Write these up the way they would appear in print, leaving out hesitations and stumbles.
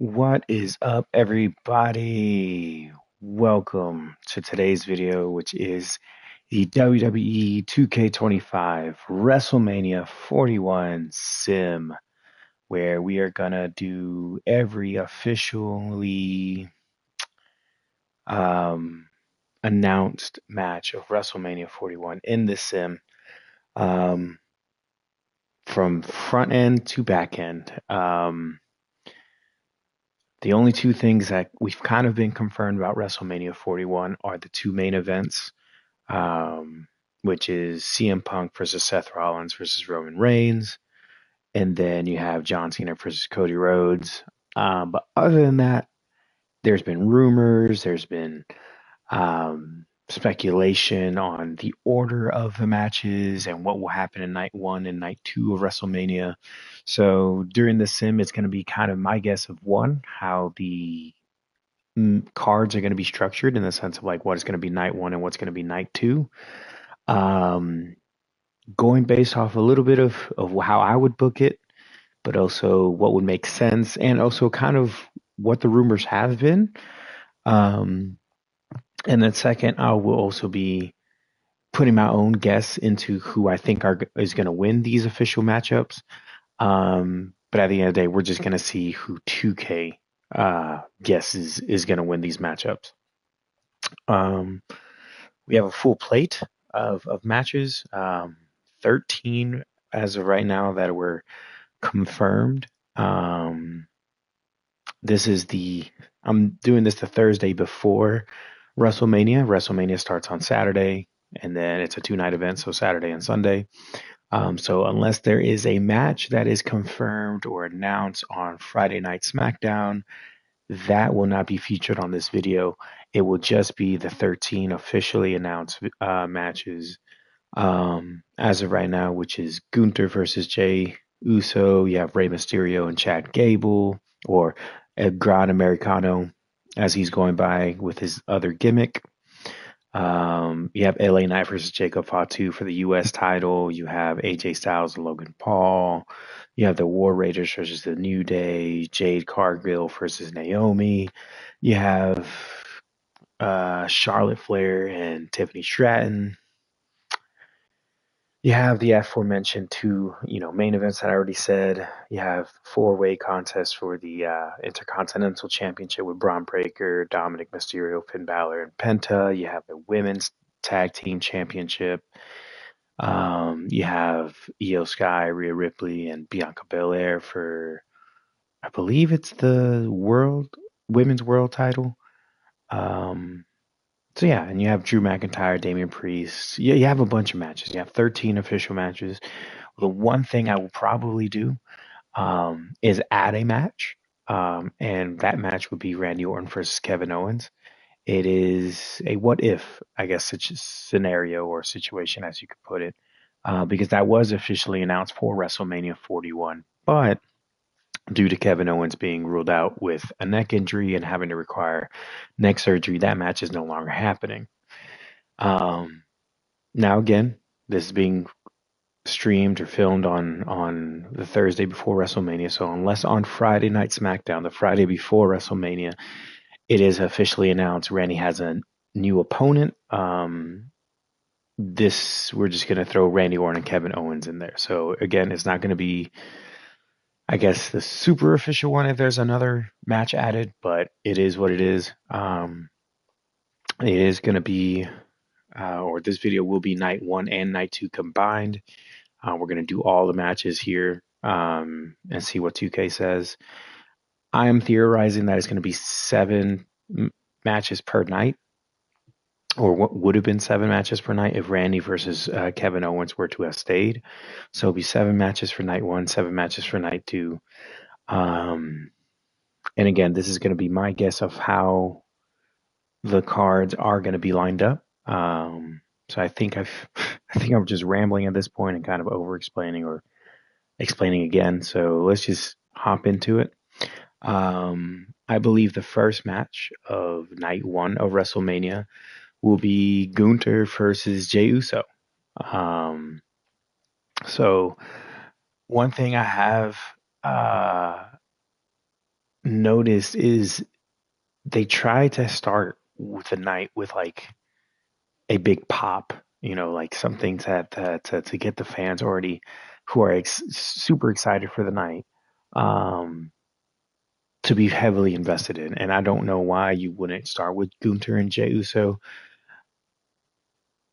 What is up, everybody? Welcome to today's video, which is the WWE 2K25 WrestleMania 41 Sim, where we are gonna do every officially um, announced match of WrestleMania 41 in the Sim, um, from front end to back end. The only two things that we've kind of been confirmed about WrestleMania 41 are the two main events, um, which is CM Punk versus Seth Rollins versus Roman Reigns, and then you have John Cena versus Cody Rhodes. But other than that, there's been rumors, there's been speculation on the order of the matches and what will happen in night one and night two of WrestleMania. So during the sim, it's going to be kind of my guess of one, how the cards are going to be structured in the sense of like what is going to be night one and what's going to be night two. Um, Going based off a little bit of how I would book it, but also what would make sense and also kind of what the rumors have been. Um, and then second, I will also be putting my own guess into who I think is going to win these official matchups. But at the end of the day, we're just going to see who 2K guesses is going to win these matchups. Um, we have a full plate of matches, 13 as of right now that were confirmed. Um, this is I'm doing this the Thursday before WrestleMania. WrestleMania starts on Saturday, and then it's a two-night event, so Saturday and Sunday. So unless there is a match that is confirmed or announced on Friday Night SmackDown, that will not be featured on this video. It will just be the 13 officially announced matches as of right now, which is Gunther versus Jey Uso. You have Rey Mysterio and Chad Gable, or El Gran Americano, as he's going by with his other gimmick. You have LA Knight versus Jacob Fatu for the U.S. title. You have AJ Styles and Logan Paul. You have the War Raiders versus the New Day. Jade Cargill versus Naomi. You have Charlotte Flair and Tiffany Stratton. You have the aforementioned two, main events that I already said. You have four-way contest for the Intercontinental Championship with Braun Breaker, Dominic Mysterio, Finn Balor, and Penta. You have the Women's Tag Team Championship. You have Io Sky, Rhea Ripley, and Bianca Belair for, I believe it's the Women's World title. So yeah, and you have Drew McIntyre, Damian Priest. You have a bunch of matches. You have 13 official matches. The one thing I will probably do is add a match, and that match would be Randy Orton versus Kevin Owens. It is a what if, I guess, such a scenario or situation, as you could put it, because that was officially announced for WrestleMania 41, but due to Kevin Owens being ruled out with a neck injury and having to require neck surgery, that match is no longer happening. Um, Now again, this is being streamed or filmed on the Thursday before WrestleMania. So unless on Friday Night SmackDown, the Friday before WrestleMania, it is officially announced Randy has a new opponent. This we're just gonna throw Randy Orton and Kevin Owens in there. So again, it's not gonna be, I guess, the super official one if there's another match added, but it is what it is. It is gonna be, or this video will be night one and night two combined. We're going to do all the matches here and see what 2K says. I am theorizing that it's going to be seven matches per night, or what would have been seven matches per night if Randy versus Kevin Owens were to have stayed. So it'll be seven matches for night one, seven matches for night two. And again, this is going to be my guess of how the cards are going to be lined up. So I think I think I'm just rambling at this point and kind of over explaining or explaining again. So let's just hop into it. I believe the first match of night one of WrestleMania will be Gunther versus Jey Uso. Um, so one thing I have noticed is they try to start with the night with like a big pop, like something to get the fans already who are super excited for the night, um, to be heavily invested in. And I don't know why you wouldn't start with Gunther and Jey Uso.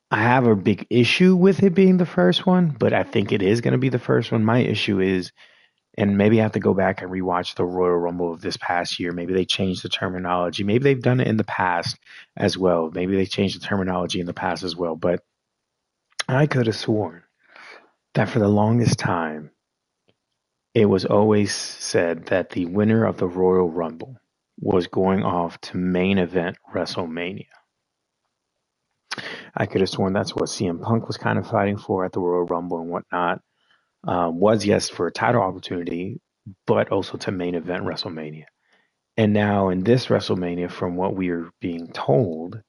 I have a big issue with it being the first one, but I think it is going to be the first one. My issue is, and maybe I have to go back and rewatch the Royal Rumble of this past year. Maybe they changed the terminology. Maybe they've done it in the past as well. Maybe they changed the terminology in the past as well. But I could have sworn that for the longest time, it was always said that the winner of the Royal Rumble was going off to main event WrestleMania. I could have sworn that's what CM Punk was kind of fighting for at the Royal Rumble and whatnot. Was, yes, for a title opportunity, but also to main event WrestleMania. And now in this WrestleMania, from what we're being told,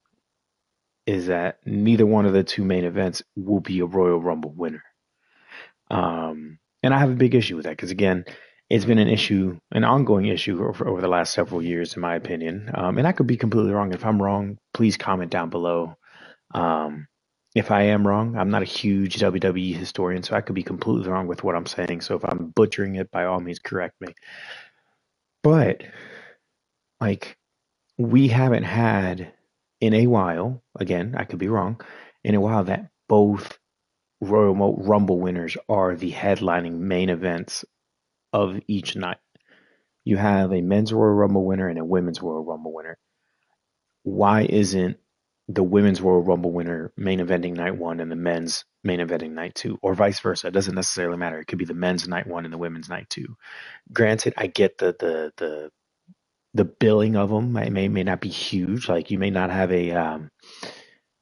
is that neither one of the two main events will be a Royal Rumble winner. And I have a big issue with that because, again, it's been an issue, an ongoing issue over the last several years, in my opinion. And I could be completely wrong. If I'm wrong, please comment down below. Um, if I am wrong, I'm not a huge WWE historian, so I could be completely wrong with what I'm saying. So if I'm butchering it, by all means, correct me. But, like, we haven't had in a while, again, I could be wrong, in a while that both Royal Rumble winners are the headlining main events of each night. You have a men's Royal Rumble winner and a women's Royal Rumble winner. Why isn't the women's Royal Rumble winner main eventing night one and the men's main eventing night two, or vice versa? It doesn't necessarily matter. It could be the men's night one and the women's night two. Granted, I get the billing of them may not be huge. Like you may not have a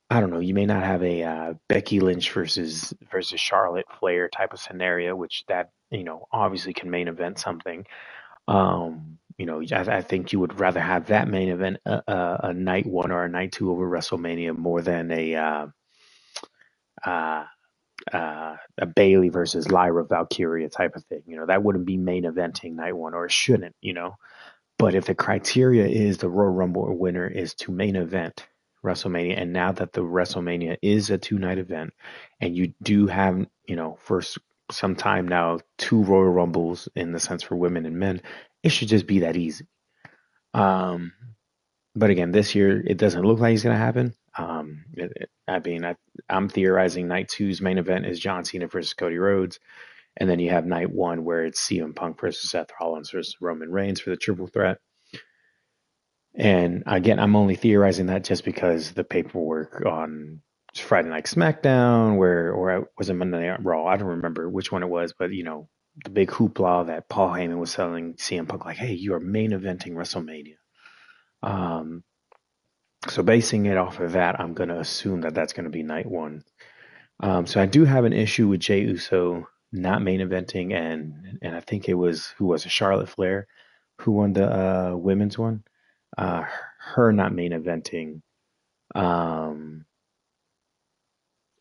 I don't know. You may not have a Becky Lynch versus Charlotte Flair type of scenario, which that obviously can main event something. I think you would rather have that main event a night one or a night two over WrestleMania more than uh, a Bailey versus Lyra Valkyria type of thing. That wouldn't be main eventing night one, or it shouldn't. But if the criteria is the Royal Rumble winner is to main event WrestleMania, and now that the WrestleMania is a 2 night event, and you do have, for some time now, 2 Royal Rumbles in the sense for women and men, it should just be that easy. But again, this year it doesn't look like it's going to happen. I'm theorizing night two's main event is John Cena versus Cody Rhodes. And then you have night one where it's CM Punk versus Seth Rollins versus Roman Reigns for the triple threat. And again, I'm only theorizing that just because the paperwork on Friday Night SmackDown, or was it Monday Night Raw? I don't remember which one it was, but the big hoopla that Paul Heyman was selling CM Punk like, hey, you are main eventing WrestleMania. So basing it off of that, I'm going to assume that that's going to be night one. So I do have an issue with Jey Uso not main eventing, and I think it was Charlotte Flair who won the women's one. Her not main eventing um,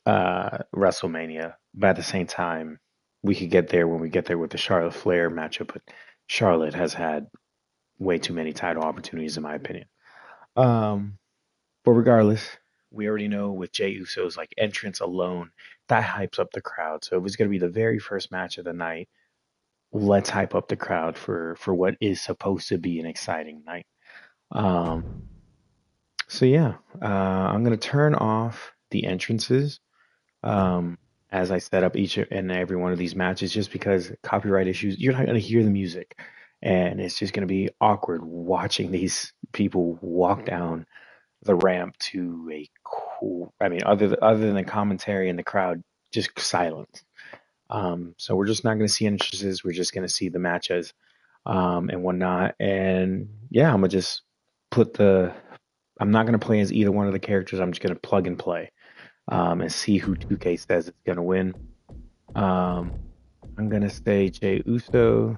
WrestleMania, but at the same time, we could get there when we get there with the Charlotte Flair matchup. But Charlotte has had way too many title opportunities, in my opinion. But regardless, we already know with Jey Uso's like entrance alone, that hypes up the crowd. So if it's going to be the very first match of the night, let's hype up the crowd for what is supposed to be an exciting night. Um, so yeah, I'm going to turn off the entrances as I set up each and every one of these matches, just because copyright issues. You're not going to hear the music, and it's just going to be awkward watching these people walk down the ramp to a cool. I mean, other than the commentary and the crowd, just silence. So we're just not going to see entrances. We're just going to see the matches and whatnot. And yeah, I'm gonna just put the. I'm not going to play as either one of the characters. I'm just going to plug and play and see who 2K says it's going to win. Um, I'm going to say Jey Uso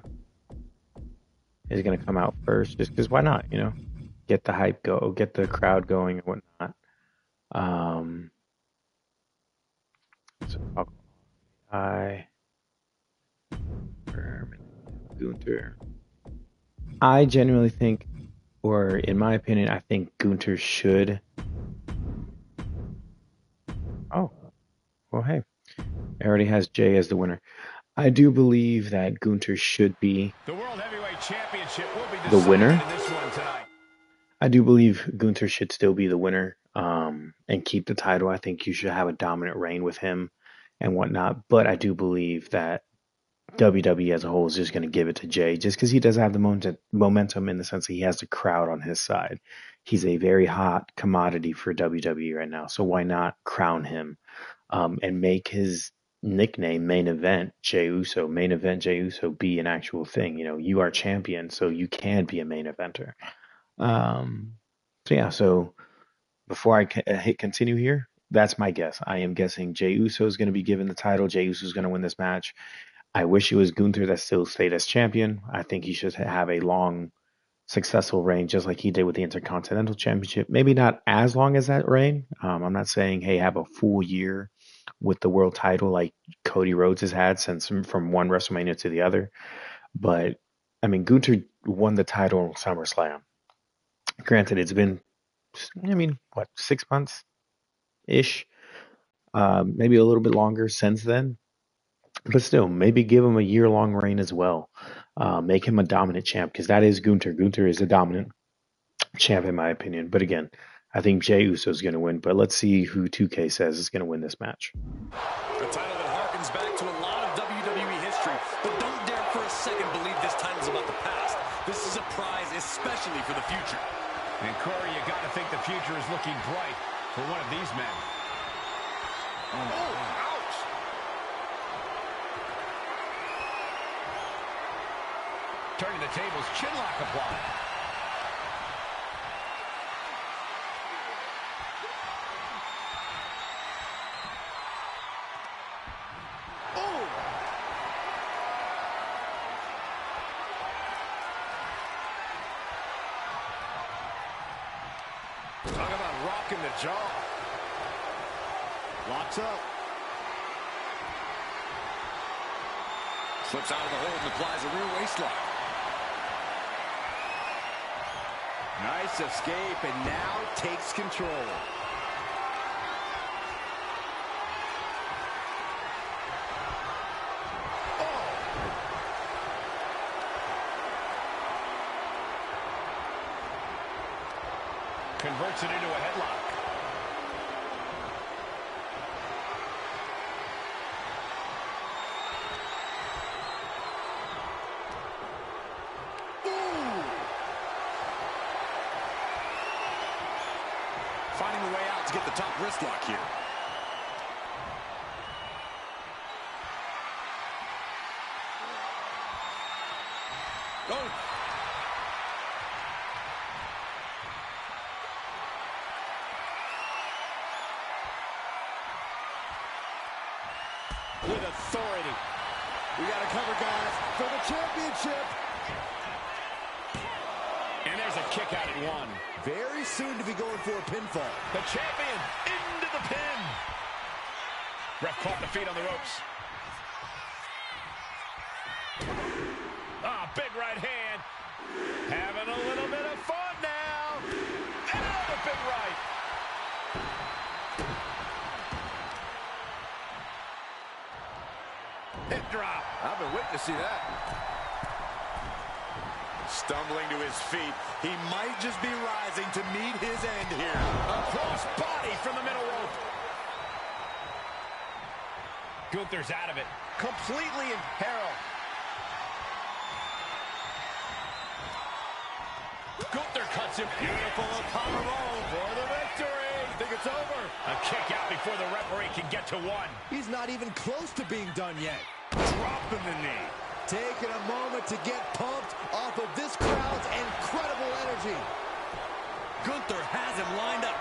is going to come out first, just because why not? Get the hype go, get the crowd going and whatnot. Um, so I Gunther. I genuinely think, or in my opinion, I think Gunther should. Oh, well, hey, it already has Jay as the winner. I do believe that Gunther should be the World Heavyweight Championship will be the winner. in this one tonight. I do believe Gunther should still be the winner, and keep the title. I think you should have a dominant reign with him and whatnot. But I do believe that WWE as a whole is just going to give it to Jay just because he does have the momentum in the sense that he has the crowd on his side. He's a very hot commodity for WWE right now. So why not crown him, and make his nickname Main Event Jey Uso, Main Event Jey Uso, be an actual thing. You know, you are champion, so you can be a main eventer. Um, so yeah, so before I hit continue here, that's my guess. I am guessing Jey Uso is going to be given the title. Jey Uso is going to win this match. I wish it was Gunther that still stayed as champion. I think he should have a long, successful reign, just like he did with the Intercontinental Championship. Maybe not as long as that reign. I'm not saying, hey, have a full year with the world title like Cody Rhodes has had since from one WrestleMania to the other. But, I mean, Gunther won the title in SummerSlam. Granted, it's been, I mean, what, 6 months-ish? Maybe a little bit longer since then. But still, maybe give him a year-long reign as well. Make him a dominant champ, because that is Gunther. Gunther is a dominant champ, in my opinion. But again, I think Jey Uso is going to win. But let's see who 2K says is going to win this match. A title that harkens back to a lot of WWE history, but don't dare for a second believe this title's about the past. This is a prize, especially for the future. And Corey, you got to think the future is looking bright for one of these men. Oh, ouch! Turning the tables, chinlock applied. Talk about rocking the jaw. Locks up. Slips out of the hold and applies a rear waistlock. Nice escape, and now takes control. Converts it into a headlock. Ooh. Finding a way out to get the top wrist lock here. Oh. With authority. We got to cover, guys, for the championship. And there's a kick out at one. Very soon to be going for a pinfall. The champion into the pin. Ref caught the feet on the ropes. Ah, big right hand. Having a little bit of fun now. And another big right. Hip drop. I've been waiting to see that. Stumbling to his feet. He might just be rising to meet his end here. A cross body from the middle rope. Gunther's out of it. Completely in peril. Gunther cuts him. Beautiful power roll for the victory. Think it's over. A kick out before the referee can get to one. He's not even close to being done yet. Dropping the knee. Taking a moment to get pumped off of this crowd's incredible energy. Gunther has him lined up.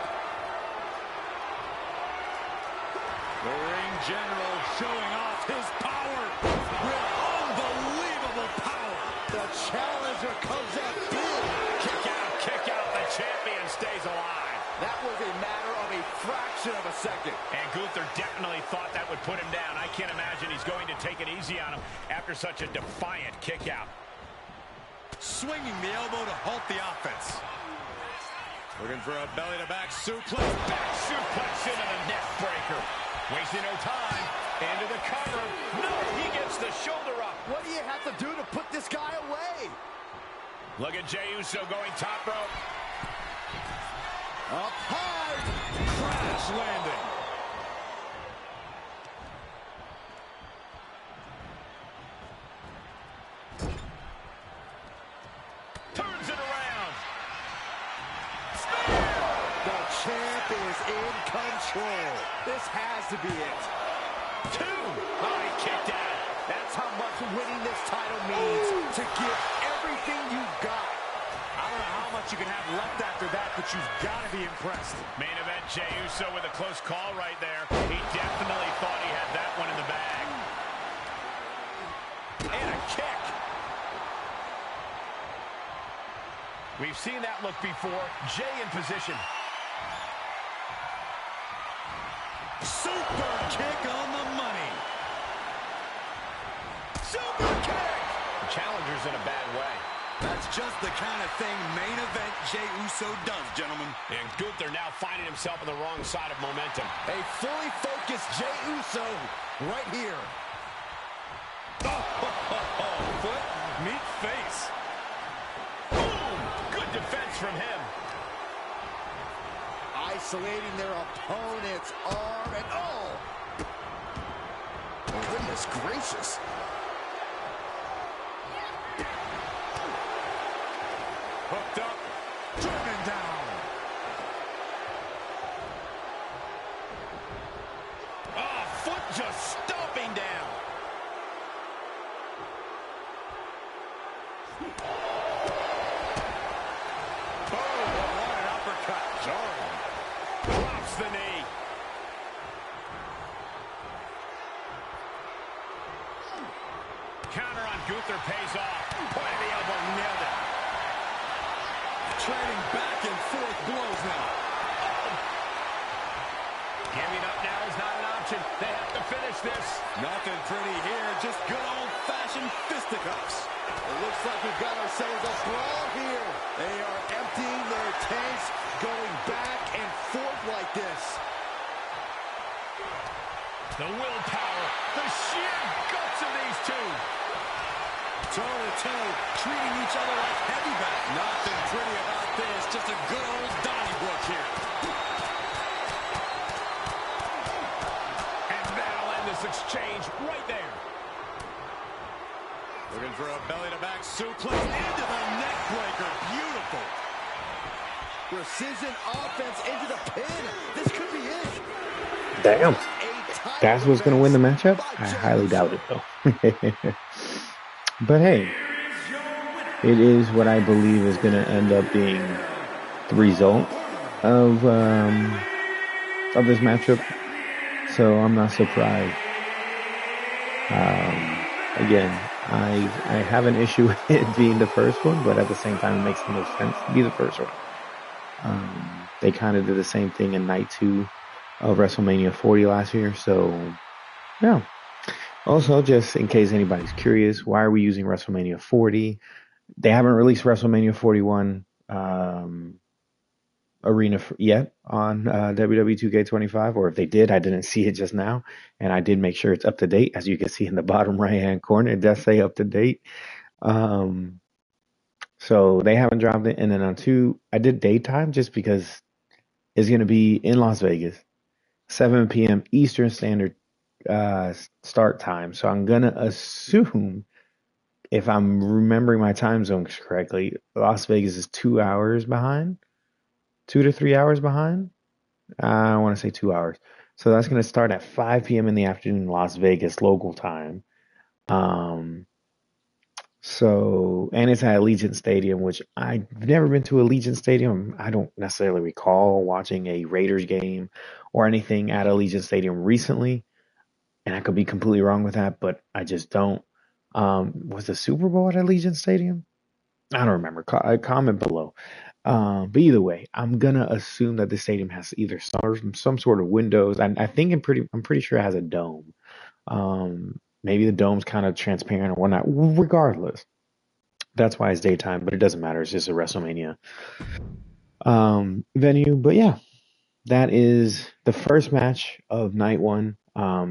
The ring general showing off his power. With unbelievable power. The challenger comes up big. Kick out. The champion stays alive. That was a matter of a fraction of a second. And Gunther definitely thought that would put him down. I can't imagine he's going to take it easy on him after such a defiant kick out. swinging the elbow to halt the offense. Looking for a belly-to-back suplex. Back suplex into the neck breaker. Wasting no time. Into the cover. No, he gets the shoulder up. What do you have to do to put this guy away? Look at Jey Uso going top rope. Up high. Crash landing. Turns it around. The champ is in control. This has to be it. 2. Oh, he kicked out. That's how much winning this title means. To give everything you've got. I don't know how much you can have left after that, but you've got to be impressed. Main event, Jey Uso with a close call right there. He definitely thought he had that one in the bag. And a kick. We've seen that look before. Jey in position. Super kick on the money. Super kick. The challenger's in a bad way. That's just the kind of thing main event Jey Uso does, gentlemen. And Gunther now finding himself on the wrong side of momentum. A fully focused Jey Uso right here. Foot meet face. Boom! Good defense from him. Isolating their opponent's arm and oh! Goodness gracious. Hooked up. Driven down. Oh, foot just stomping down. Boom! What an uppercut. Jarring. Drops the knee. Counter on Gunther pays off. Point of the elbow, nailed it. Trading back and forth blows now. Giving up now is not an option. They have to finish this. Nothing pretty here, just good old-fashioned fisticuffs. It looks like we've got ourselves a brawl here. They are emptying their tanks, going back and forth like this. The willpower, the sheer guts of these two. Toe-to-toe, treating each other like heavyweight. Nothing pretty about this, just a good old Donnybrook here. And that'll end this exchange right there. Looking for a belly-to-back suplex into the neck breaker. Beautiful. Precision offense into the pin. This could be it. Damn. That's what's going to win the matchup? I highly doubt it, though. But hey, it is what I believe is going to end up being the result of this matchup. So I'm not surprised. Again, I have an issue with it being the first one, but at the same time, it makes the most sense to be the first one. They kind of did the same thing in night 2 of WrestleMania 40 last year. So, yeah. Also, just in case anybody's curious, why are we using WrestleMania 40? They haven't released WrestleMania 41 arena yet on WWE 2K25, or if they did, I didn't see it just now, and I did make sure it's up to date. As you can see in the bottom right-hand corner, it does say up to date. So they haven't dropped it. And then on 2, I did daytime just because it's going to be in Las Vegas, 7 p.m. Eastern Standard start time. So I'm going to assume, if I'm remembering my time zones correctly, Las Vegas is 2 hours behind, 2 to 3 hours behind. I want to say 2 hours. So that's going to start at 5 p.m. in the afternoon, Las Vegas local time. So, and it's at Allegiant Stadium, which I've never been to Allegiant Stadium. I don't necessarily recall watching a Raiders game or anything at Allegiant Stadium recently. And I could be completely wrong with that, but I just don't. Was the Super Bowl at Allegiant Stadium? I don't remember. Comment below. But either way, I'm going to assume that the stadium has either some sort of windows. I'm pretty sure it has a dome. Maybe the dome's kind of transparent or whatnot. Regardless, That's why it's daytime, but it doesn't matter. It's just a WrestleMania venue. But yeah, that is the first match of night one.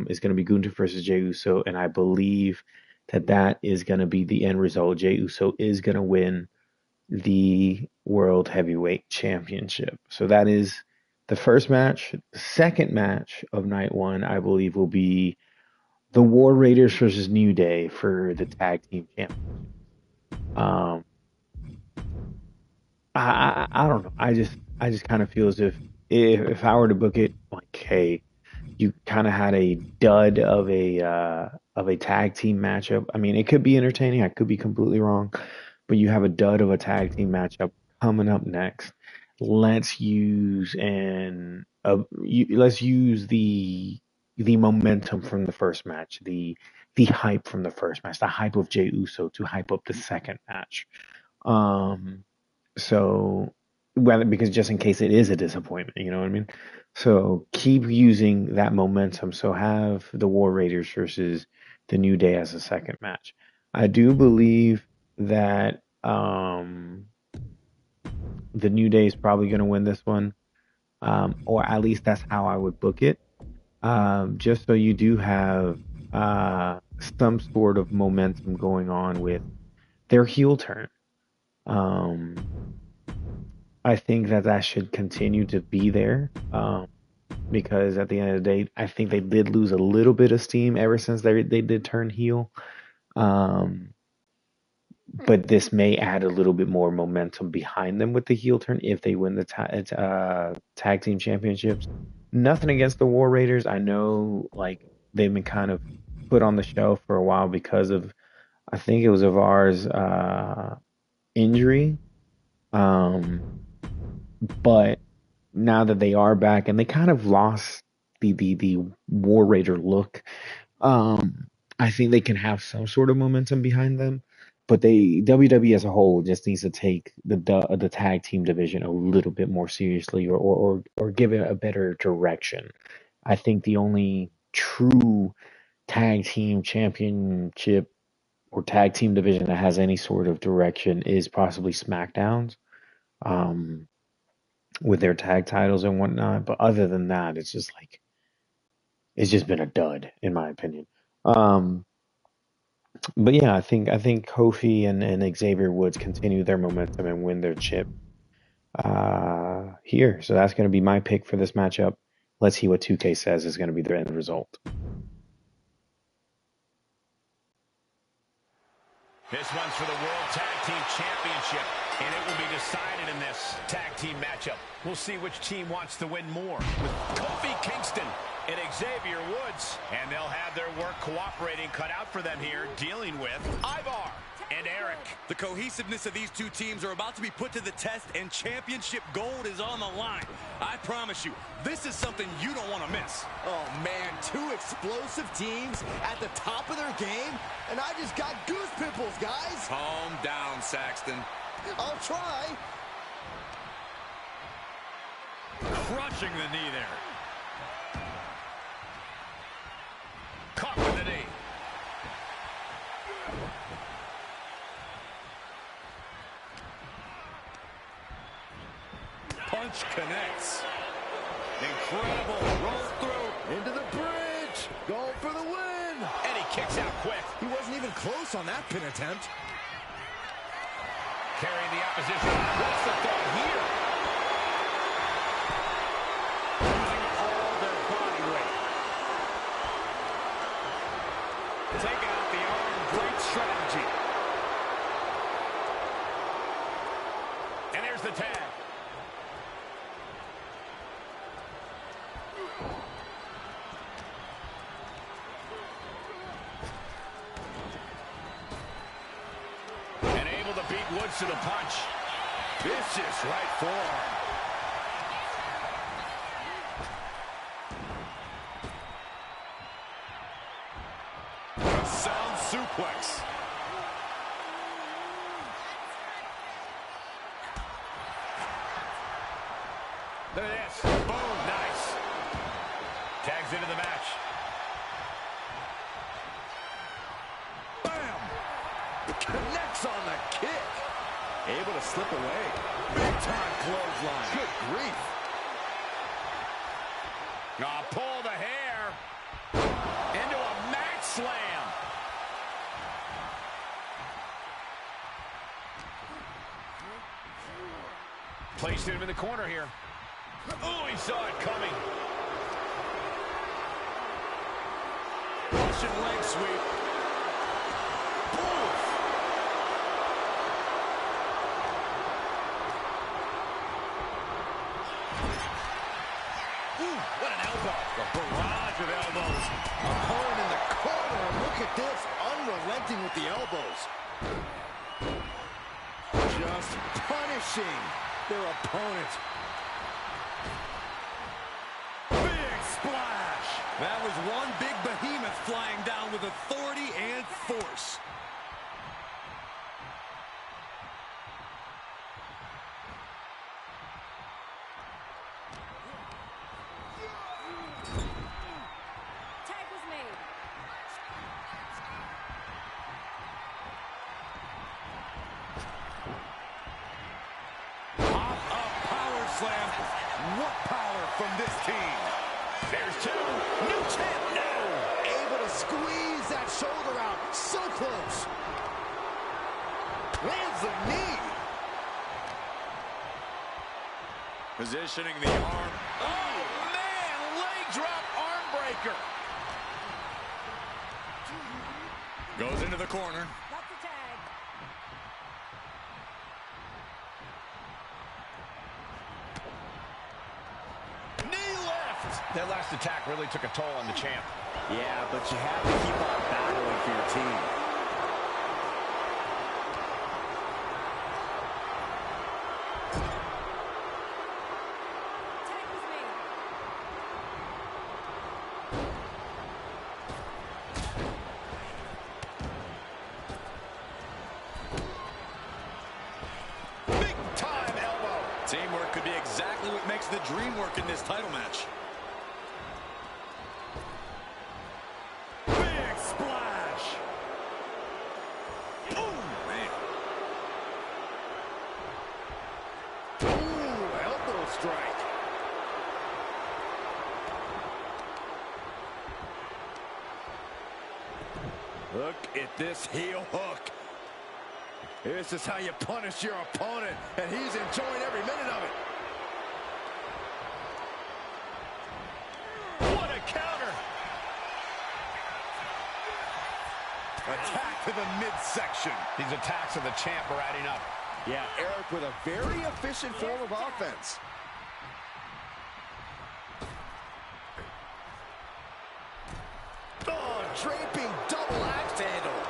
Is going to be Gunther versus Jey Uso, and I believe that is going to be the end result. Jey Uso is going to win the World Heavyweight Championship. So that is the first match. The second match of night one, I believe, will be the War Raiders versus New Day for the tag team championship. Um, I don't know. I just kind of feel as if I were to book it, like, hey, you kind of had a dud of a tag team matchup. I mean, it could be entertaining. I could be completely wrong, but you have a dud of a tag team matchup coming up next. Let's use let's use the momentum from the first match, the hype from the first match, the hype of Jey Uso to hype up the second match. Um, so, whether because just in case it is a disappointment, you know what I mean? So keep using that momentum. So have the War Raiders versus the New Day as a second match. I do believe that the New Day is probably going to win this one, or at least that's how I would book it. Just so you do have some sort of momentum going on with their heel turn. Um, I think that should continue to be there, because at the end of the day, I think they did lose a little bit of steam ever since they did turn heel. Um, but this may add a little bit more momentum behind them with the heel turn if they win the tag team championships. Nothing against the War Raiders. I know, like, they've been kind of put on the shelf for a while because of, I think it was Avar's injury. Um, but now that they are back and they kind of lost the War Raider look, um, I think they can have some sort of momentum behind them. But WWE as a whole just needs to take the tag team division a little bit more seriously, or give it a better direction. I think the only true tag team championship or tag team division that has any sort of direction is possibly SmackDown's. Um, with their tag titles and whatnot. But other than that, it's just like it's just been a dud, in my opinion. Um, but yeah, I think Kofi and Xavier Woods continue their momentum and win their chip here. So that's going to be my pick for this matchup. Let's see what 2K says is going to be the end result. This one's for the World Tag Team Championship, and it will be decided in this tag team matchup. We'll see which team wants to win more, with Kofi Kingston and Xavier Woods. And they'll have their work cooperating cut out for them here, dealing with Ivar and Eric. The cohesiveness of these two teams are about to be put to the test, and championship gold is on the line. I promise you, this is something you don't want to miss. Oh, man, two explosive teams at the top of their game, and I just got goose pimples, guys. Calm down, Saxton. I'll try. Crushing the knee there. Caught with the knee. Punch connects. Incredible. Roll through. Into the bridge. Going for the win. And he kicks out quick. He wasn't even close on that pin attempt. Carrying the opposition. What's the thought here? Using all their body weight. Taking out the arm. Great strategy. And there's the tag. Beat Woods to the punch. Vicious right forearm. A sound suplex. Look at this. Boom. Nice. Tags into the match. Bam. Connects on the a kick. Able to slip away. Big time clothesline. Good grief. Pull the hair. Into a mat slam. Placed him in the corner here. Oh, he saw it coming. Russian leg sweep. Oof. Ooh, what an elbow. A barrage of elbows. Opponent in the corner. Look at this. Unrelenting with the elbows. Just punishing their opponent. Big splash. That was one big behemoth flying down with authority and force. Tag was made. Pop-up power slam. What power from this team. There's two. New champ now. Able to squeeze that shoulder out. So close. Lands the knee. Positioning the arm. Oh, man. Leg drop arm breaker. Goes into the corner. That's the tag. Knee lift. That last attack really took a toll on the champ. Yeah, but you have to keep on battling for your team. Tag was made. Big time elbow. Teamwork could be exactly what makes the dream work in this title match. Big splash. Boom, man. Ooh, elbow strike. Look at this heel hook. This is how you punish your opponent, and he's enjoying every minute of it. What a counter. Attack to the midsection. These attacks of the champ are adding up. Yeah, Eric with a very efficient form of offense. Oh, draping double axe handle.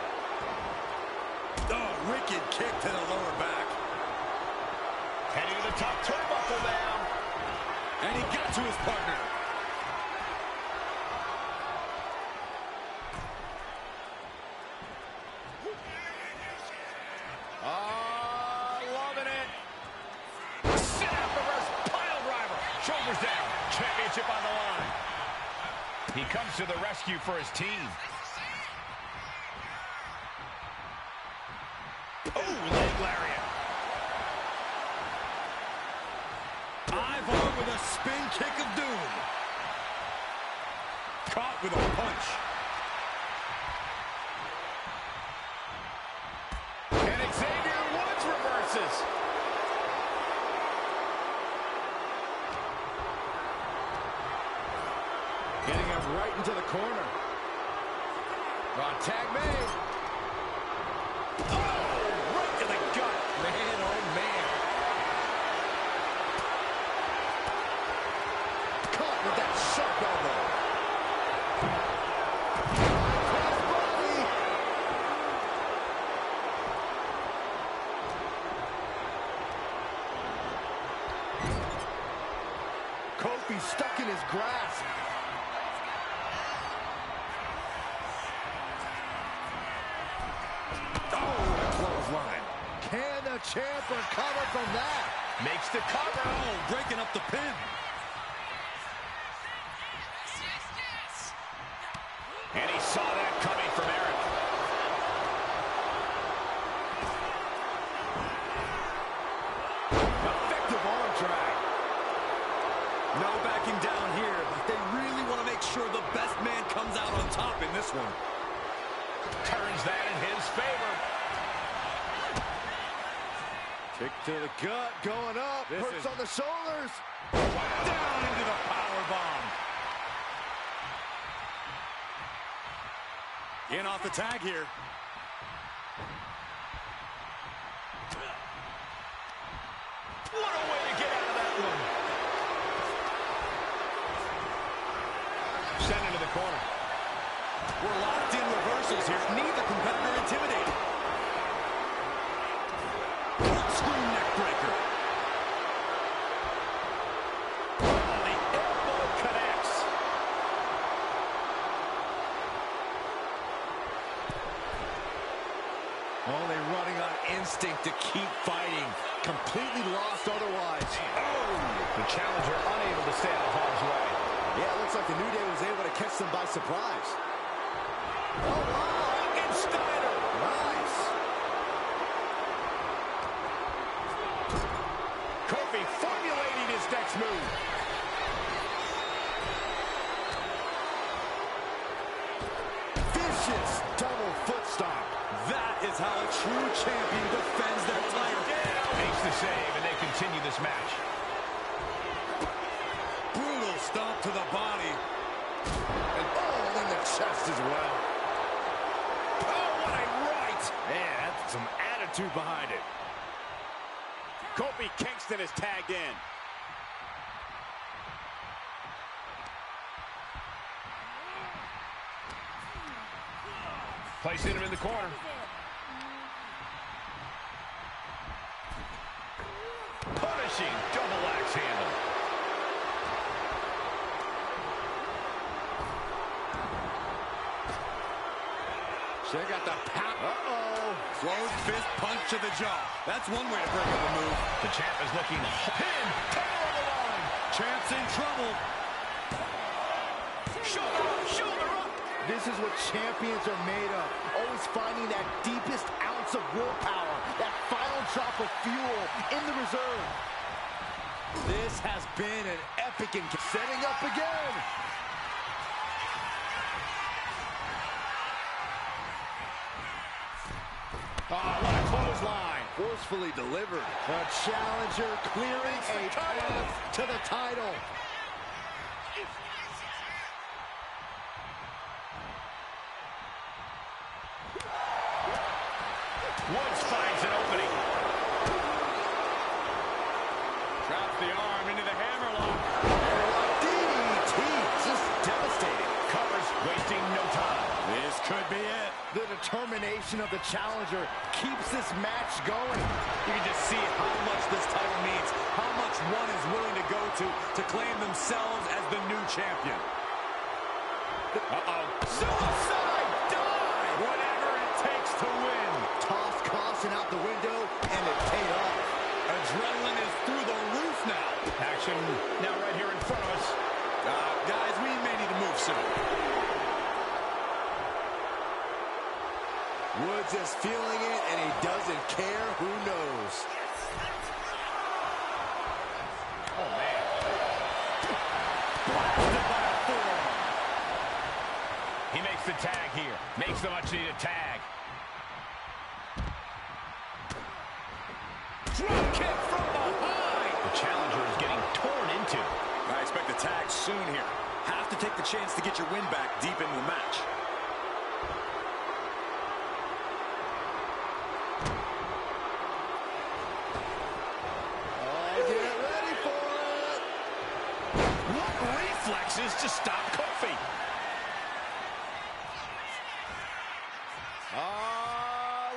Oh, wicked kick to the lower back. Heading to the top turnbuckle now. And he got to his partner. Loving it. Snap reverse pile driver. Shoulders down. Championship on the line. He comes to the rescue for his team. Oh, leg lariat. Ivar with a spin kick of doom. Caught with a punch. And Xavier Woods reverses. Getting him right into the corner. Tag made. Oh, right to the gut. Man, oh man. Caught with that sharp elbow. Crossbody. Kofi stuck in his grasp. Can the champ recover from that? Makes the cover. Oh, breaking up the pin. And he saw that coming from Eric. one. Turns that in his favor. Kick to the gut, going up. Hurts on the shoulders. Wow. Down into the power bomb. In off the tag here. What a way to get out of that one. Sent into the corner. We're locked in reversals here. Neither competitor intimidated. Screw neck breaker. Oh, the elbow connects. Only running on instinct to keep fighting. Completely lost otherwise. Oh! The challenger unable to stay out of harm's way. Yeah, it looks like the New Day was able to catch them by surprise. Oh, wow! And Steiner! Nice! Kofi formulating his next move. Vicious double foot stomp. That is how a true champion defends their title. Makes the save, and they continue this match. Brutal stomp to the body. And oh, in the chest as well. Oh, what a right! Man, that's some attitude behind it. Kofi Kingston is tagged in. Placing him in the corner. Punishing double axe handle. Check out the pound. Uh-oh. Closed fist punch to the jaw. That's one way to break up a move. The champ is looking pinned. Title on the line. Champ's in trouble. Shoulder up, shoulder up. This is what champions are made of. Always finding that deepest ounce of willpower, that final drop of fuel in the reserve. This has been an epic and Setting up again. Oh, what a clothesline. Forcefully delivered. The challenger clearing a path to the title. Woods finds an opening. drops the arm into the hammerlock. DDT, just devastating. Covers, wasting no time. This could be it. The determination of the challenger keeps this match going. You can just see how much this title means, how much one is willing to go to claim themselves as the new champion. Uh-oh. Suicide dive! Whatever it takes to win. Tossed caution out the window, and it paid off. Adrenaline is through the roof now. Action now right here in front of us. Guys, we may need to move soon. Woods is feeling it, and he doesn't care. Who knows? Oh, man. Blasted by a forearm. He makes the tag here. Makes the much-needed tag. Drop kick from behind. The challenger is getting torn into. I expect a tag soon here. Have to take the chance to get your win back deep into the match. Get ready for it! What reflexes to stop Kofi?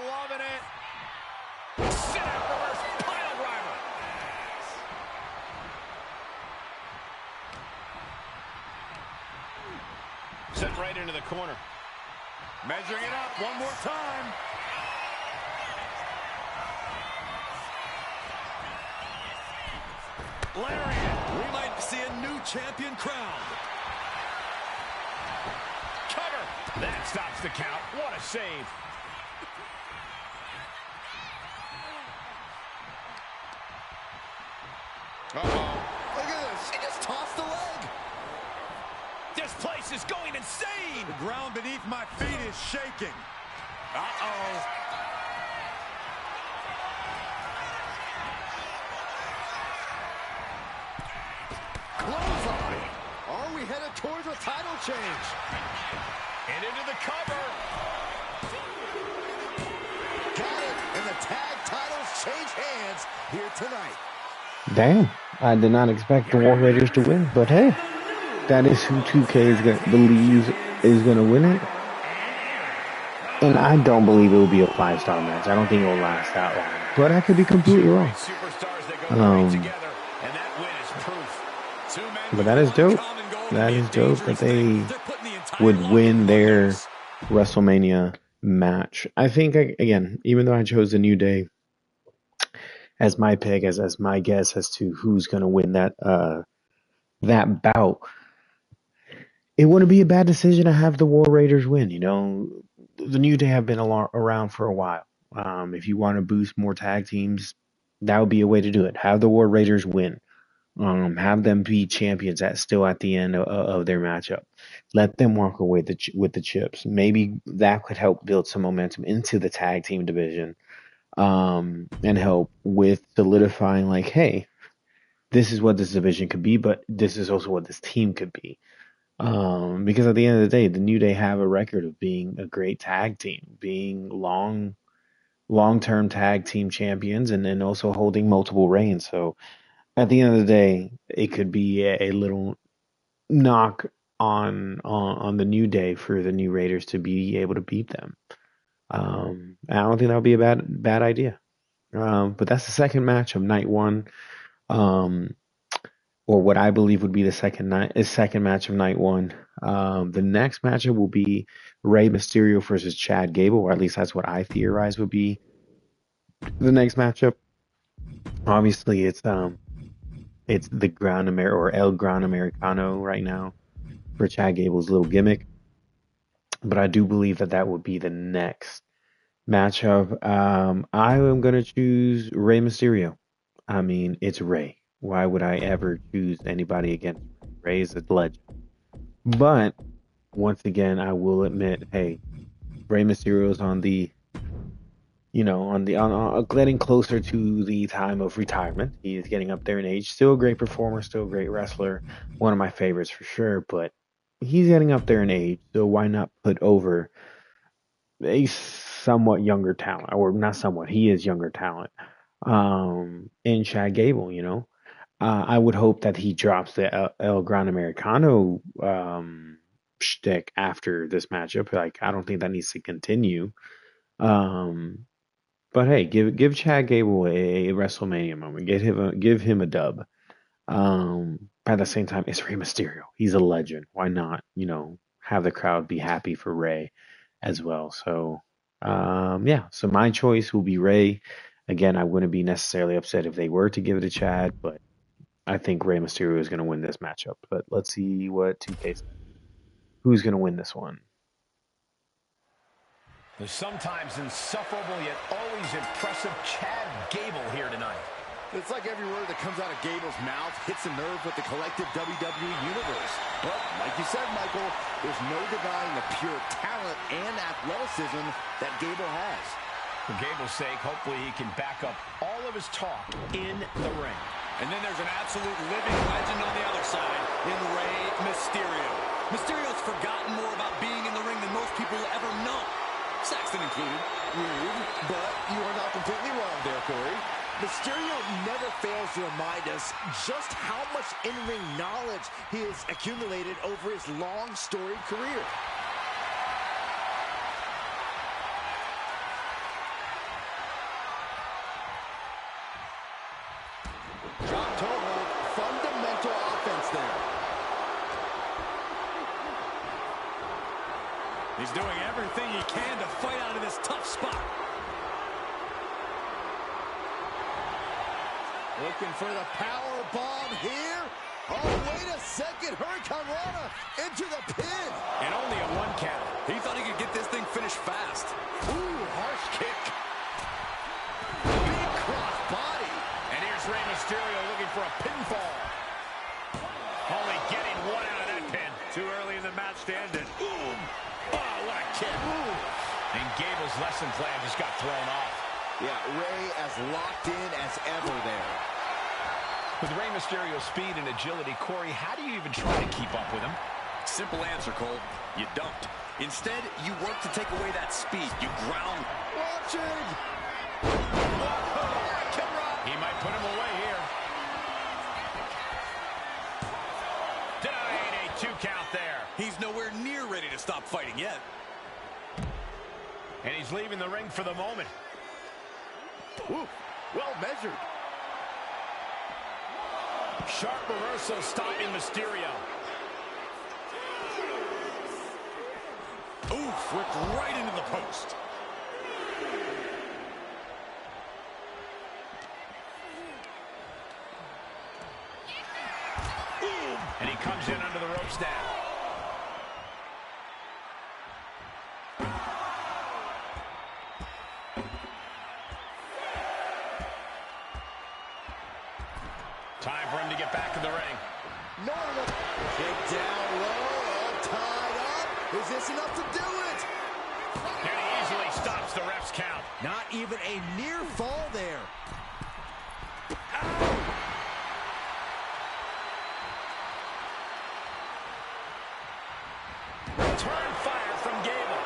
Loving it. Sit-out reverse pile driver. Sent right into the corner. Measuring it up one more time. Lariat. We might see a new champion crowned. Cover. That stops the count. What a save. Look at this. He just tossed the leg. This place is going insane. The ground beneath my feet is shaking. Uh-oh. Clothesline. Are we headed towards a title change? And into the cover. Got it. And the tag titles change hands here tonight. Damn, I did not expect the War Raiders to win, but hey, that is who 2K believes is going to win it. And I don't believe it will be a 5-star match. I don't think it will last that long, but I could be completely wrong. But that is dope. That is dope that they would win their WrestleMania match. I think, again, even though I chose the New Day as my pick, as my guess as to who's going to win that bout, it wouldn't be a bad decision to have the War Raiders win. You know, the New Day have been around for a while. If you want to boost more tag teams, that would be a way to do it. Have the War Raiders win. Have them be champions at the end of their matchup. Let them walk away with the chips. Maybe that could help build some momentum into the tag team division, and help with solidifying, like, hey, this is what this division could be, but this is also what this team could be. Because at the end of the day, the New Day have a record of being a great tag team, being long-term tag team champions, and then also holding multiple reigns. So at the end of the day, it could be a little knock on the New Day for the New Raiders to be able to beat them. I don't think that would be a bad idea. But that's the second match of night one, or what I believe would be the second match of night one. The next matchup will be Rey Mysterio versus Chad Gable, or at least that's what I theorize would be the next matchup. Obviously, it's the El Gran Americano right now for Chad Gable's little gimmick. But I do believe that would be the next matchup. I am going to choose Rey Mysterio. I mean, it's Rey. Why would I ever choose anybody against Rey? Is a legend. But once again, I will admit, hey, Rey Mysterio's on getting closer to the time of retirement. He is getting up there in age. Still a great performer, still a great wrestler. One of my favorites for sure, but he's getting up there in age, so why not put over a somewhat younger talent, or not somewhat, he is younger talent, in Chad Gable, you know? I would hope that he drops the El Gran Americano shtick after this matchup. Like, I don't think that needs to continue. But hey, give Chad Gable a WrestleMania moment. Give him a dub. At the same time, it's Rey Mysterio. He's a legend. Why not, have the crowd be happy for Rey as well? So, so my choice will be Rey. Again, I wouldn't be necessarily upset if they were to give it to Chad, but I think Rey Mysterio is going to win this matchup. But let's see what 2K says. Who's going to win this one? The sometimes insufferable yet always impressive Chad Gable here tonight. It's like every word that comes out of Gable's mouth hits a nerve with the collective WWE universe. But like you said, Michael, there's no denying the pure talent and athleticism that Gable has. For Gable's sake, hopefully he can back up all of his talk in the ring. And then there's an absolute living legend on the other side in Rey Mysterio. Mysterio's forgotten more about being in the ring than most people will ever know. Saxton included. Rude, but you are not completely wrong there, Corey. Mysterio never fails to remind us just how much in-ring knowledge he has accumulated over his long, storied career. Drop toe hold, fundamental offense there. He's doing everything he can to fight out of this tough spot. Looking for the power bomb here. Oh, wait a second. Hurricane Rana into the pin. And only a one count. He thought he could get this thing finished fast. Ooh, harsh kick. Big cross body. And here's Rey Mysterio looking for a pinfall. Only getting one out of that pin. Too early in the match to end it. Boom! Oh, what a kick. Ooh. And Gable's lesson plan just got thrown off. Yeah, Rey as locked in as ever there. With Rey Mysterio's speed and agility, Corey, how do you even try to keep up with him? Simple answer, Cole. You don't. Instead, you work to take away that speed. You ground. Watch it! He might put him away here. Denying a 2 count there. He's nowhere near ready to stop fighting yet. And he's leaving the ring for the moment. Ooh, well measured. Sharp reversal stopping Mysterio. Oof, whipped right into the post. And he comes in under the ropes now. Time for him to get back in the ring. No, kick down low, all tied up. Is this enough to do it? And he easily stops the ref's count. Not even a near fall there. Return fire from Gable.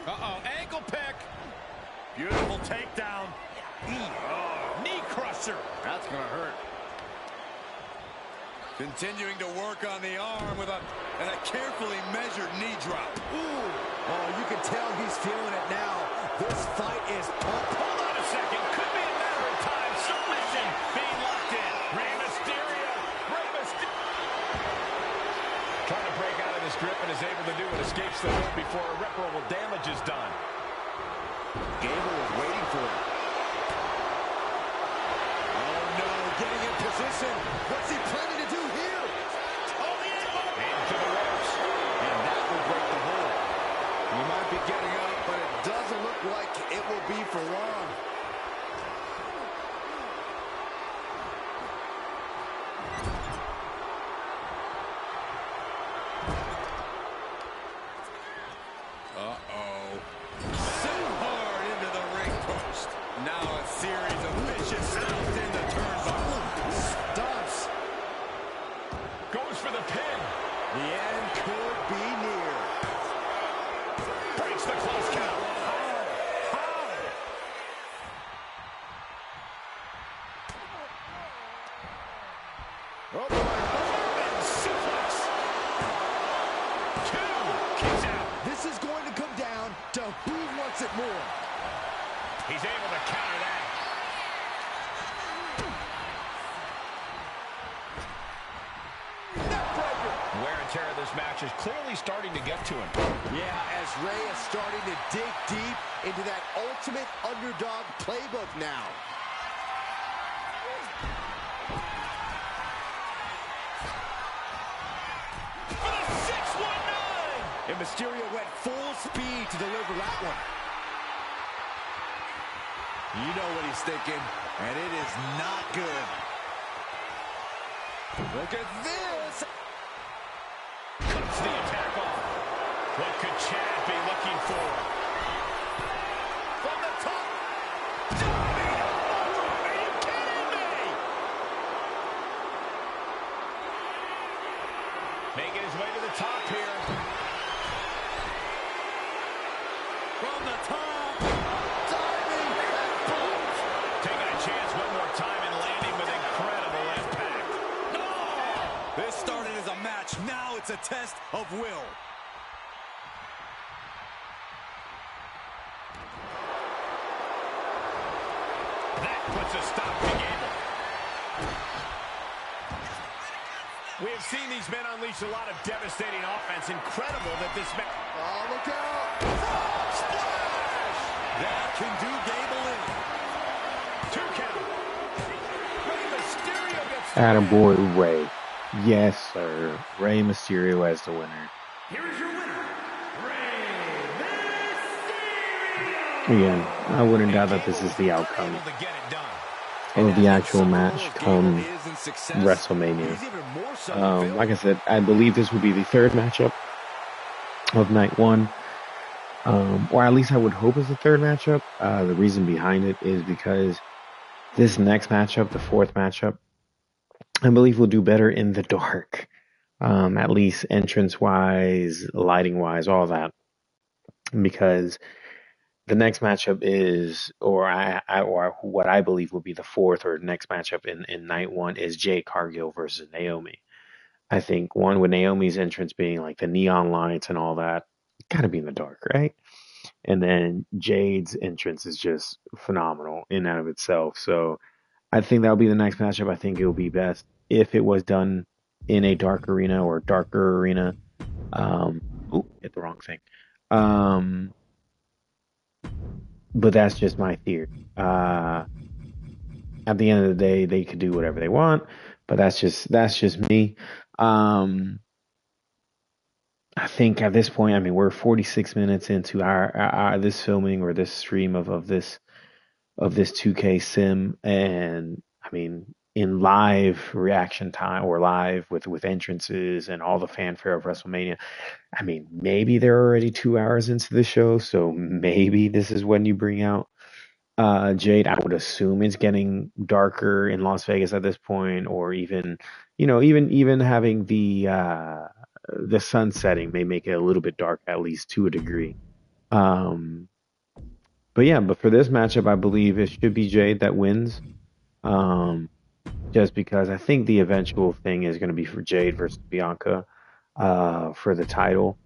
Uh-oh, ankle pick. Beautiful takedown. Oh, knee crusher. That's gonna hurt. Continuing to work on the arm with a carefully measured knee drop. Ooh. Oh, you can tell he's feeling it now. This fight is pumped. Hold on a second. Could be a matter of time. Submission being locked in. Rey Mysterio. Trying to break out of this grip and is able to do it. Escapes the hold before irreparable damage is done. Gable was waiting for it. Oh, no. Getting in position. What's he planning to do here? Oh, the elbow. Into the ropes. And that will break the hold. He might be getting up, but it doesn't look like it will be for long. Uh-oh. So hard into the ring post. Now a series of vicious sounds in the turnbuckle. Stunts. Goes for the pin. The end could be near. Breaks the close count. Oh, boy. And suplex. 2. Kicks out. This is going to come down to who wants it more. He's able to counter that. Neckbreaker. Wear and tear of this match is clearly starting to get to him. Yeah, as Rey is starting to dig deep into that ultimate underdog playbook now. For the 619. And Mysterio went full speed to deliver that one. You know what he's thinking, and it is not good. Look at this. Cuts the attack off. What could Chad be looking for? From the top. Diving! Are you kidding me? Making his way to the top here. From the top. Diving and boom. Taking a chance one more time and landing with incredible impact. This started as a match. Now it's a test of will. That puts a stop to Gable. We have seen these men unleash a lot of devastating offense. Incredible that this man... Oh, look out. Frog splash! That can do Gable in. 2 count. Rey Mysterio gets... Attaboy Rey. Yes, sir. Rey Mysterio as the winner. Here is your winner, Rey Mysterio! Again, I wouldn't doubt that this is the outcome. Able to get it done. of the actual match come WrestleMania. Like I said, I believe this will be the third matchup of night one. Or at least I would hope it's the third matchup. The reason behind it is because this next matchup, the fourth matchup, I believe will do better in the dark. At least entrance-wise, lighting-wise, all that. Because the next matchup is, or what I believe will be the fourth or next matchup in night one is Jade Cargill versus Naomi. I think one with Naomi's entrance being like the neon lights and all that, gotta be in the dark, right? And then Jade's entrance is just phenomenal in and of itself. So I think that'll be the next matchup. I think it will be best if it was done in a dark arena or darker arena. Hit the wrong thing. But that's just my theory. At the end of the day, they could do whatever they want, but that's just me. I think at this point, I mean, we're 46 minutes into our this filming or this stream of this 2K sim, and I mean, in live reaction time or live with entrances and all the fanfare of WrestleMania, I mean, maybe they're already 2 hours into the show, so maybe this is when you bring out Jade. I would assume it's getting darker in Las Vegas at this point, or even, even having the sun setting may make it a little bit dark, at least to a degree. But for this matchup, I believe it should be Jade that wins. Just because I think the eventual thing is going to be for Jade versus Bianca for the title,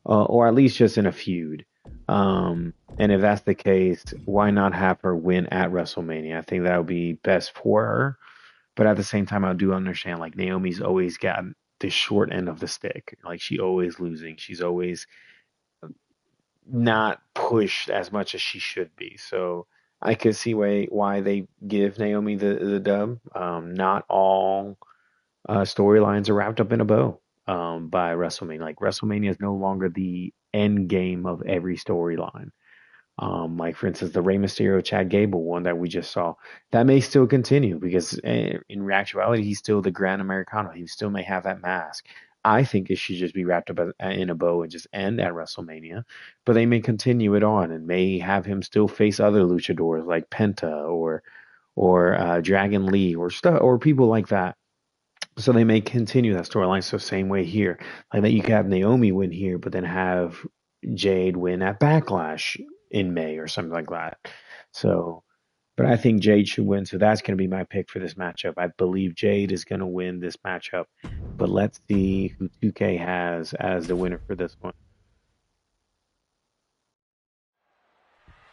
or at least just in a feud. And if that's the case, why not have her win at WrestleMania? I think that would be best for her. But at the same time, I do understand, like, Naomi's always got the short end of the stick. Like, she's always losing. She's always not pushed as much as she should be. So I could see why they give Naomi the dub. Not all storylines are wrapped up in a bow by WrestleMania. Like, WrestleMania is no longer the end game of every storyline. Like, for instance, the Rey Mysterio Chad Gable one that we just saw, that may still continue because in actuality, he's still the Grand Americano. He still may have that mask. I think it should just be wrapped up in a bow and just end at WrestleMania. But they may continue it on and may have him still face other luchadors like Penta or Dragon Lee or people like that. So they may continue that storyline. So same way here, like that you could have Naomi win here, but then have Jade win at Backlash in May or something like that. So, but I think Jade should win. So that's going to be my pick for this matchup. I believe Jade is going to win this matchup, but let's see who 2K has as the winner for this one.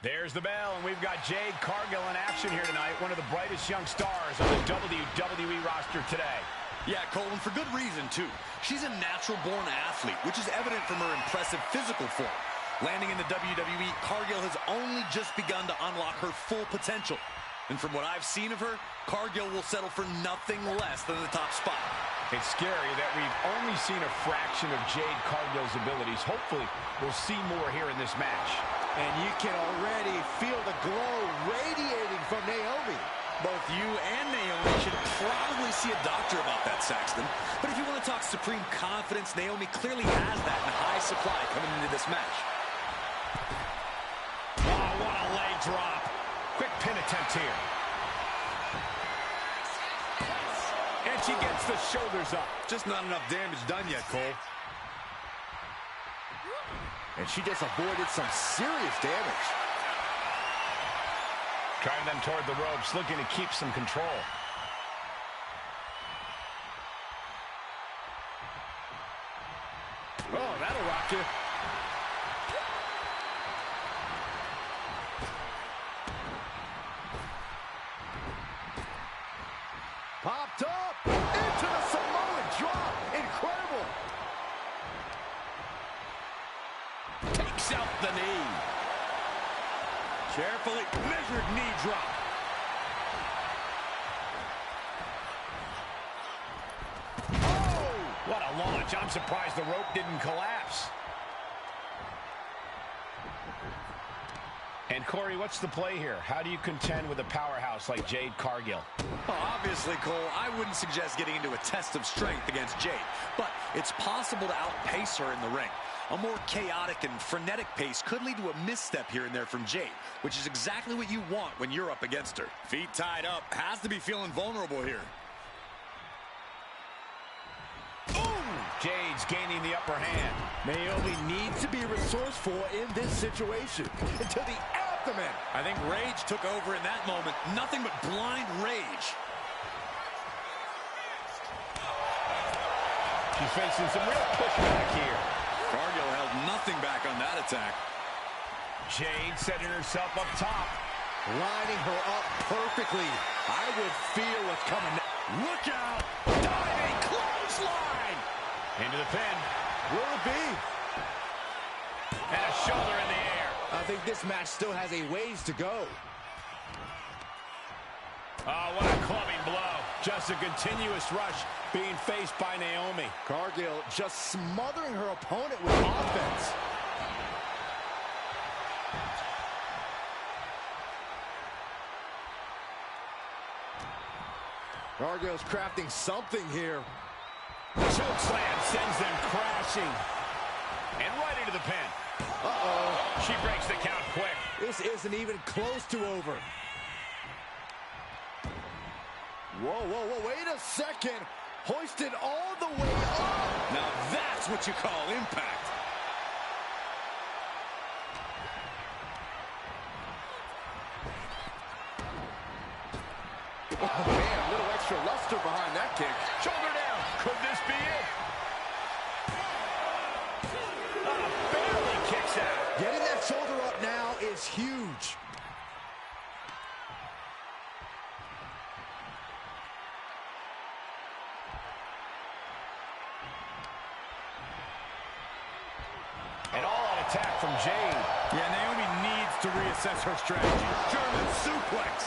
There's the bell, and we've got Jade Cargill in action here tonight, one of the brightest young stars on the WWE roster today. Yeah, Colin, for good reason, too. She's a natural-born athlete, which is evident from her impressive physical form. Landing in the WWE, Cargill has only just begun to unlock her full potential. And from what I've seen of her, Cargill will settle for nothing less than the top spot. It's scary that we've only seen a fraction of Jade Cargill's abilities. Hopefully, we'll see more here in this match. And you can already feel the glow radiating from Naomi. Both you and Naomi should probably see a doctor about that, Saxton. But if you want to talk supreme confidence, Naomi clearly has that in high supply coming into this match. Oh, what a leg drop. Quick pin attempt here. And she gets the shoulders up. Just not enough damage done yet, Cole. And she just avoided some serious damage. Driving them toward the ropes, looking to keep some control. Oh, that'll rock you. Popped up into the Samoan drop. Incredible. Takes out the knee. Carefully measured knee drop. Oh, what a launch. I'm surprised the rope didn't collapse. And Corey, what's the play here? How do you contend with a powerhouse like Jade Cargill? Well, obviously, Cole, I wouldn't suggest getting into a test of strength against Jade, but it's possible to outpace her in the ring. A more chaotic and frenetic pace could lead to a misstep here and there from Jade, which is exactly what you want when you're up against her. Feet tied up, has to be feeling vulnerable here. Jade's gaining the upper hand. Naomi needs to be resourceful in this situation. Into the abdomen. I think rage took over in that moment. Nothing but blind rage. She's facing some real pushback here. Cargill held nothing back on that attack. Jade setting herself up top. Lining her up perfectly. I would feel what's coming. Look out! Diving clothesline! Into the pin. Will it be? And a shoulder in the air. I think this match still has a ways to go. Oh, what a clubbing blow. Just a continuous rush being faced by Naomi. Cargill just smothering her opponent with offense. Cargill's crafting something here. Chokeslam sends them crashing. And right into the pin. Uh-oh. She breaks the count quick. This isn't even close to over. Whoa, wait a second. Hoisted all the way up. Now that's what you call impact. Oh, man, a little extra luster behind that kick. Shoulder down. Could this be it? Barely kicks out. Getting that shoulder up now is huge. An all-out attack from Jade. Yeah, Naomi needs to reassess her strategy. German suplex.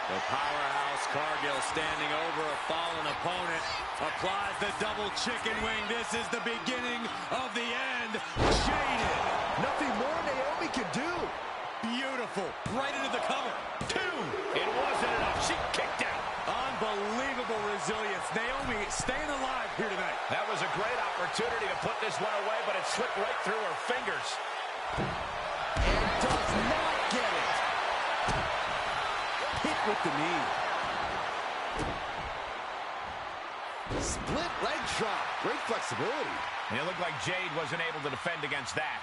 The powerhouse Cargill standing over a fallen opponent. Applies the double chicken wing. This is the beginning of the end. Jaded. Nothing more Naomi can do. Beautiful. Right into the cover. Two. It wasn't enough. She kicked out. Unbelievable resilience. Naomi staying alive here tonight. That was a great opportunity to put this one away, but it slipped right through her fingers. And does not get it. Hit with the knee. Split leg drop. Great flexibility. And it looked like Jade wasn't able to defend against that.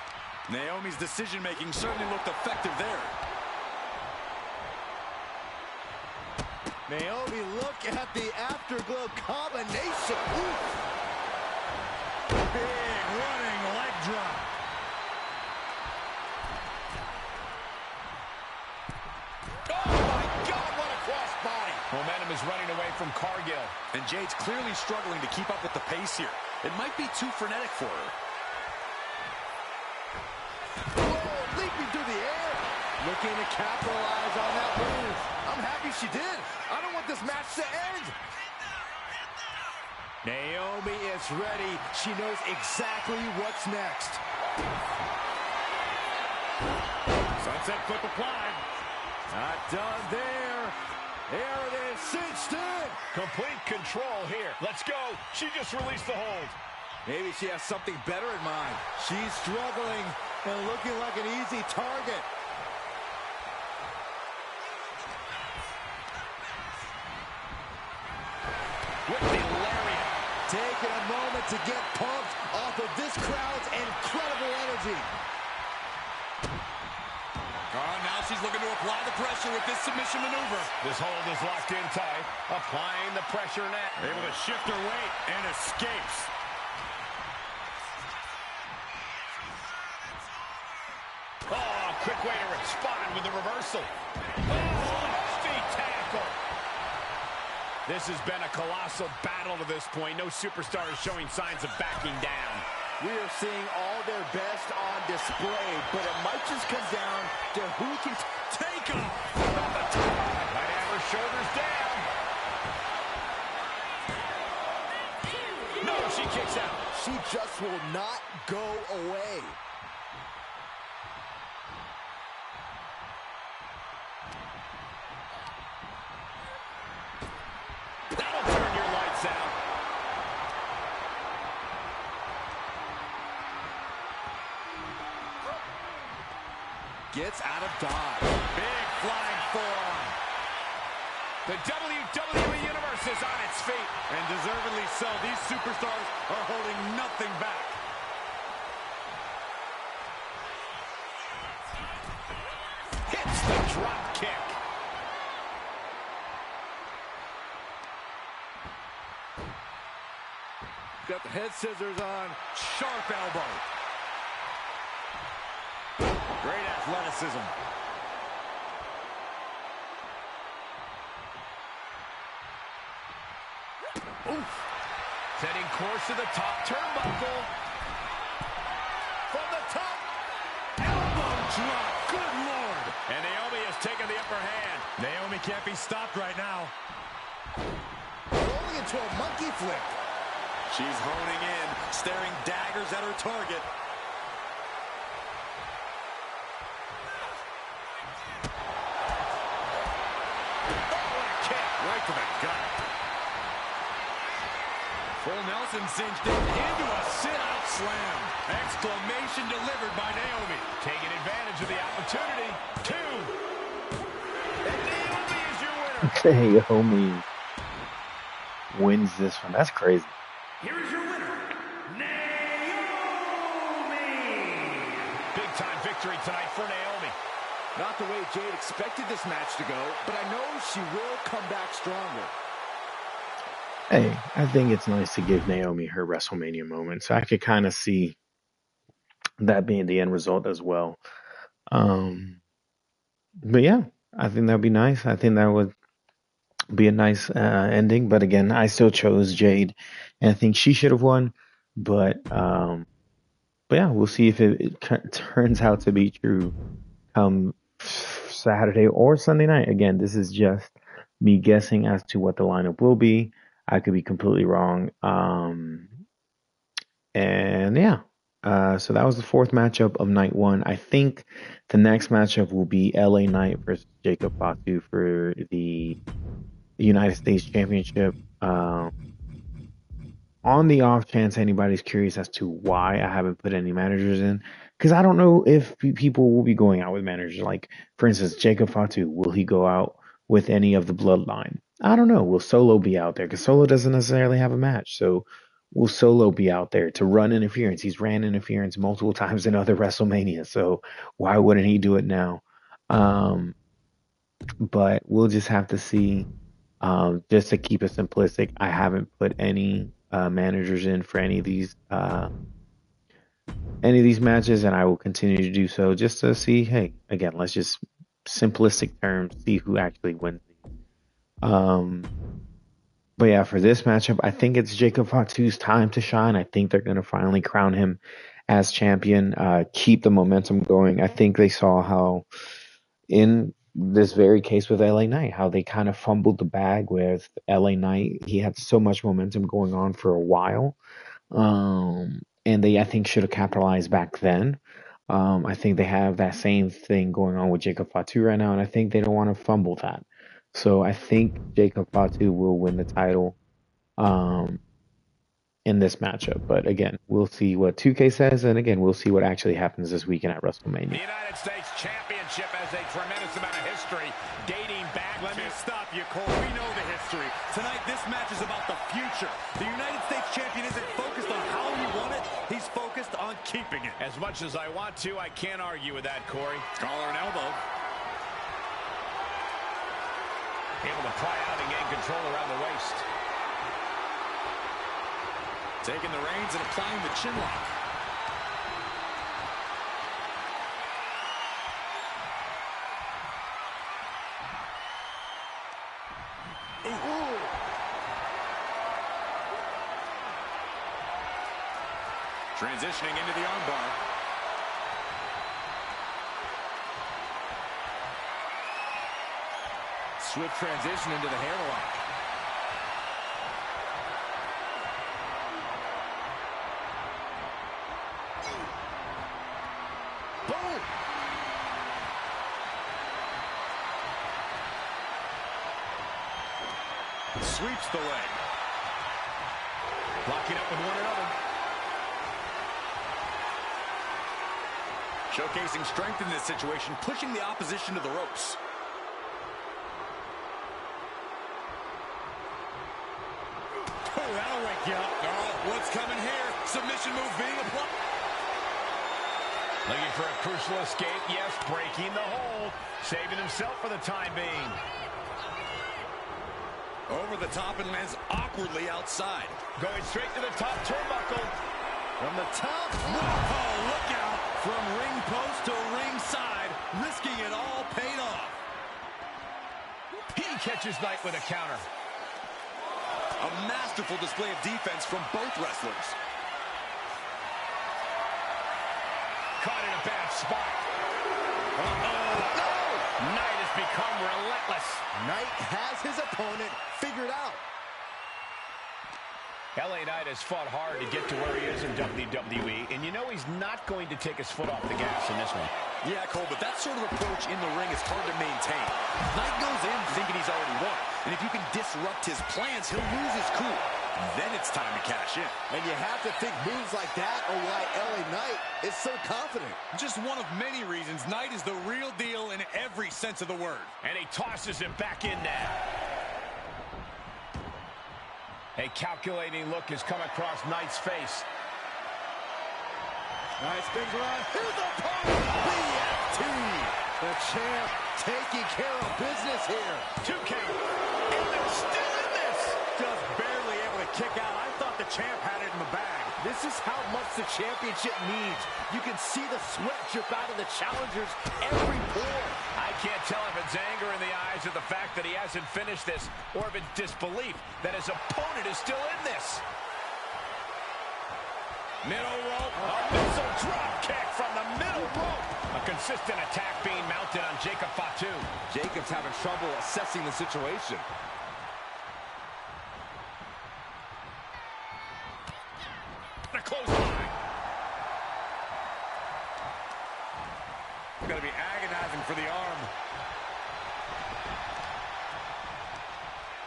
Naomi's decision-making certainly looked effective there. Naomi, look at the afterglow combination. Ooh. Big running leg drop. Oh, my God, what a crossbody. Momentum is running away from Cargill. And Jade's clearly struggling to keep up with the pace here. It might be too frenetic for her. Whoa, leaping through the air. Looking to capitalize on that move. I'm happy she did. I don't want this match to end. Naomi is ready. She knows exactly what's next. Sunset flip applied. Not done there. There it is, cinched in. Complete control here. Let's go. She just released the hold. Maybe she has something better in mind. She's struggling and looking like an easy target. With the lariat. Taking a moment to get pumped off of this crowd's incredible energy. Oh, now she's looking to apply the pressure with this submission maneuver. This hold is locked in tight. Applying the pressure net. Able to shift her weight and escapes. Oh, quick way to respond with the reversal. Oh, nasty tackle. This has been a colossal battle to this point. No superstar is showing signs of backing down. We are seeing all their best on display, but it might just come down to who can Take off. Might have her shoulders down. No, she kicks out. She just will not go away. Gets out of dodge. Big flying forearm. The WWE Universe is on its feet. And deservedly so. These superstars are holding nothing back. Hits the drop kick. Got the head scissors on. Sharp elbow. Great athleticism. Oof. Setting course to the top turnbuckle. From the top. Elbow drop. Good Lord. And Naomi has taken the upper hand. Naomi can't be stopped right now. Rolling into a monkey flip. She's honing in, staring daggers at her target. Oh, what a kick. Right to the gut. Full Nelson cinched in into a sit-out slam. Exclamation delivered by Naomi. Taking advantage of the opportunity. 2. And Naomi is your winner. Naomi wins this one. That's crazy. Here is your winner, Naomi. Big time victory tonight for Naomi. Not the way Jade expected this match to go, but I know she will come back stronger. Hey, I think it's nice to give Naomi her WrestleMania moment. So I could kind of see that being the end result as well. But yeah, I think that'd be nice. I think that would be a nice ending. But again, I still chose Jade, and I think she should have won. But yeah, we'll see if it turns out to be true come Saturday or Sunday night. Again, this is just me guessing as to what the lineup will be. I could be completely wrong. And yeah, so that was the 4th matchup of night 1. I think the next matchup will be LA Knight versus Jacob Fatu for the United States Championship. On the off chance anybody's curious as to why I haven't put any managers in, because I don't know if people will be going out with managers. Like, for instance, Jacob Fatu, will he go out with any of the Bloodline? I don't know. Will Solo be out there? Because Solo doesn't necessarily have a match. So will Solo be out there to run interference? He's ran interference multiple times in other WrestleMania. So why wouldn't he do it now? But we'll just have to see. Just to keep it simplistic, I haven't put any managers in for any of these matches, and I will continue to do so just to see. Hey, again, let's just simplistic terms see who actually wins. But yeah, for this matchup, I think it's Jacob Fatu's time to shine. I think they're going to finally crown him as champion, keep the momentum going. I think they saw how in this very case with LA Knight, how they kind of fumbled the bag with LA Knight. He had so much momentum going on for a while. And they, I think, should have capitalized back then. I think they have that same thing going on with Jacob Fatu right now, and I think they don't want to fumble that. So I think Jacob Fatu will win the title in this matchup. But again, we'll see what 2K says, and again, we'll see what actually happens this weekend at WrestleMania. The United States Championship has a tremendous amount of history dating back Let to... me stop you, Cole. We know the history. Tonight, this match is about the future. The United States champion isn't focused on how he won it. He's focused on keeping it. As much as I want to, I can't argue with that, Corey. Collar and elbow. Able to pry out and gain control around the waist. Taking the reins and applying the chin lock. Ooh. Transitioning into the armbar. Swift transition into the hammerlock. Boom! Sweeps the leg. Locking up with one another. Showcasing strength in this situation, pushing the opposition to the ropes. Oh, that'll wake you up. Oh, what's coming here? Submission move being applied. Looking for a crucial escape. Yes, breaking the hold. Saving himself for the time being. Over the top and lands awkwardly outside. Going straight to the top turnbuckle. From the top. Whoa, look out. From ring post to ringside. Risking it all paid off. He catches Knight with a counter. A masterful display of defense from both wrestlers. Caught in a bad spot. Uh-oh. No! Knight has become relentless. Knight has his opponent figured out. LA Knight has fought hard to get to where he is in WWE, and you know he's not going to take his foot off the gas in this one. Yeah, Cole, but that sort of approach in the ring is hard to maintain. Knight goes in thinking he's already won, and if you can disrupt his plans, he'll lose his cool. Then it's time to cash in. And you have to think moves like that are why LA Knight is so confident. Just one of many reasons Knight is the real deal in every sense of the word. And he tosses him back in now. A calculating look has come across Knight's face. Nice spins around. Here's the pole. BFT. The champ taking care of business here. 2 count. And they're still in this. Just barely able to kick out. I thought the champ had it in the bag. This is how much the championship needs. You can see the sweat drip out of the challengers every pore. I can't tell if it's anger in the eyes of the fact that he hasn't finished this, or if it's disbelief that his opponent is still in this. Middle rope, a missile drop kick from the middle rope. A consistent attack being mounted on Jacob Fatu. Jacob's having trouble assessing the situation. A close line. Going to be agonizing for the arm.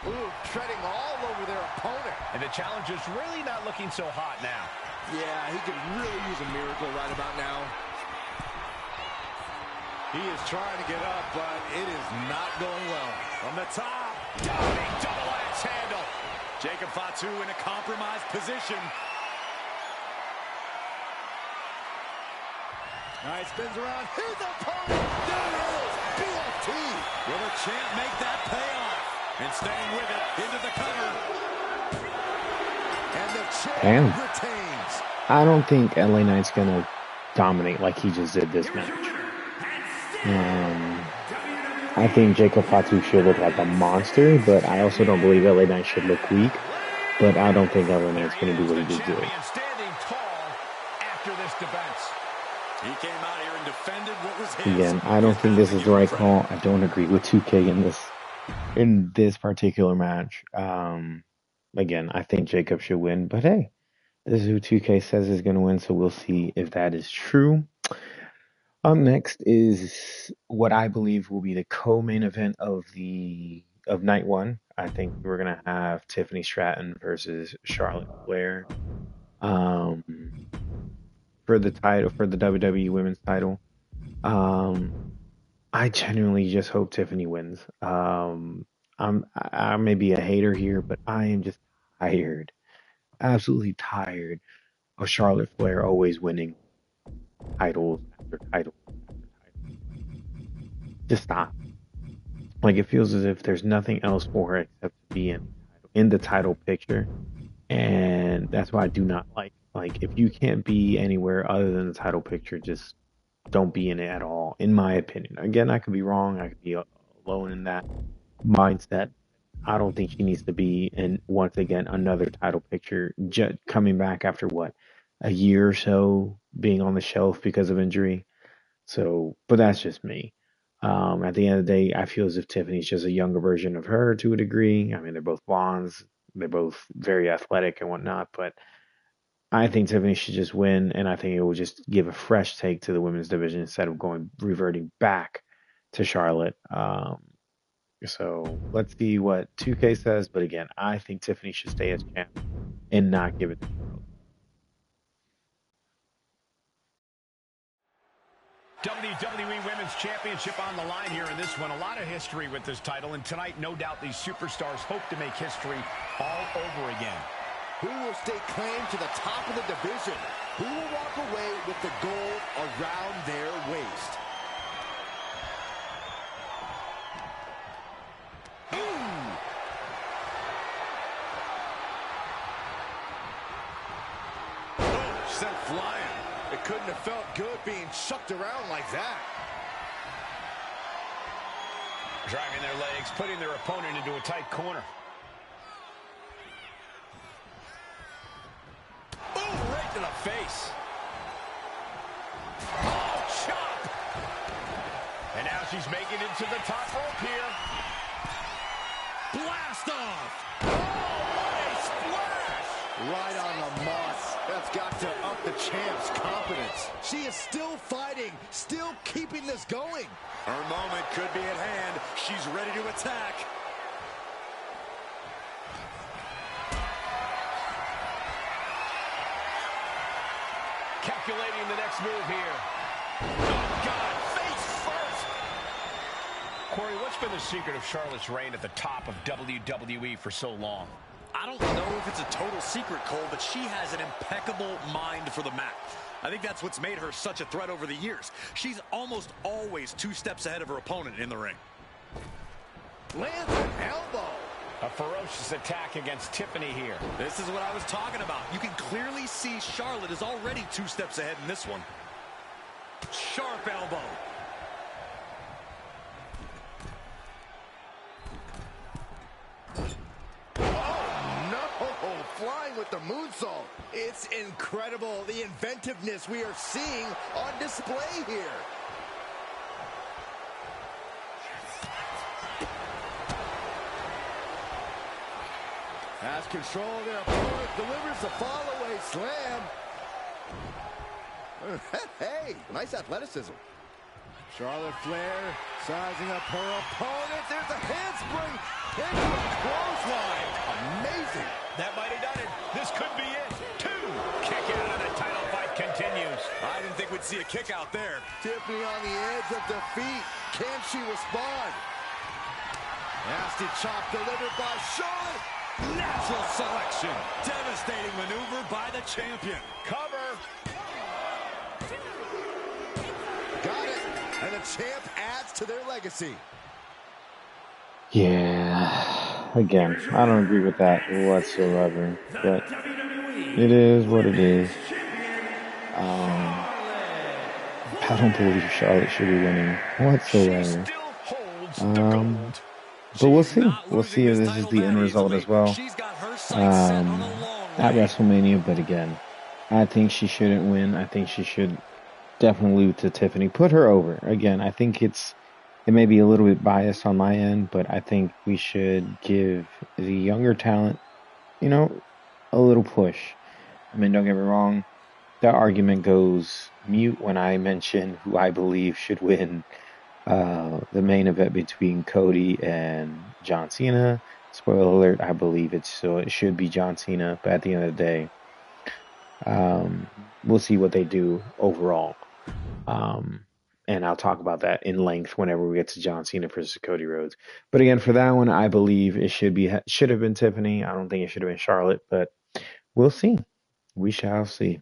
Ooh, treading all over their opponent. And the challenger's really not looking so hot now. Yeah, he could really use a miracle right about now. He is trying to get up, but it is not going well. From the top. Big double axe handle. Jacob Fatu in a compromised position. Nice spins around. Here's the opponent. There it is. BFT. Will the champ make that pay off? And staying with it into the cover. And the champ Damn. retains. I don't think LA Knight's going to dominate like he just did this match. I think Jacob Fatu should look like a monster, but I also don't believe LA Knight should look weak. But I don't think LA Knight's going to do what he just did. Standing tall after this defense. He came out here and defended what was his. Again, I don't think this is the right call. I don't agree with 2K in this particular match. Again, I think Jacob should win, but hey, this is who 2K says is going to win, so we'll see if that is true. Up next is what I believe will be the co-main event of night one. I think we're going to have Tiffany Stratton versus Charlotte Flair for the title, for the WWE Women's title. I genuinely just hope Tiffany wins. I may be a hater here, but I am just tired, absolutely tired of Charlotte Flair always winning titles after title after title. Just stop. Like, it feels as if there's nothing else for her except to be in the title picture, and that's why I do not like. Like, if you can't be anywhere other than the title picture, just don't be in it at all, in my opinion. Again, I could be wrong. I could be alone in that mindset. I don't think she needs to be in, once again, another title picture, coming back after what, a year or so being on the shelf because of injury. So, but that's just me. At the end of the day, I feel as if Tiffany's just a younger version of her to a degree. I mean, they're both blondes. They're both very athletic and whatnot, but I think Tiffany should just win, and I think it will just give a fresh take to the women's division instead of reverting back to Charlotte. So let's see what 2K says, but again, I think Tiffany should stay as champ and not give it to Charlotte. WWE Women's Championship on the line here in this one. A lot of history with this title, and tonight, no doubt, these superstars hope to make history all over again. Who will stake claim to the top of the division? Who will walk away with the gold around their waist? Sent flying. It couldn't have felt good being chucked around like that. Driving their legs, putting their opponent into a tight corner. Ooh, right to the face. Oh, chop! And now she's making it to the top rope here. Blast off! Oh, what a splash! Right on the moss. That's got to up the champ's confidence. She is still fighting, still keeping this going. Her moment could be at hand. She's ready to attack. Calculating the next move here. Oh, God, face first. Corey, what's been the secret of Charlotte's reign at the top of WWE for so long? I don't know if it's a total secret, Cole, but she has an impeccable mind for the mat. I think that's what's made her such a threat over the years. She's almost always 2 steps ahead of her opponent in the ring. Lands an elbow. A ferocious attack against Tiffany here. This is what I was talking about. You can clearly see Charlotte is already 2 steps ahead in this one. Sharp elbow. Flying with the moonsault. It's incredible, the inventiveness we are seeing on display here. Has control of their opponent, delivers the fall-away slam. Hey, nice athleticism. Charlotte Flair sizing up her opponent. There's a handspring into a clothesline. Amazing. That might have done it. This could be it. 2. Kick out and the title fight continues. I didn't think we'd see a kick out there. Tiffany on the edge of defeat. Can she respond? Nasty chop delivered by Charlotte. Natural selection. Devastating maneuver by the champion. Cover. Got it. And the champ adds to their legacy. Yeah, again, I don't agree with that whatsoever, but it is what it is. I don't believe Charlotte should be winning whatsoever. But we'll see. We'll see if this is the end result as well at WrestleMania. But again, I think she shouldn't win. I think she should definitely lose to Tiffany. Put her over. Again, I think it may be a little bit biased on my end, but I think we should give the younger talent, a little push. I mean, don't get me wrong. That argument goes mute when I mention who I believe should win the main event between Cody and John Cena. Spoiler alert, I believe it should be John Cena, but at the end of the day, we'll see what they do overall. And I'll talk about that in length whenever we get to John Cena versus Cody Rhodes. But again, for that one, I believe it should have been Tiffany. I don't think it should have been Charlotte, but we'll see. We shall see.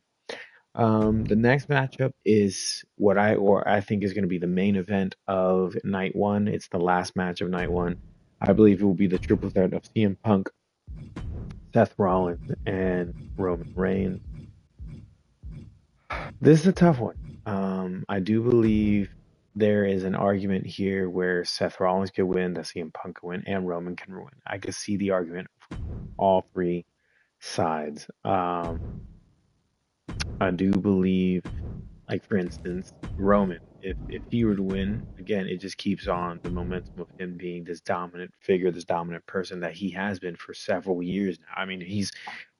The next matchup is what I think is going to be the main event of night 1. It's the last match of night 1. I believe it will be the triple threat of CM Punk, Seth Rollins, and Roman Reigns. This is a tough one. I do believe there is an argument here where Seth Rollins could win, that CM Punk could win, and Roman can win. I could see the argument from all 3 sides. I do believe, like for instance, Roman, if he were to win, again, it just keeps on the momentum of him being this dominant figure, this dominant person that he has been for several years now. I mean, he's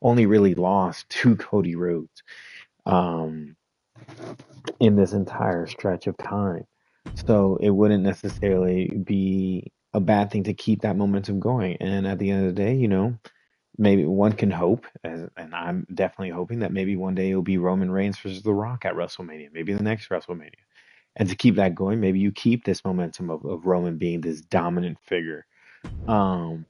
only really lost to Cody Rhodes in this entire stretch of time. So it wouldn't necessarily be a bad thing to keep that momentum going. And at the end of the day, maybe one can hope, and I'm definitely hoping that maybe one day it'll be Roman Reigns versus The Rock at WrestleMania, maybe the next WrestleMania. And to keep that going, maybe you keep this momentum of Roman being this dominant figure. Um,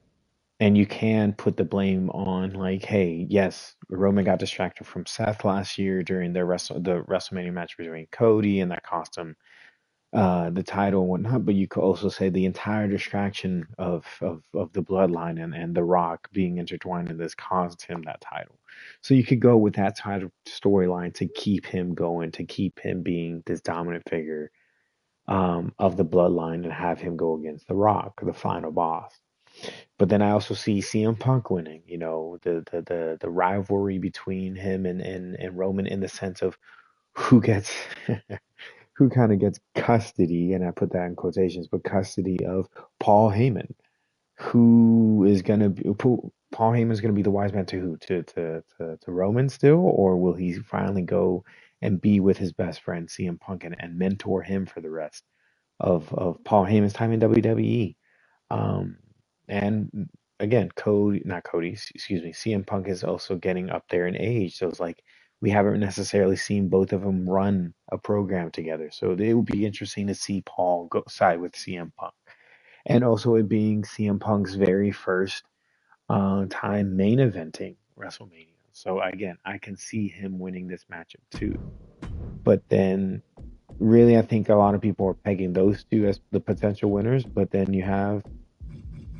and you can put the blame on, like, hey, yes, Roman got distracted from Seth last year during the WrestleMania match between Cody, and that cost him the title and whatnot. But you could also say the entire distraction of the bloodline and The Rock being intertwined in this caused him that title. So you could go with that title storyline to keep him going, to keep him being this dominant figure of the bloodline, and have him go against The Rock, the final boss. But then I also see CM Punk winning, the rivalry between him and Roman, in the sense of who gets who kind of gets custody, and I put that in quotations, but custody of Paul Heyman. Who is gonna be Paul Heyman's gonna be the wise man to who? To Roman still, or will he finally go and be with his best friend CM Punk, and mentor him for the rest of Paul Heyman's time in WWE? Um, and again, not Cody, excuse me, CM Punk is also getting up there in age. So it's like we haven't necessarily seen both of them run a program together. So it would be interesting to see Paul go side with CM Punk. And also it being CM Punk's very first time main eventing WrestleMania. So again, I can see him winning this matchup too. But then really, I think a lot of people are pegging those two as the potential winners. But then you have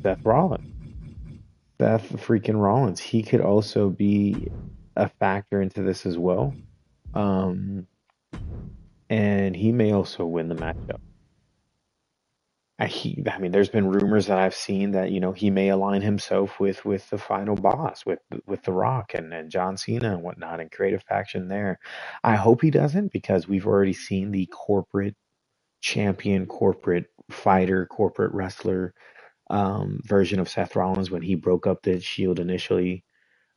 Seth Rollins. Seth freaking Rollins. He could also be a factor into this as well. Um, and he may also win the matchup. I mean, there's been rumors that I've seen that, he may align himself with the final boss, with The Rock and John Cena and whatnot, and create a faction there. I hope he doesn't, because we've already seen the corporate champion, corporate fighter, corporate wrestler version of Seth Rollins when he broke up the Shield initially,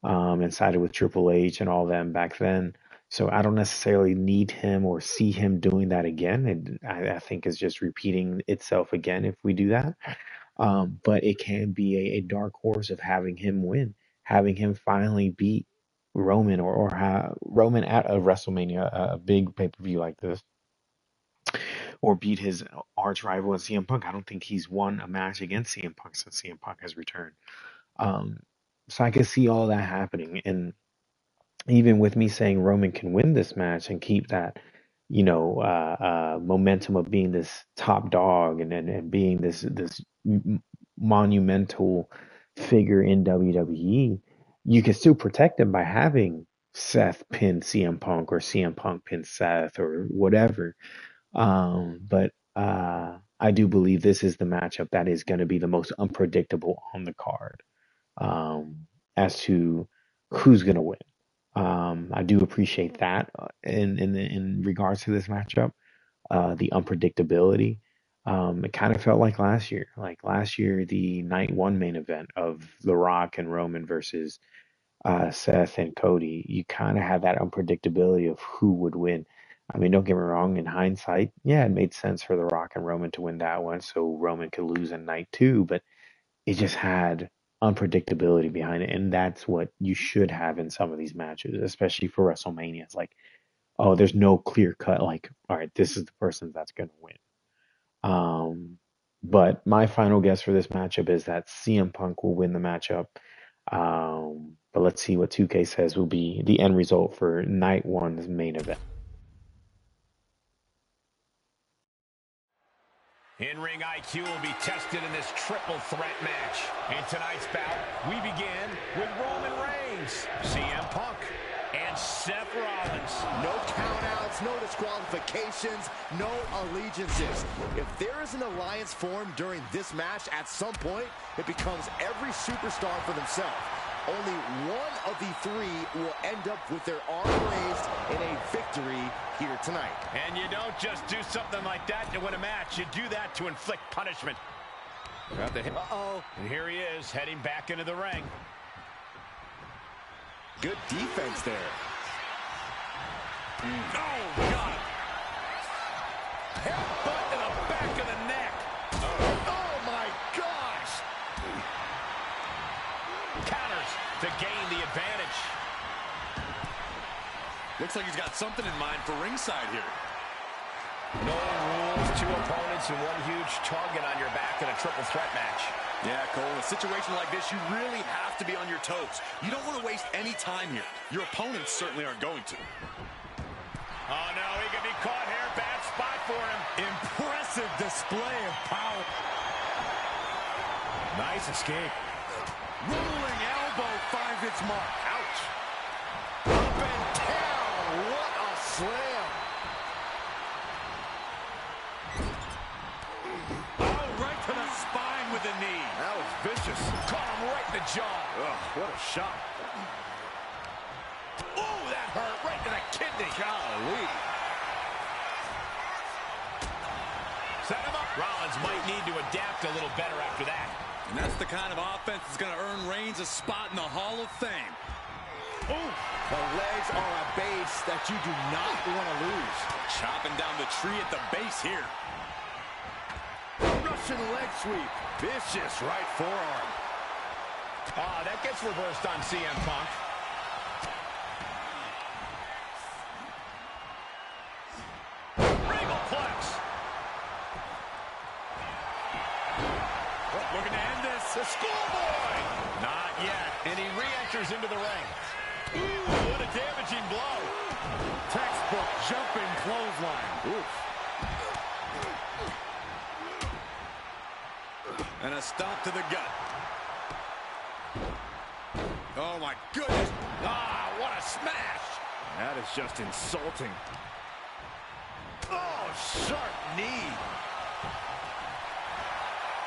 and sided with Triple H and all them back then. So I don't necessarily need him or see him doing that again. I think it's just repeating itself again if we do that. But it can be a dark horse of having him win, having him finally beat Roman, or Roman at a WrestleMania, a big pay per view like this, or beat his arch rival in CM Punk. I don't think he's won a match against CM Punk since CM Punk has returned. Um, so I could see all that happening. And even with me saying Roman can win this match and keep that, momentum of being this top dog, and being this monumental figure in WWE, you can still protect him by having Seth pin CM Punk, or CM Punk pin Seth, or whatever. But I do believe this is the matchup that is going to be the most unpredictable on the card, as to who's going to win. I do appreciate that in regards to this matchup, the unpredictability. It kind of felt like last year. Like last year, the night one main event of The Rock and Roman versus Seth and Cody, you kind of had that unpredictability of who would win. I mean, don't get me wrong, in hindsight, yeah, it made sense for The Rock and Roman to win that one, so Roman could lose in night two, but it just had unpredictability behind it. And that's what you should have in some of these matches, especially for WrestleMania. It's like, oh, there's no clear cut, like, all right, this is the person that's going to win. But my final guess for this matchup is that CM Punk will win the matchup. But let's see what 2K says will be the end result for night one's main event. In-ring IQ will be tested in this triple threat match. In tonight's bout, we begin with Roman Reigns, CM Punk, and Seth Rollins. No countouts, no disqualifications, no allegiances. If there is an alliance formed during this match, at some point, it becomes every superstar for themselves. Only one of the three will end up with their arm raised in a victory here tonight. And you don't just do something like that to win a match. You do that to inflict punishment. Uh-oh. And here he is, heading back into the ring. Good defense there. Oh, God. Headbutt to the back of the neck. Oh, my gosh. Counters to gain the advantage. Looks like he's got something in mind for ringside here. No Two opponents and one huge target on your back in a triple threat match. Yeah, Cole, in a situation like this, you really have to be on your toes. You don't want to waste any time here. Your opponents certainly aren't going to. Oh, no, he could be caught here. Bad spot for him. Impressive display of power. Nice escape. Rolling elbow finds its mark. Ouch. Up and down. What a slam. Oh, right to the spine with the knee. That was vicious. Caught him right in the jaw. Ugh, what a shot. Oh, that hurt right to the kidney. Golly. Set him up. Rollins might need to adapt a little better after that. And that's the kind of offense that's going to earn Reigns a spot in the Hall of Fame. Ooh, the legs are a base that you do not want to lose. Chopping down the tree at the base here. Russian leg sweep. Vicious right forearm. Ah, that gets reversed on CM Punk. Regal Plex. Looking to end this. The schoolboy. Not yet. And he re-enters into the ring. Ooh, what a damaging blow. Textbook jumping clothesline. Oof. And a stomp to the gut. Oh, my goodness. Ah, what a smash. That is just insulting. Oh, sharp knee.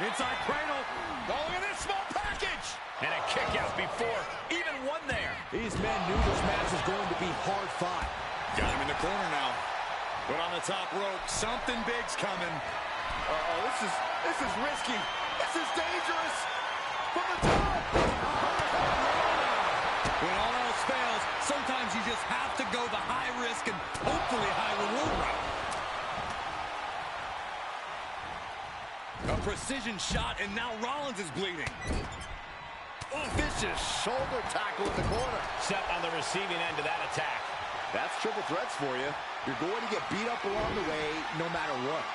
Inside cradle. Oh, look at this small package. And a kick out before even one there. These men knew this match was going to be hard fought. Got him in the corner now. But on the top rope, something big's coming. Uh-oh, this is risky. This is dangerous. From the top. When all else fails, sometimes you just have to go the high risk and hopefully high reward route. A precision shot, and now Rollins is bleeding. Oh, vicious shoulder tackle in the corner. Set on the receiving end of that attack. That's triple threats for you. You're going to get beat up along the way no matter what.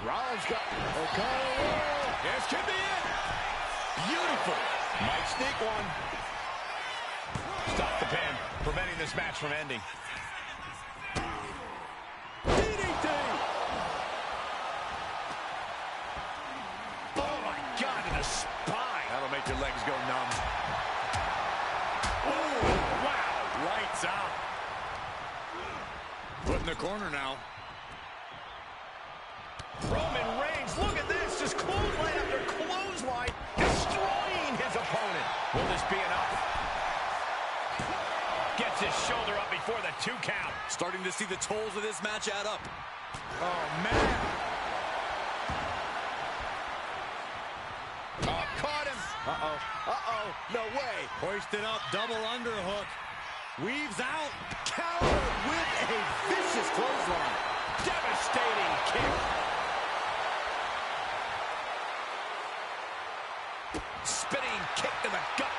Rollins got O'Connor. This could be it. Beautiful. Might sneak one. Stop the pin, preventing this match from ending. DDT. Oh, my God, to the spine. That'll make your legs go numb. Oh, wow. Lights out. Put in the corner now. Roman Reigns, look at this. Just clothesline after clothesline, destroying his opponent. Will this be enough? Gets his shoulder up before the 2 count. Starting to see the tolls of this match add up. Oh, man. Oh, caught him. Uh-oh. Uh-oh. No way. Hoisted up, double underhook. Weaves out. Counter with a vicious clothesline. Devastating kick. Spinning kick to the gut.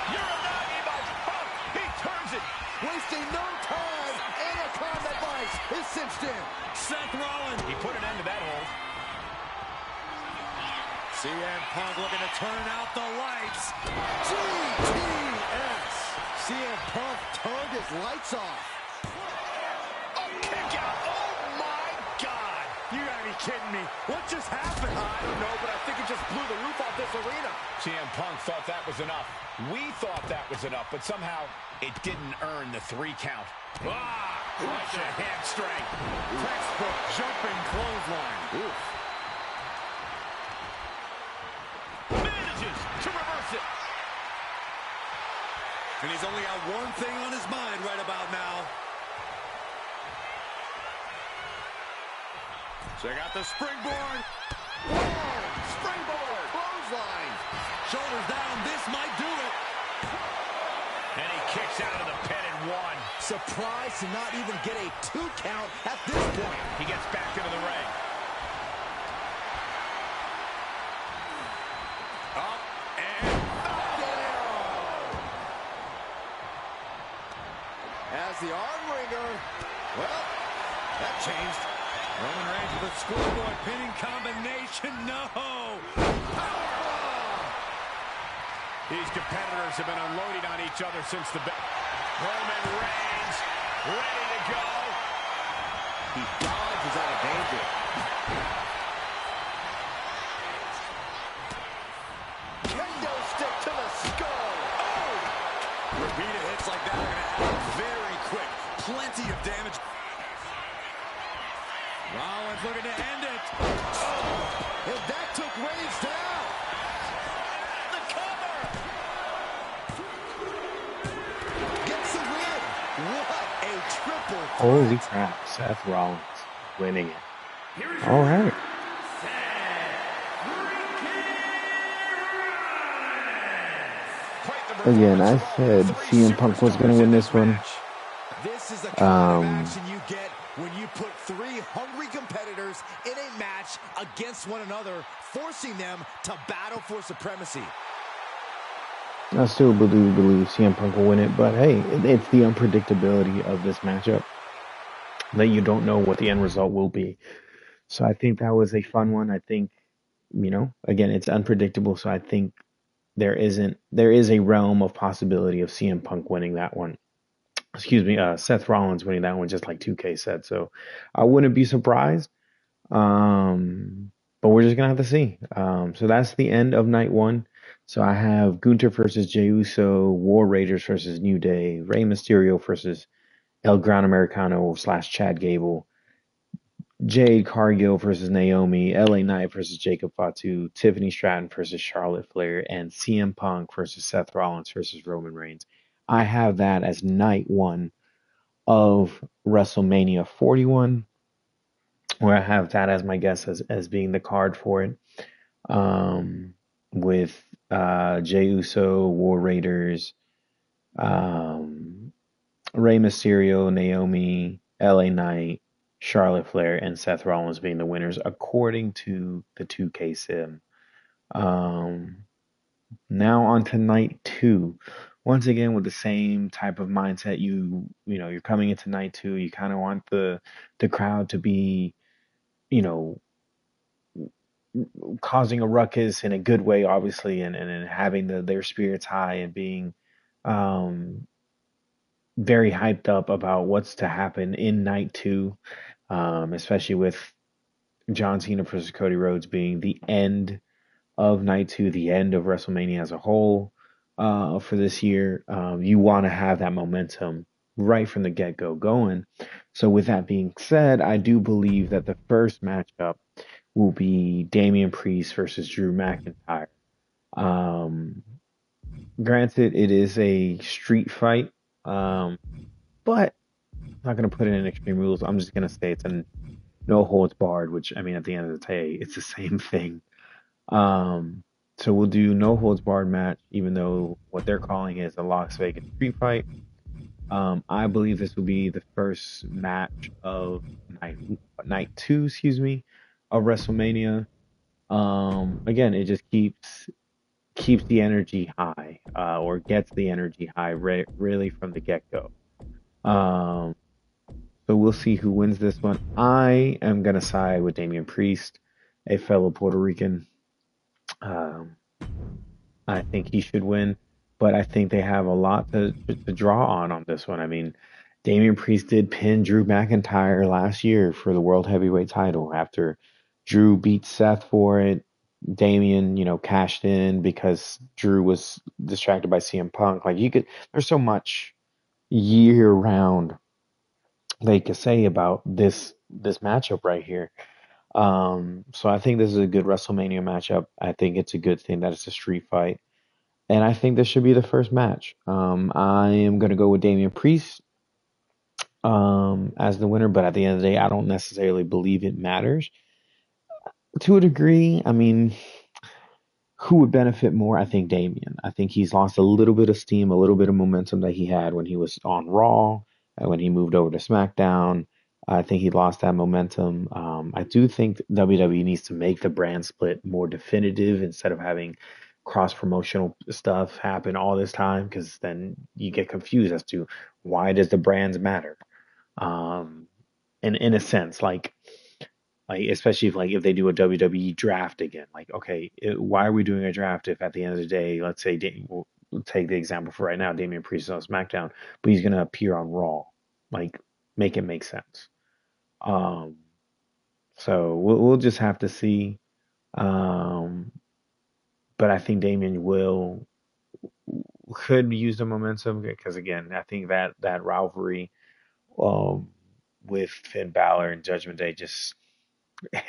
Uranagi by Punk. He turns it. Wasting no time. Anaconda Vice is cinched in. Seth Rollins. He put an end to that hold. CM Punk looking to turn out the lights. GTS. CM Punk turned his lights off. Oh, kick out. Oh, my God. You gotta be kidding me. What just happened? I don't know, but I think it just blew the roof off this arena. CM Punk thought that was enough. We thought that was enough, but somehow it didn't earn the 3 count. Ah, right to the hamstring. Textbook jumping clothesline. Oof. Manages to reverse it. And he's only got one thing on his mind right about now. Check out the springboard. Whoa! Springboard! Clothesline! Shoulders down. This might do it. And he kicks out of the pin and 1. Surprised to not even get a 2 count at this point. He gets back into the ring. Up and As the arm wringer, well, that changed. Roman Reigns with a schoolboy pinning combination. No! Powerbomb! These competitors have been unloading on each other since the bell. Roman Reigns ready to go. He dodges out of danger. Kendo stick to the skull. Oh! Repeated hits like that are going to add up very quick. Plenty of damage. Rollins looking to end it. Oh! And that took Reigns down. The cover. Gets the win. What a triple. Holy crap, Seth Rollins winning it. All right. Again, I said CM Punk was going to win this one. This is the kind of action you get when you put three hungry competitors in a match against one another, forcing them to battle for supremacy. I still believe CM Punk will win it, but hey, it's the unpredictability of this matchup that you don't know what the end result will be. So I think that was a fun one. I think, again, it's unpredictable, so I think there is a realm of possibility of CM Punk winning that one. Seth Rollins winning that one, just like 2K said. So I wouldn't be surprised. But we're just gonna have to see. So that's the end of night one. So I have Gunther versus Jey Uso, War Raiders versus New Day, Rey Mysterio versus El Gran Americano / Chad Gable, Jade Cargill versus Naomi, LA Knight versus Jacob Fatu, Tiffany Stratton versus Charlotte Flair, and CM Punk versus Seth Rollins versus Roman Reigns. I have that as night one of WrestleMania 41, where I have that as my guess as being the card for it. With Jey Uso, War Raiders, Rey Mysterio, Naomi, LA Knight, Charlotte Flair, and Seth Rollins being the winners, according to the 2K Sim. Now on to night two. Once again, with the same type of mindset, you're coming into night two. You kind of want the crowd to be, causing a ruckus in a good way, obviously, and having their spirits high and being very hyped up about what's to happen in night two, especially with John Cena versus Cody Rhodes being the end of night two, the end of WrestleMania as a whole for this year. You want to have that momentum right from the get-go going. So with that being said, I do believe that the first matchup will be Damian Priest versus Drew McIntyre. Granted, it is a street fight, but I'm not going to put it in Extreme Rules. I'm just going to say it's a no holds barred, which, I mean, at the end of the day, it's the same thing. So we'll do no holds barred match, even though what they're calling is a Las Vegas street fight. I believe this will be the first match of night two, of WrestleMania. Again, it just keeps the energy high, or gets the energy high really from the get-go. So we'll see who wins this one. I am going to side with Damian Priest, a fellow Puerto Rican. I think he should win, but I think they have a lot to draw on this one. I mean, Damian Priest did pin Drew McIntyre last year for the World Heavyweight title after Drew beat Seth for it. Damian, cashed in because Drew was distracted by CM Punk. There's so much year round they could say about this matchup right here. So I think this is a good WrestleMania matchup. I think it's a good thing that it's a street fight. And I think this should be the first match. I am going to go with Damian Priest as the winner, but at the end of the day, I don't necessarily believe it matters. To a degree, I mean, who would benefit more? I think Damian. I think he's lost a little bit of steam, a little bit of momentum that he had when he was on Raw, and when he moved over to SmackDown. I think he lost that momentum. I do think WWE needs to make the brand split more definitive instead of having cross-promotional stuff happen all this time, because then you get confused as to why does the brands matter. Um, and in a sense, like especially if they do a WWE draft again, like okay, why are we doing a draft if at the end of the day, let's say we'll take the example for right now, Damian Priest is on SmackDown, but he's gonna appear on Raw, like make it make sense. Um, so we'll just have to see. Um, but I think Damian will could use the momentum, because again, I think that rivalry um with Finn Balor and Judgment Day just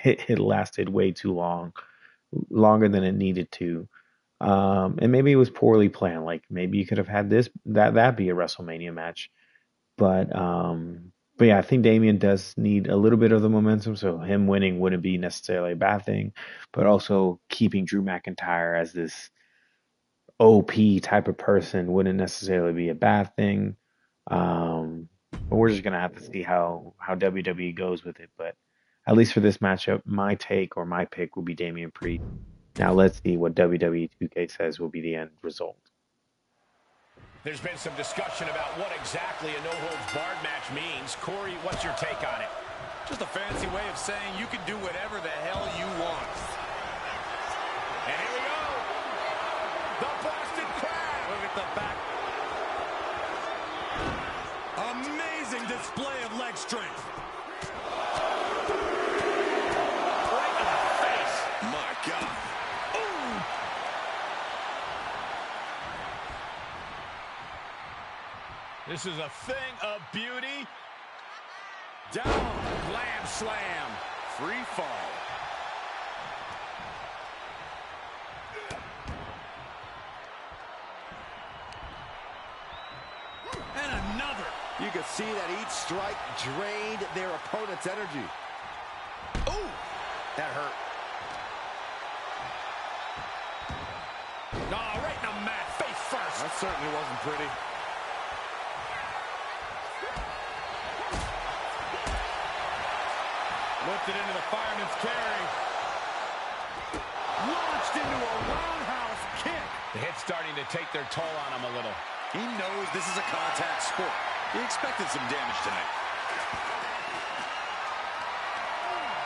it lasted way too long, longer than it needed to. And maybe it was poorly planned. Like maybe you could have had that be a WrestleMania match. But yeah, I think Damian does need a little bit of the momentum, so him winning wouldn't be necessarily a bad thing. But also keeping Drew McIntyre as this OP type of person wouldn't necessarily be a bad thing. But we're just gonna have to see how WWE goes with it. But at least for this matchup, my take or my pick will be Damian Priest. Now let's see what WWE 2K says will be the end result. There's been some discussion about what exactly a no-holds-barred match means. Corey, what's your take on it? Just a fancy way of saying you can do whatever the hell you want. And here we go. The Boston Crab. Look at the back. Amazing display of leg strength. Right in the face. My God. Ooh. This is a thing of beauty. Down. Glam slam. Free fall. And another. You can see that each strike drained their opponent's energy. Ooh. That hurt. Oh, right in the mat. Face first. That certainly wasn't pretty. Lifted into the fireman's carry. Launched into a roundhouse kick. The hit's starting to take their toll on him a little. He knows this is a contact sport. He expected some damage tonight.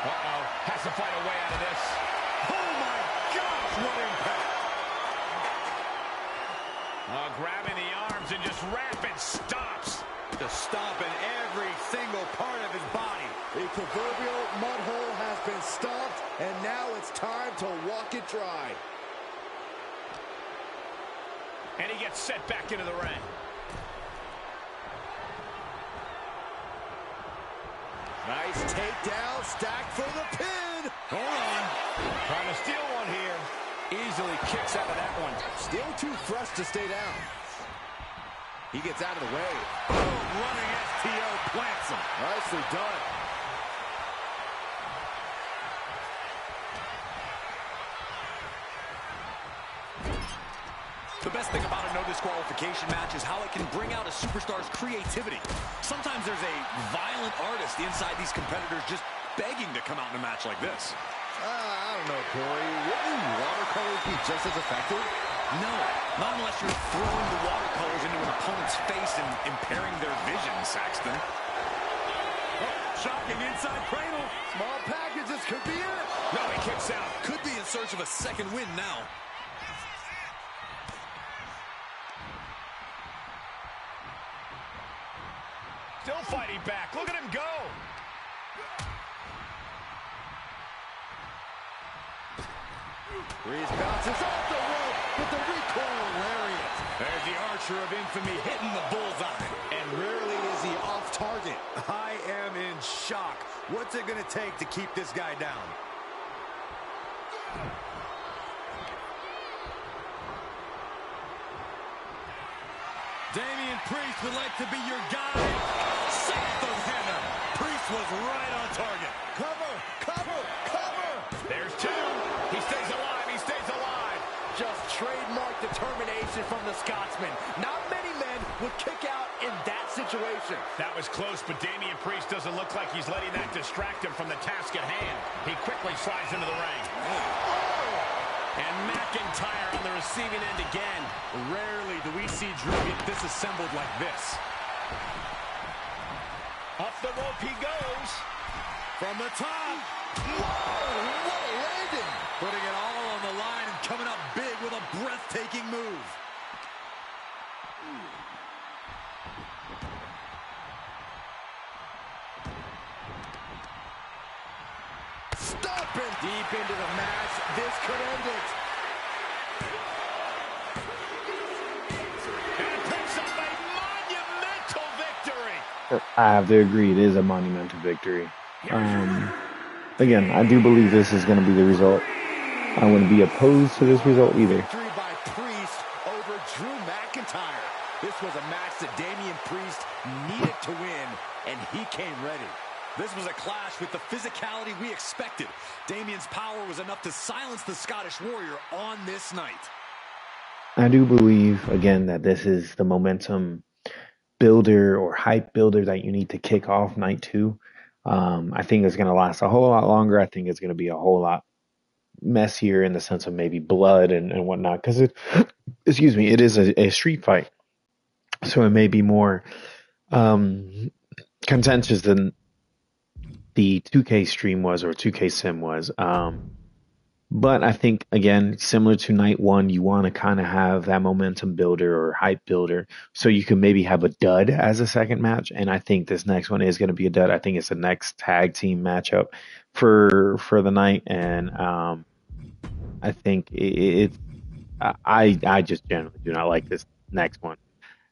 Uh-oh. Has to find a way out of this. Oh, my gosh, what impact. Grabbing the arms and just rapid stops. To stop in every single part of his body. The proverbial mud hole has been stomped, and now it's time to walk it dry. And he gets set back into the ring. Nice takedown, stacked for the pin. Hold on. Trying to steal one here. Easily kicks out of that one. Still too fresh to stay down. He gets out of the way. Boom, running STO plants him. Nicely done. The best thing about a no disqualification match is how it can bring out a superstar's creativity. Sometimes there's a violent artist inside these competitors just begging to come out in a match like this. I don't know, Corey. Wouldn't watercolors be just as effective? No, not unless you're throwing the watercolors into an opponent's face and impairing their vision, Saxton. Oh, shocking inside cradle. Small packages could be it. No, he kicks out. Could be in search of a second win now. Still fighting back. Look at him go. Breeze bounces off the rope with the recoil lariat. There's the Archer of Infamy hitting the bullseye. And rarely is he off target. I am in shock. What's it going to take to keep this guy down? Damian Priest would like to be your guy. South of heaven. Priest was right on target. Cover, cover, cover. There's two. He stays alive. He stays alive. Just trademark determination from the Scotsman. Not many men would kick out in that situation. That was close, but Damian Priest doesn't look like he's letting that distract him from the task at hand. He quickly slides into the ring. Oh! And McIntyre on the receiving end again. Rarely do we see Drew get disassembled like this. Up the rope he goes. From the top. Whoa, what a landing. Putting it all on the line and coming up big with a breathtaking move. Stomping deep into the match. This could end it. And picks up a monumental victory. I have to agree, it is a monumental victory. Again, I do believe this is going to be the result. I wouldn't be opposed to this result either. Victory by Priest over Drew McIntyre. This was a match that Damian Priest needed to win, and he came ready. This was a clash with the physicality we expected. Damian's power was enough to silence the Scottish Warrior on this night. I do believe, again, that this is the momentum builder or hype builder that you need to kick off night 2. I think it's going to last a whole lot longer. I think it's going to be a whole lot messier in the sense of maybe blood and whatnot, because it, excuse me, it is a street fight. So it may be more contentious than the 2K stream was or 2K sim was. But I think, again, similar to night 1, you want to kind of have that momentum builder or hype builder so you can maybe have a dud as a second match. And I think this next one is going to be a dud. I think it's the next tag team matchup for the night. And I think I just generally do not like this next one.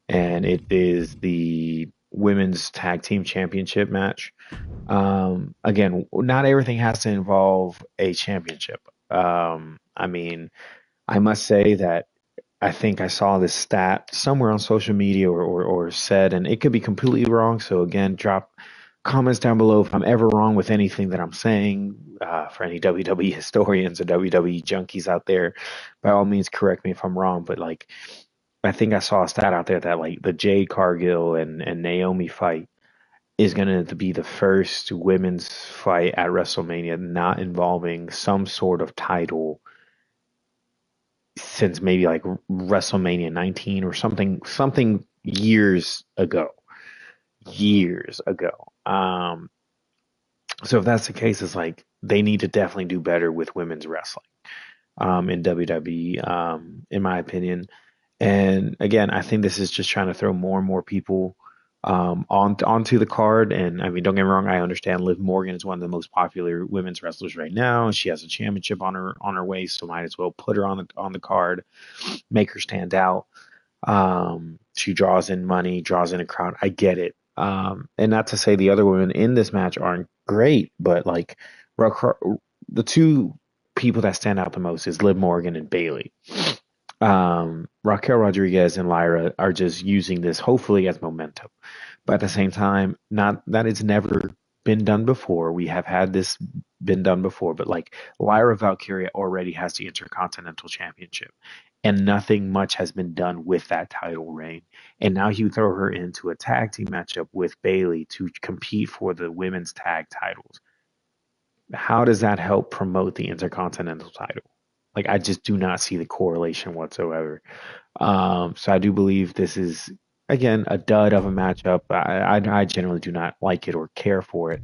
And it is the women's tag team championship match. Again, not everything has to involve a championship. I mean, I must say that I think I saw this stat somewhere on social media or said, and it could be completely wrong. So again, drop comments down below if I'm ever wrong with anything that I'm saying. For any WWE historians or WWE junkies out there, by all means, correct me if I'm wrong. But like, I think I saw a stat out there that like the Jade Cargill and Naomi fight is going to be the first women's fight at WrestleMania not involving some sort of title since maybe like WrestleMania 19 or something years ago. So if that's the case, it's like they need to definitely do better with women's wrestling in WWE, in my opinion. And again, I think this is just trying to throw more and more people onto the card. And I mean, don't get me wrong, I understand Liv Morgan is one of the most popular women's wrestlers right now. She has a championship on her waist, so might as well put her on the card, make her stand out. She draws in money, draws in a crowd. I get it. And not to say the other women in this match aren't great, but like the two people that stand out the most is Liv Morgan and Bayley. Raquel Rodriguez and Lyra are just using this hopefully as momentum, but at the same time, not that it's never been done before. We have had this been done before, but like Lyra Valkyria already has the Intercontinental Championship, and nothing much has been done with that title reign. And now you throw her into a tag team matchup with Bayley to compete for the women's tag titles. How does that help promote the Intercontinental title? Like, I just do not see the correlation whatsoever. So I do believe this is, again, a dud of a matchup. I generally do not like it or care for it.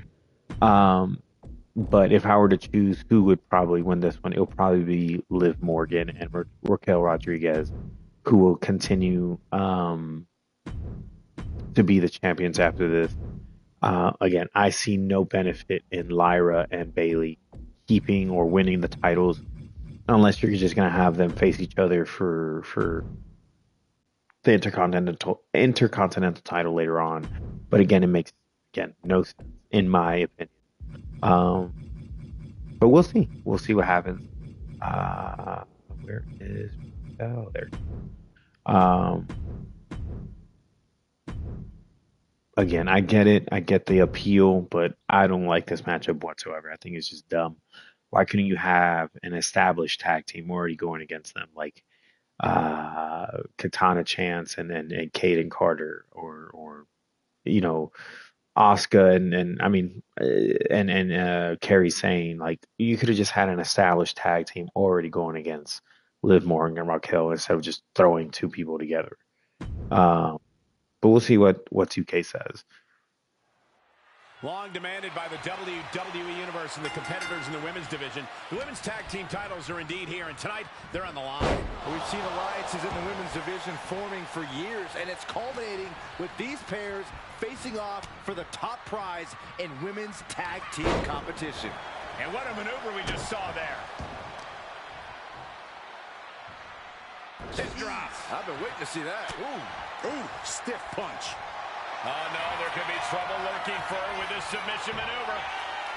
But if I were to choose who would probably win this one, it'll probably be Liv Morgan and Raquel Rodriguez, who will continue to be the champions after this. Again, I see no benefit in Lyra and Bayley keeping or winning the titles unless you're just going to have them face each other for the intercontinental title later on. But again, it makes no sense in my opinion. But we'll see. We'll see what happens. Where is there? Again, I get it. I get the appeal, but I don't like this matchup whatsoever. I think it's just dumb. Why couldn't you have an established tag team already going against them, like Katana Chance and Kaden Carter, or Asuka and I mean and Kerry Sane, like you could have just had an established tag team already going against Liv Morgan and Raquel instead of just throwing two people together. Um, but we'll see what 2K says. Long demanded by the WWE Universe and the competitors in the women's division. The women's tag team titles are indeed here, and tonight they're on the line. We've seen alliances in the women's division forming for years, and it's culminating with these pairs facing off for the top prize in women's tag team competition. And what a maneuver we just saw there. Hip drop. I've been waiting to see that. Ooh, stiff punch. Oh, no, there could be trouble lurking for her with this submission maneuver.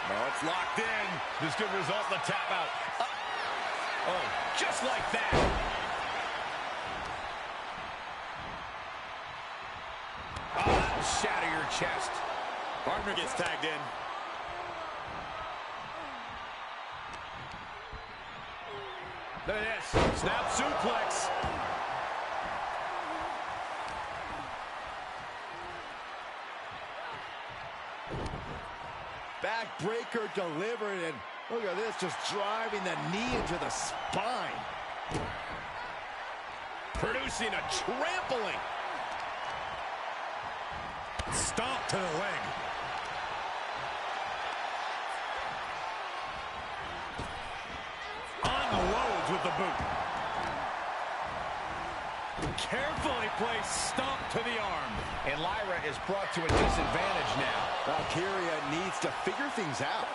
Oh, it's locked in. This could result in a tap out. Oh, just like that. Oh, that'll shatter your chest. Partner gets tagged in. Look at this. Snap suplex. Backbreaker delivered, and look at this, just driving the knee into the spine. Producing a trampling. Stomp to the leg. Unloads with the boot. Carefully placed stomp to the arm. And Lyra is brought to a disadvantage now. Valkyria needs to figure things out.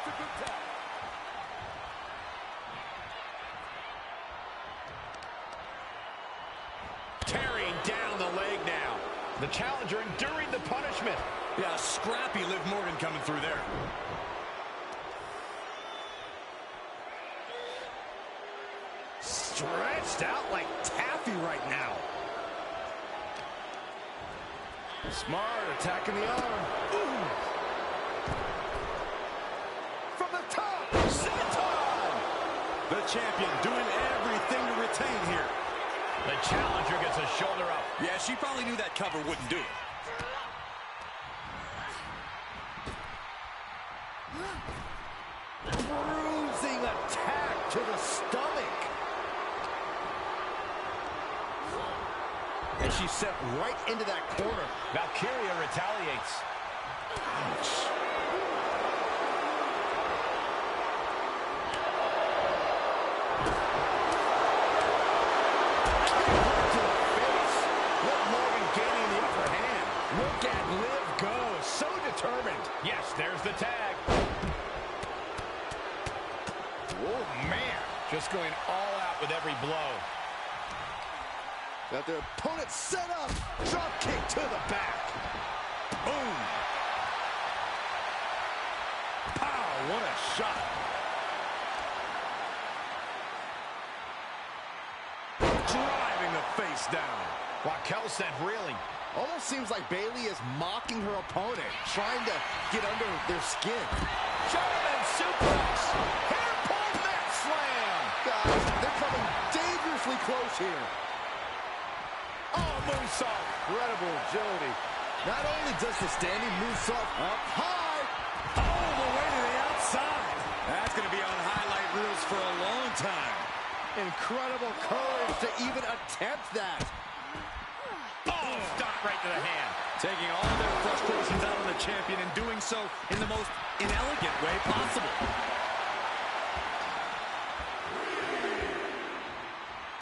Tearing down the leg now. The challenger enduring the punishment. Yeah, scrappy Liv Morgan coming through there. Stretched out like taffy right now. Smart, attacking the arm. Ooh. From the top, senton! The champion doing everything to retain here. The challenger gets a shoulder up. Yeah, she probably knew that cover wouldn't do it. Bruising attack to the stomach. And she's set right into that corner. Valkyria retaliates. Ouch. To the face. Liv Morgan gaining the upper hand. Look at Liv go. So determined. Yes, there's the tag. Oh, man. Just going all out with every blow. Got their opponent set up. Drop kick to the back. Boom. Pow, what a shot. Driving the face down. Raquel sent reeling. Almost seems like Bayley is mocking her opponent, trying to get under their skin. German suplex. Hair pull neck slam. Guys, they're coming dangerously close here. Oh, moonsault. Incredible agility. Not only does the standing moonsault up high, All the way to the outside. That's going to be on highlight reels for a long time. incredible courage to even attempt that. Oh, stop right to the hand. Taking all their frustrations out on the champion and doing so in the most inelegant way possible.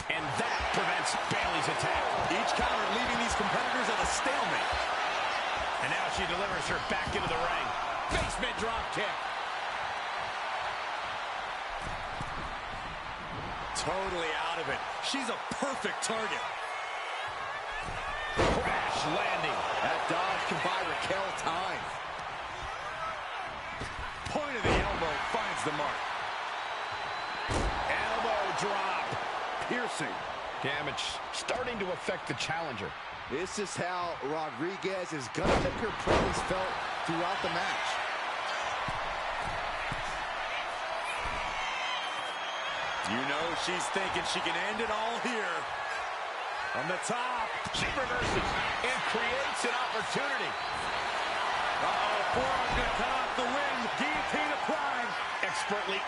And that prevents Bayley's attack. Each counter leaving these competitors at a stalemate. And now she delivers her back into the ring. Basement drop kick. Totally out of it. She's a perfect target. Crash landing. That dodge can buy Raquel time. Point of the elbow finds the mark. Elbow drop. Piercing. Damage starting to affect the challenger. This is how Rodriguez is going to make her presence felt throughout the match. You know she's thinking she can end it all here. On the top. She reverses and creates an opportunity. Uh-oh, Forearm gonna cut off the win. Guillotine applied. Expertly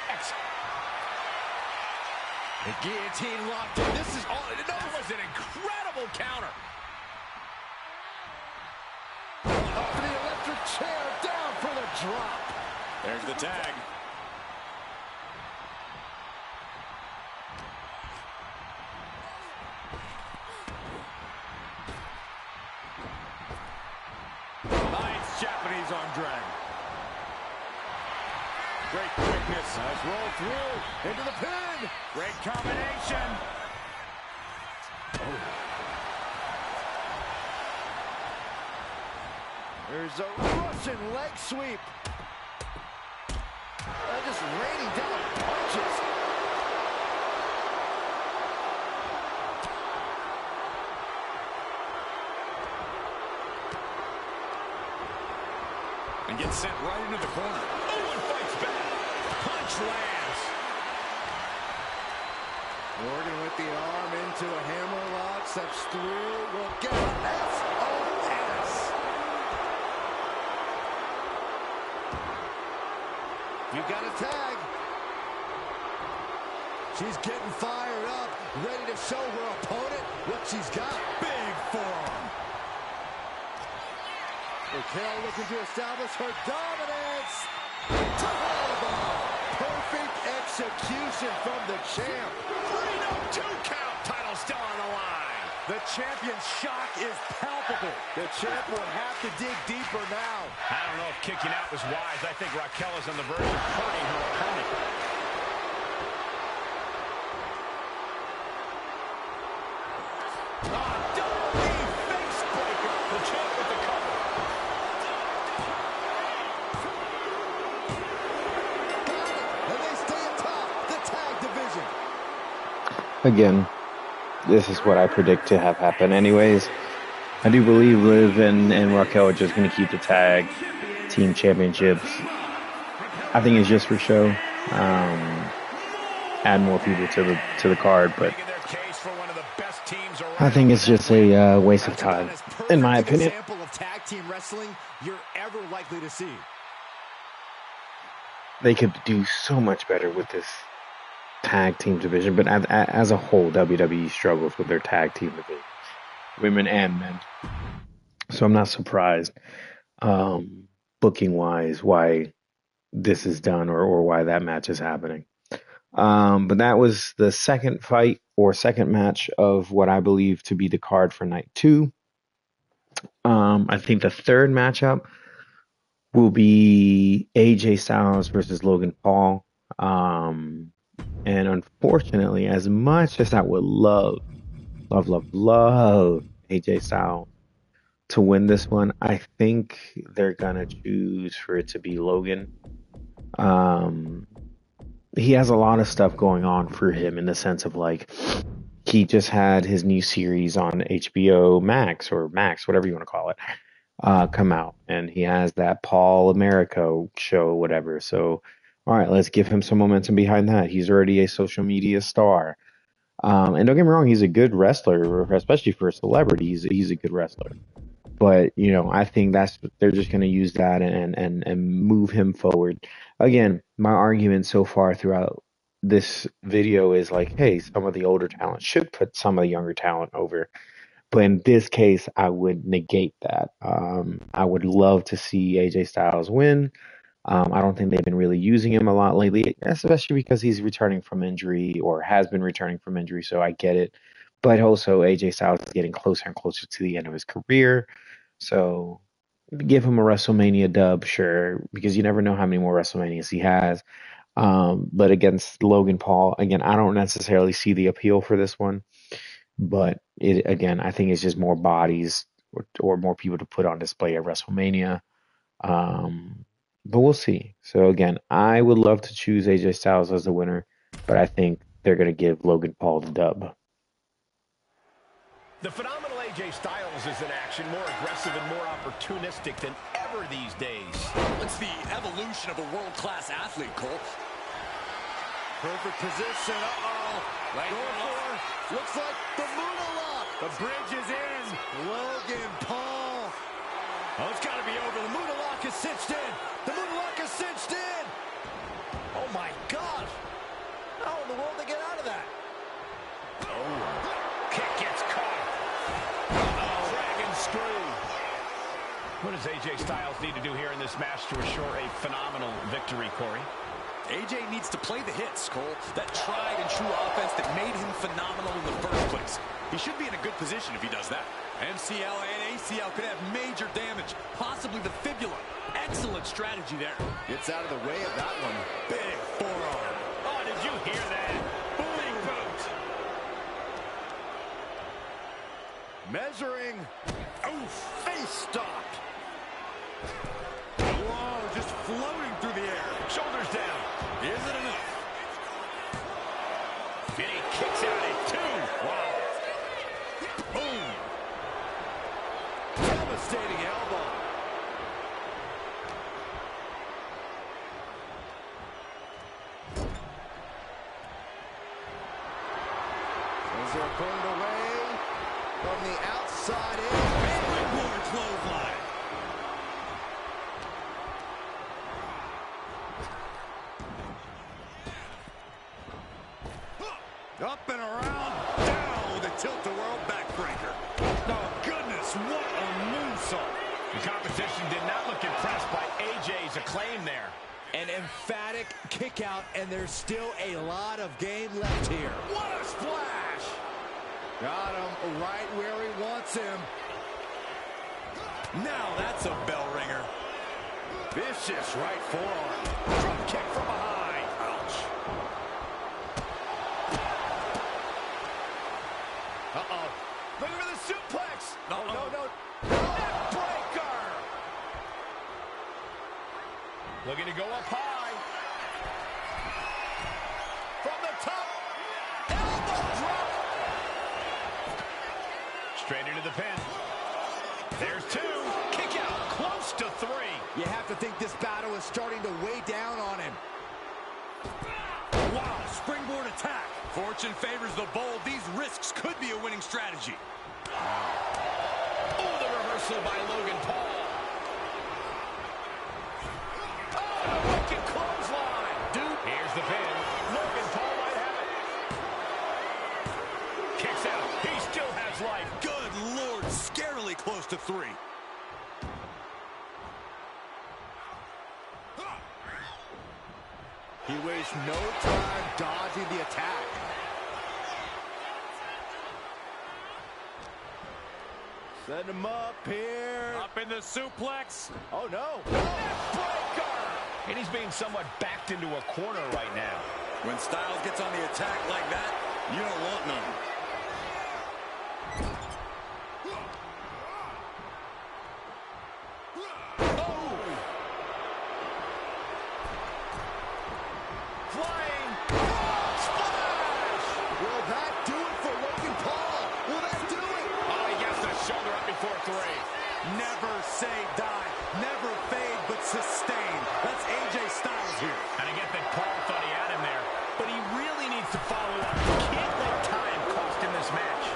The guillotine locked in. This is all. That was an incredible counter. Up for the electric chair, down for the drop. There's the tag. Nice Japanese arm drag. Great quickness. Nice roll through. Into the pin. Great combination. There's a Russian leg sweep. Just raining down punches. And gets sent right into the corner. Oh, and fights back. Punch lands. Morgan with the arm into a hammerlock. Steps through. Will get an SOS. You got a tag. She's getting fired up, ready to show her opponent what she's got. Big forearm. Raquel looking to establish her dominance. Perfect execution from the champ. 3-2 count. Title still on the line. The champion's shock is palpable. The champ will have to dig deeper now. I don't know if kicking out was wise. I think Raquel is on the verge of hurting her opponent. WWE face breaker. The champ with the cover. And they stay atop the tag division. Again, this is what I predict to have happen anyways. I do believe Liv and Raquel are just going to keep the tag team championships. I think it's just for show. Add more people to the card, but I think it's just a waste of time, in my opinion. Example of tag team wrestling you're ever likely to see. They could do so much better with this tag team division, but as a whole, WWE struggles with their tag team division, women and men. So I'm not surprised, booking wise, why this is done or why that match is happening. But that was the second fight or second match of what I believe to be the card for night 2. I think the third matchup will be AJ Styles versus Logan Paul. And unfortunately, as much as I would love AJ Styles to win this one, I think they're gonna choose for it to be Logan. He has a lot of stuff going on for him in the sense of, like, he just had his new series on HBO Max, or Max, whatever you want to call it, come out, and he has that Paul America show, whatever. So, all right, let's give him some momentum behind that. He's already a social media star. And don't get me wrong, he's a good wrestler, especially for a celebrity. He's a good wrestler. But, you know, I think they're just going to use that and move him forward. Again, my argument so far throughout this video is like, hey, some of the older talent should put some of the younger talent over. But in this case, I would negate that. I would love to see AJ Styles win. I don't think they've been really using him a lot lately, especially because he's returning from injury or has been returning from injury. So I get it. But also, AJ Styles is getting closer and closer to the end of his career. So give him a WrestleMania dub, sure, because you never know how many more WrestleManias he has. But against Logan Paul, again, I don't necessarily see the appeal for this one. But I think it's just more bodies or more people to put on display at WrestleMania. But we'll see. So again, I would love to choose AJ Styles as the winner, but I think they're going to give Logan Paul the dub. The phenomenal AJ Styles is in action, more aggressive and more opportunistic than ever these days. It's the evolution of a world-class athlete, Cole. Perfect position. Looks like the Moonalock. The bridge is in. Logan Paul Oh, it's got to be over. The Moonalock is cinched in. The Moonalock is cinched in. Oh, my God. How in the world to get out of that? Oh, kick gets caught. Oh, dragon screw. What does AJ Styles need to do here in this match to assure a phenomenal victory, Corey? AJ needs to play the hits, Cole. That tried and true offense that made him phenomenal in the first place. He should be in a good position if he does that. MCL and ACL could have major damage, possibly the fibula. Excellent strategy there. Gets out of the way of that one. Big forearm. Oh, did you hear that? Booing boot. Measuring. Oh, face stopped. Whoa, just floating through the air. Shoulders down. Is it enough? And he kicks out at 2. Wow. Boom. Devastating elbow. As they're pulling away from the outside in. Springboard clothesline. Up and around, down with a tilt-a-whirl backbreaker. Oh, goodness, what a moonsault. The competition did not look impressed by AJ's acclaim there. An emphatic kick out, and there's still a lot of game left here. What a splash! Got him right where he wants him. Now that's a bell ringer. Vicious right forearm. Drop kick from behind. Ouch. Uh-oh. Looking for the suplex. Oh, no. Neck breaker. Looking to go up high. From the top. Elbow drop. Straight into the pin. There's 2. Kick out. Close to 3. You have to think this battle is starting to weigh down on him. Wow, springboard attack. Fortune favors the bold. These risks could be a winning strategy. Oh, the reversal by Logan Paul. Oh, wicked clothesline. Dude, here's the pin. Logan Paul might have it. Kicks out. He still has life. Good Lord, scarily close to 3. He wastes no time dodging the attack. Set him up here. Up in the suplex. Oh, no. Breaker. And he's being somewhat backed into a corner right now. When Styles gets on the attack like that, you don't want none. Flying. Splash! Will that do it for Logan Paul? Will that do it? Oh, he gets the shoulder up before 3. Never say die. Never fade, but sustain. That's AJ Styles here. And I get that Paul thought he had him there, but he really needs to follow up. He can't let time cost him this match.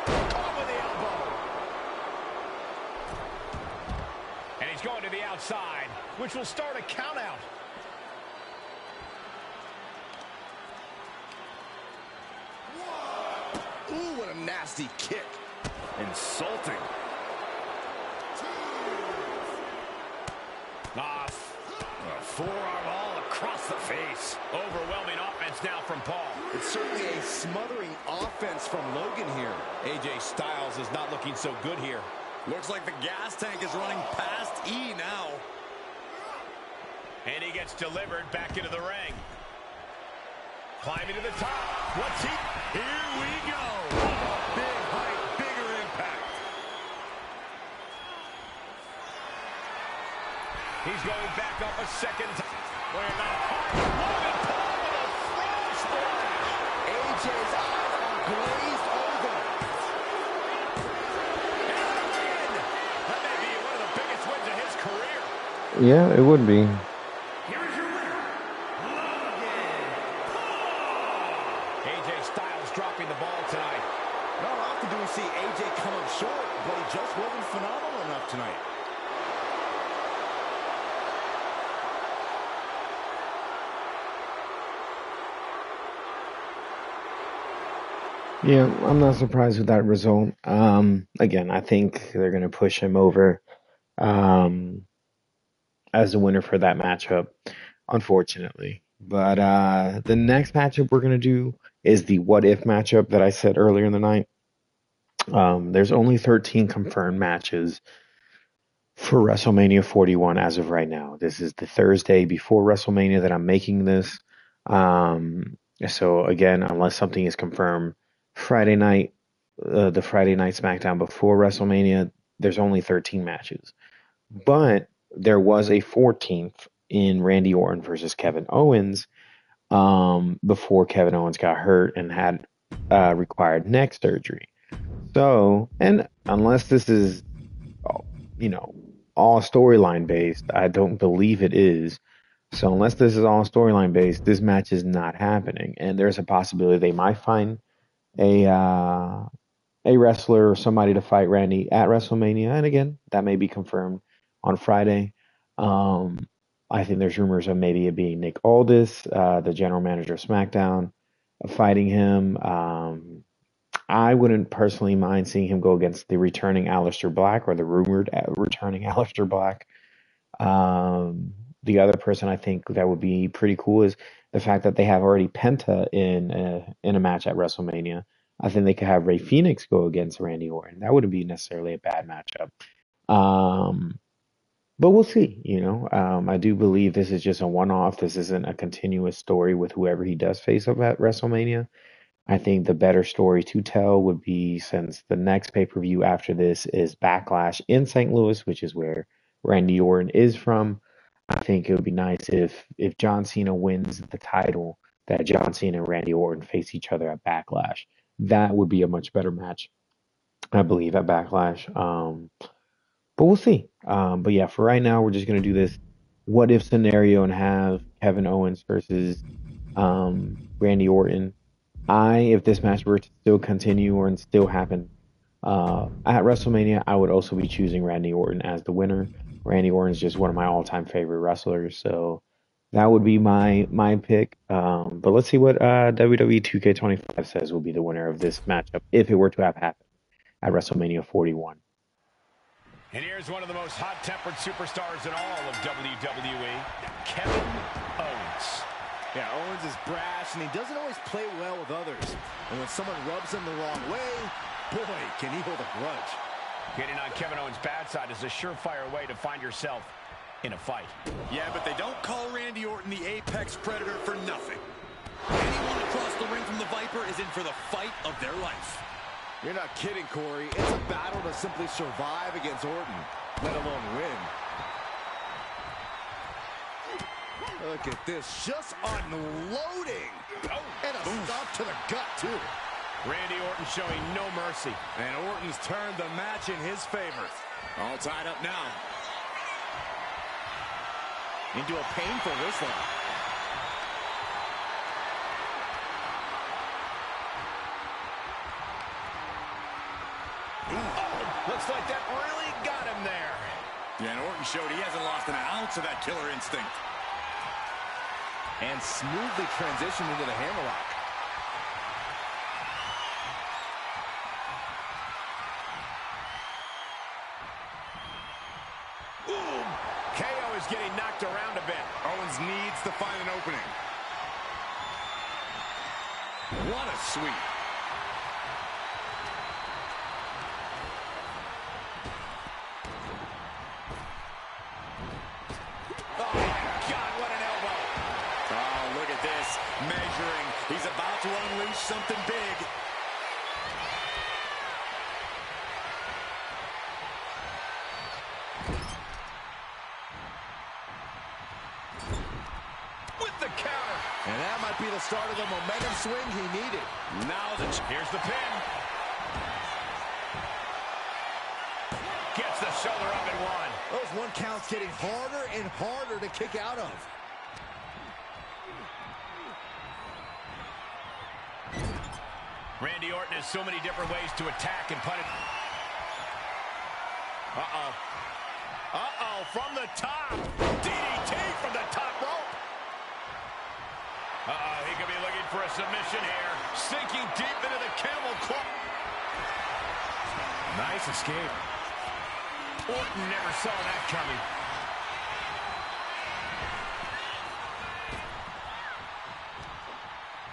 Oh, with the elbow. And he's going to the outside, which will start a count out. Ooh, what a nasty kick. Insulting. A forearm all across the face. Overwhelming offense now from Paul. It's certainly a smothering offense from Logan here. AJ Styles is not looking so good here. Looks like the gas tank is running past E now. And he gets delivered back into the ring. Climbing to the top. What's he? Here we go. Big height, bigger impact. He's going back up a second time. Logan Paul with a frog splash. AJ's eyes are glazed over. And a win. That may be one of the biggest wins of his career. Yeah, it would be. Here's your winner, Logan Paul. AJ Styles dropping the ball tonight. Not often do we see AJ come up short, but he just wasn't phenomenal enough tonight. Yeah, I'm not surprised with that result. Again, I think they're going to push him over um, as the winner for that matchup, unfortunately. But the next matchup we're going to do is the what if matchup that I said earlier in the night. There's only 13 confirmed matches for WrestleMania 41 as of right now. This is the Thursday before WrestleMania that I'm making this. So again, unless something is confirmed Friday night, the Friday night SmackDown before WrestleMania, there's only 13 matches. But there was a 14th in Randy Orton versus Kevin Owens before Kevin Owens got hurt and had required neck surgery. So, and unless this is you know, all storyline based. I don't believe it is. So unless this is all storyline based, this match is not happening. And there's a possibility they might find a uh, a wrestler or somebody to fight Randy at WrestleMania. And again, that may be confirmed on Friday. Um, I think there's rumors of maybe it being Nick Aldis, the general manager of SmackDown, fighting him. I wouldn't personally mind seeing him go against the returning Aleister Black or the rumored returning Aleister Black. The other person I think that would be pretty cool is the fact that they have already Penta in a match at WrestleMania. I think they could have Ray Phoenix go against Randy Orton. That wouldn't be necessarily a bad matchup. Um, but we'll see. I do believe this is just a one-off. This isn't a continuous story with whoever he does face up at WrestleMania. I think the better story to tell would be since the next pay per view after this is Backlash in St. Louis, which is where Randy Orton is from. I think it would be nice if John Cena wins the title, that John Cena and Randy Orton face each other at Backlash. That would be a much better match, I believe, at Backlash. But we'll see. But yeah, for right now, we're just gonna do this what if scenario and have Kevin Owens versus Randy Orton. If this match were to still continue or still happen at WrestleMania, I would also be choosing Randy Orton as the winner. Randy Orton is just one of my all-time favorite wrestlers, so that would be my pick. But let's see what WWE 2K25 says will be the winner of this matchup if it were to have happened at WrestleMania 41. And here's one of the most hot-tempered superstars in all of WWE, Kevin Owens. Yeah, Owens is brash, and he doesn't always play well with others. And when someone rubs him the wrong way, boy, can he hold a grudge. Getting on Kevin Owens' bad side is a surefire way to find yourself in a fight. Yeah, but they don't call Randy Orton the Apex Predator for nothing. Anyone across the ring from the Viper is in for the fight of their life. You're not kidding, Corey. It's a battle to simply survive against Orton, let alone win. Look at this, just unloading. And a stop to the gut, too. Randy Orton showing no mercy. And Orton's turned the match in his favor. All tied up now. Into a painful wristlock. Looks like that really got him there. Yeah, and Orton showed he hasn't lost an ounce of that killer instinct. And smoothly transitioned into the hammerlock. Boom! KO is getting knocked around a bit. Owens needs to find an opening. What a sweep. Measuring. He's about to unleash something big. With the counter. And that might be the start of the momentum swing he needed. Now here's the pin. Gets the shoulder up and one. Those one counts getting harder and harder to kick out of. Randy Orton has so many different ways to attack and punish. Uh-oh. Uh-oh, from the top. DDT from the top rope. He could be looking for a submission here. Sinking deep into the camel clutch. Nice escape. Orton never saw that coming.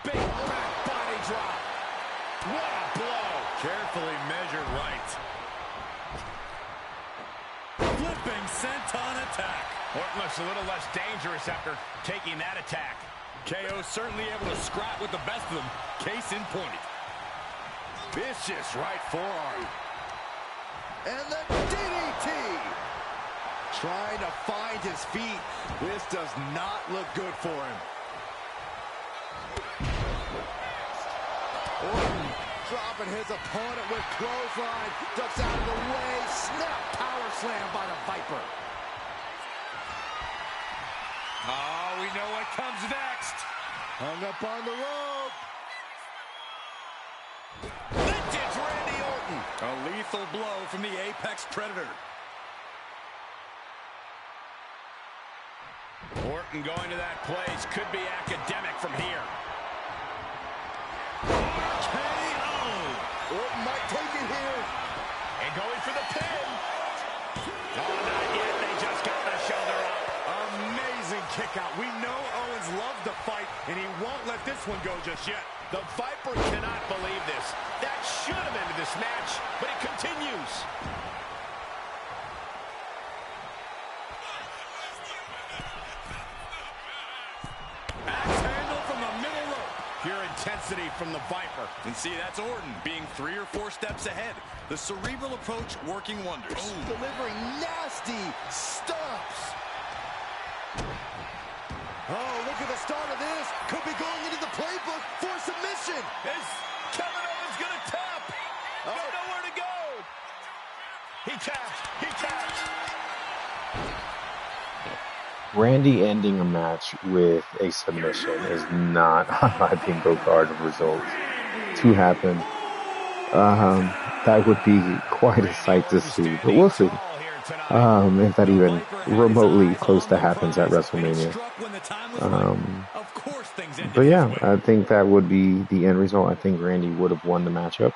Big back body drop. What a blow. Carefully measured right. Flipping senton attack. Orton looks a little less dangerous after taking that attack. KO certainly able to scrap with the best of them. Case in point. Vicious right forearm. And the DDT. Trying to find his feet. This does not look good for him. Orton dropping his opponent with clothesline. Ducks out of the way. Snap power slam by the Viper. Oh, we know what comes next. Hung up on the rope. Vintage Randy Orton. A lethal blow from the Apex Predator. Orton going to that place could be academic from here. KO. Orton might take it here. And going for the pin. Oh, not yet. They just got the shoulder up. Amazing kick out. We know Owens loves to fight, and he won't let this one go just yet. The Viper cannot believe this. That should have ended this match, but it continues. Axe handle from the middle rope. Pure intensity from the Viper. And see, that's Orton being 3 or 4 steps ahead. The cerebral approach working wonders. Delivering nasty stumps. Oh, look at the start of this. Could be going into the playbook for submission. Is Kevin Owens going to tap? Oh, nowhere to go. He tapped. He tapped. Randy ending a match with a submission is not on my bingo card of results to happen. That would be quite a sight to see, but we'll see if that even remotely close to happens at WrestleMania. But yeah, I think that would be the end result. I think Randy would have won the matchup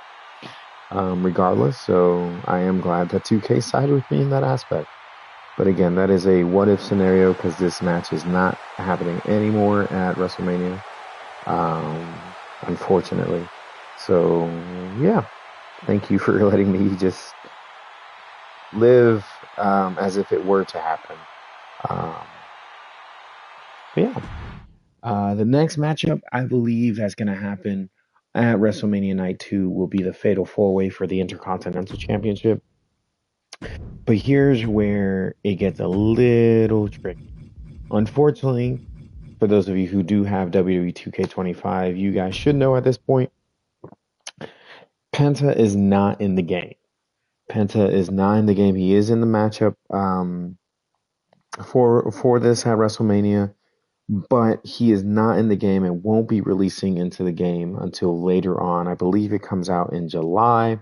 regardless, so I am glad that 2K sided with me in that aspect. But again, that is a what-if scenario because this match is not happening anymore at WrestleMania, unfortunately. So, yeah, thank you for letting me just live as if it were to happen. The next matchup I believe that's going to happen at WrestleMania Night 2 will be the Fatal 4-Way for the Intercontinental Championship. But here's where it gets a little tricky. Unfortunately, for those of you who do have WWE 2K25, you guys should know at this point, Penta is not in the game. Penta is not in the game. He is in the matchup for this at WrestleMania, but he is not in the game and won't be releasing into the game until later on. I believe it comes out in July.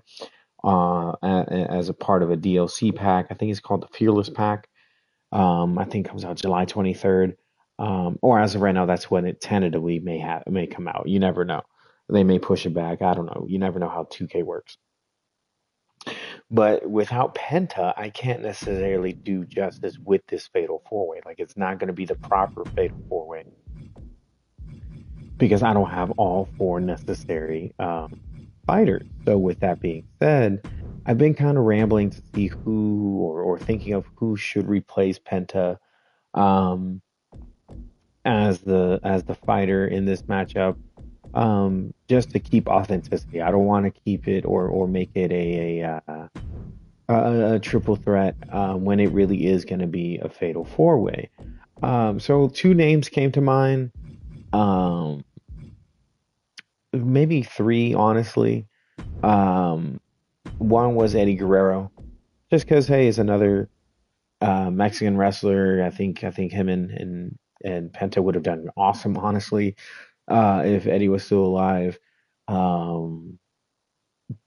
As a part of a DLC pack. I think it's called the Fearless Pack. I think it comes out July 23rd. Or as of right now, that's when it tentatively may come out. You never know. They may push it back. I don't know. You never know how 2K works. But without Penta, I can't necessarily do justice with this Fatal 4-Way. Like, it's not going to be the proper Fatal 4-Way. Because I don't have all 4 necessary fighters. So with that being said, I've been kind of rambling to see who or thinking of who should replace Penta as the fighter in this matchup, just to keep authenticity. I don't want to keep it or make it a triple threat when it really is going to be a Fatal 4-Way. So 2 names came to mind. Maybe 3, honestly. One was Eddie Guerrero, just because he's another Mexican wrestler. I think him and Penta would have done awesome, honestly, if Eddie was still alive.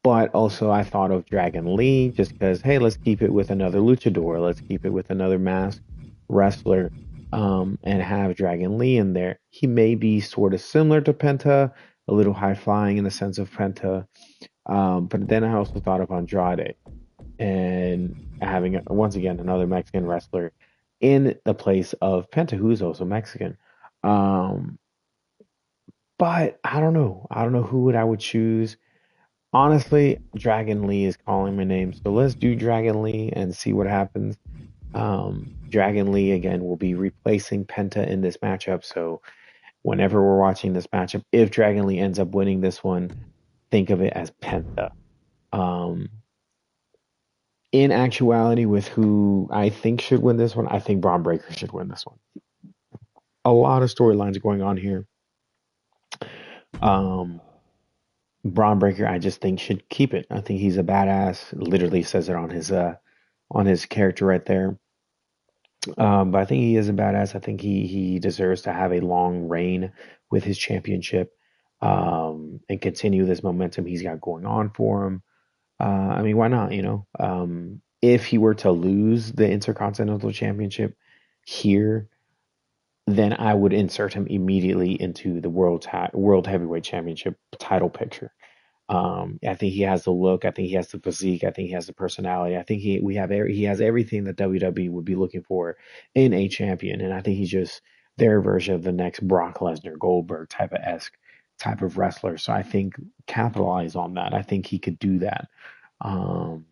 But also I thought of Dragon Lee, just because let's keep it with another luchador. Let's keep it with another masked wrestler. and have Dragon Lee in there. He may be sort of similar to Penta, a little high flying in the sense of Penta. But then I also thought of Andrade and having once again another Mexican wrestler in the place of Penta, who is also Mexican. Um, but I don't know. I don't know who I would choose. Honestly, Dragon Lee is calling my name, so let's do Dragon Lee and see what happens. Dragon Lee again will be replacing Penta in this matchup. So whenever we're watching this matchup, if Dragon Lee ends up winning this one, think of it as Penta. Um, in actuality, with who I think should win this one, I think Braun Breaker should win this one. A lot of storylines going on here. Um, Braun Breaker, I just think should keep it. I think he's a badass. Literally says it on his character right there. But I think he is a badass. I think he deserves to have a long reign with his championship, and continue this momentum he's got going on for him. I mean, why not? If he were to lose the Intercontinental Championship here, then I would insert him immediately into the World Heavyweight Championship title picture. I think he has the look. I think he has the physique. I think he has the personality. I think he has everything that WWE would be looking for in a champion. And I think he's just their version of the next Brock Lesnar, Goldberg type of wrestler. So I think capitalize on that. I think he could do that. Um,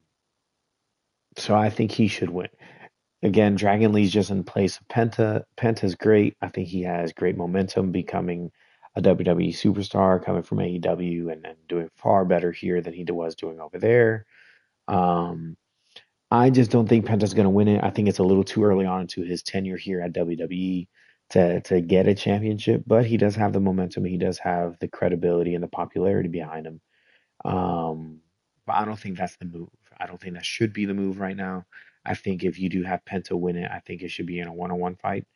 so I think he should win. Again, Dragon Lee's just in place of Penta. Penta's great. I think he has great momentum becoming a WWE superstar coming from AEW and doing far better here than he was doing over there. Um, I just don't think Penta's going to win it. I think it's a little too early on into his tenure here at WWE to get a championship, but he does have the momentum. He does have the credibility and the popularity behind him. Um, but I don't think that's the move. I don't think that should be the move right now. I think if you do have Penta win it, I think it should be in a one-on-one fight.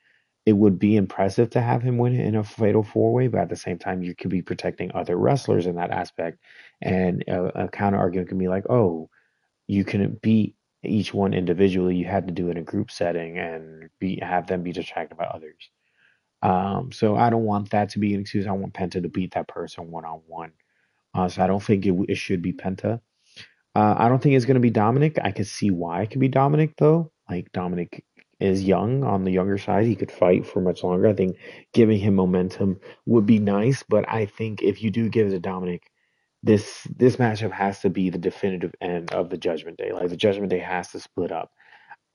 It would be impressive to have him win it in a fatal four-way, but at the same time, you could be protecting other wrestlers in that aspect. And a counter argument can be like, oh, you couldn't beat each one individually. You had to do it in a group setting and have them be distracted by others. So I don't want that to be an excuse. I want Penta to beat that person one-on-one. So I don't think it should be Penta. I don't think it's going to be Dominic. I could see why it could be Dominic though. Like Dominic is young on the younger side. He could fight for much longer. I think giving him momentum would be nice, but I think if you do give it to Dominic, this matchup has to be the definitive end of the Judgment Day. Like the Judgment Day has to split up.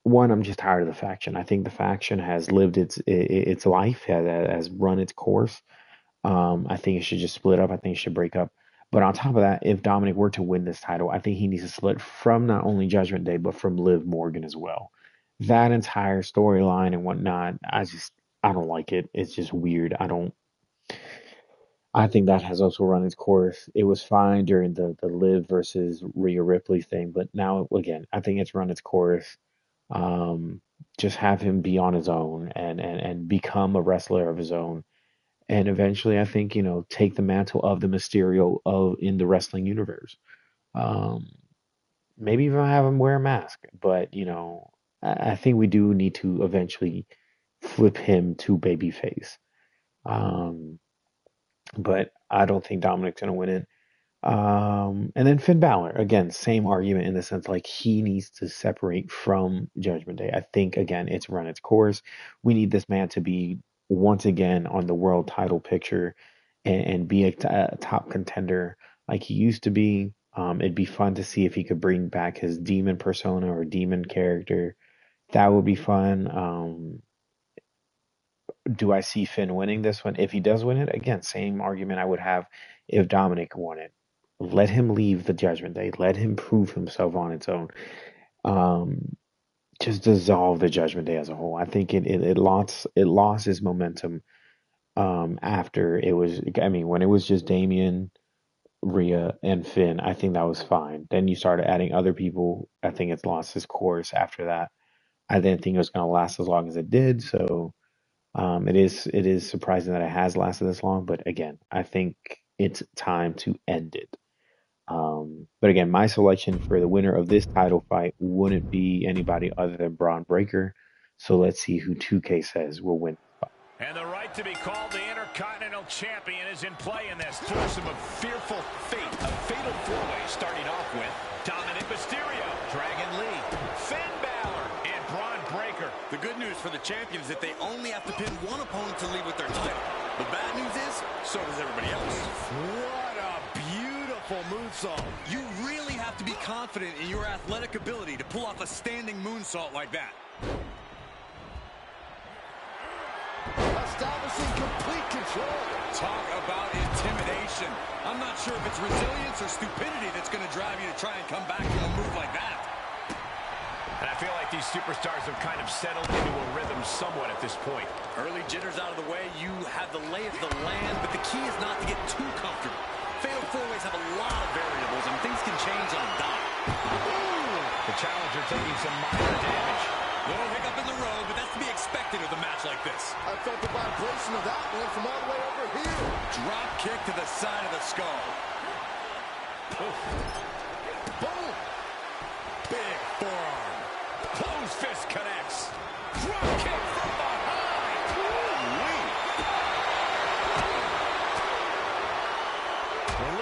One, I'm just tired of the faction. I think the faction has lived its life, has run its course. I think it should just split up. I think it should break up. But on top of that, if Dominic were to win this title, I think he needs to split from not only Judgment Day, but from Liv Morgan as well. That entire storyline and whatnot, I don't like it. It's just weird. I think that has also run its course. It was fine during the Liv versus Rhea Ripley thing, but now again, I think it's run its course. Um, just have him be on his own and become a wrestler of his own, and eventually I think take the mantle of the Mysterio of in the wrestling universe. Um, maybe even have him wear a mask, but I think we do need to eventually flip him to babyface. Um, but I don't think Dominic's gonna win it. And then Finn Balor, again, same argument in the sense like he needs to separate from Judgment Day. I think again it's run its course. We need this man to be once again on the world title picture and be a top contender like he used to be. It'd be fun to see if he could bring back his demon persona or demon character. That would be fun. Do I see Finn winning this one? If he does win it, again, same argument I would have if Dominic won it. Let him leave the Judgment Day. Let him prove himself on its own. Um, just dissolve the Judgment Day as a whole. I think it lost its momentum after it was. I mean, when it was just Damian, Rhea, and Finn, I think that was fine. Then you started adding other people. I think it's lost its course after that. I didn't think it was going to last as long as it did. So it is surprising that it has lasted this long, but again, I think it's time to end it. But again, my selection for the winner of this title fight wouldn't be anybody other than Braun Breaker. So let's see who 2K says will win. And the right to be called the Intercontinental Champion is in play in this foursome of fearful fate. A fatal four-way starting off with Dominic Mysterio, Dragon Lee, Finn Balor, and Braun Breaker. The good news for the champions is that they only have to pin one opponent to leave with their title. The bad news is, so does everybody else. What a beautiful moonsault. You really have to be confident in your athletic ability to pull off a standing moonsault like that. Establishing complete control. Talk about intimidation. I'm not sure if it's resilience or stupidity that's going to drive you to try and come back from a move like that. And I feel like these superstars have kind of settled into a rhythm somewhat at this point. Early jitters out of the way, you have the lay of the land, but the key is not to get too comfortable. Fatal four-ways have a lot of variables, and things can change on a dime. The challenger taking some minor damage. Little hiccup in the road, but that's to be expected with a match like this. I felt the vibration of that one from all the way over here. Drop kick to the side of the skull. Boom. Big forearm. Closed fist connects. Drop kick from behind. Ooh-wee.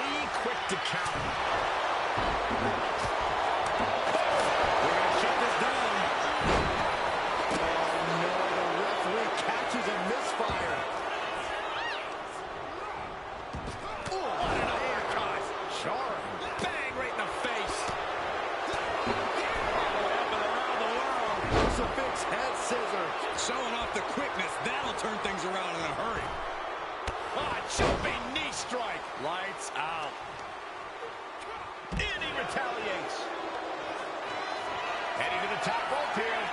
Lee quick to counter. We're going to shut this down. Oh, no, the referee catches a misfire. Ooh, what an uppercut. Jarring. Bang right in the face. All the way up and around the world. Crucifix head scissor. Showing off the quickness. That'll turn things around in a hurry. Ah, jumping knee strike. Lights out. And he retaliates. Heading to the top rope here.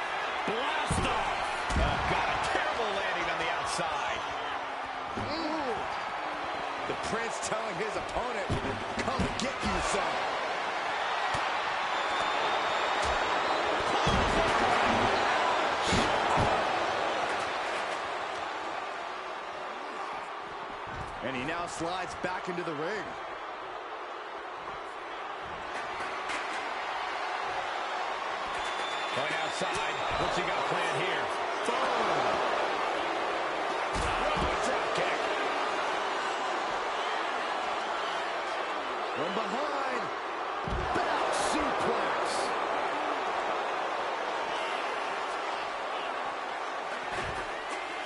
Blast off. Oh, got a terrible landing on the outside. Ooh. The Prince telling his opponent, come get you some. And he now slides back into the ring. Going outside. What's he got planned here? Boom. Drop kick. From behind. Back suplex.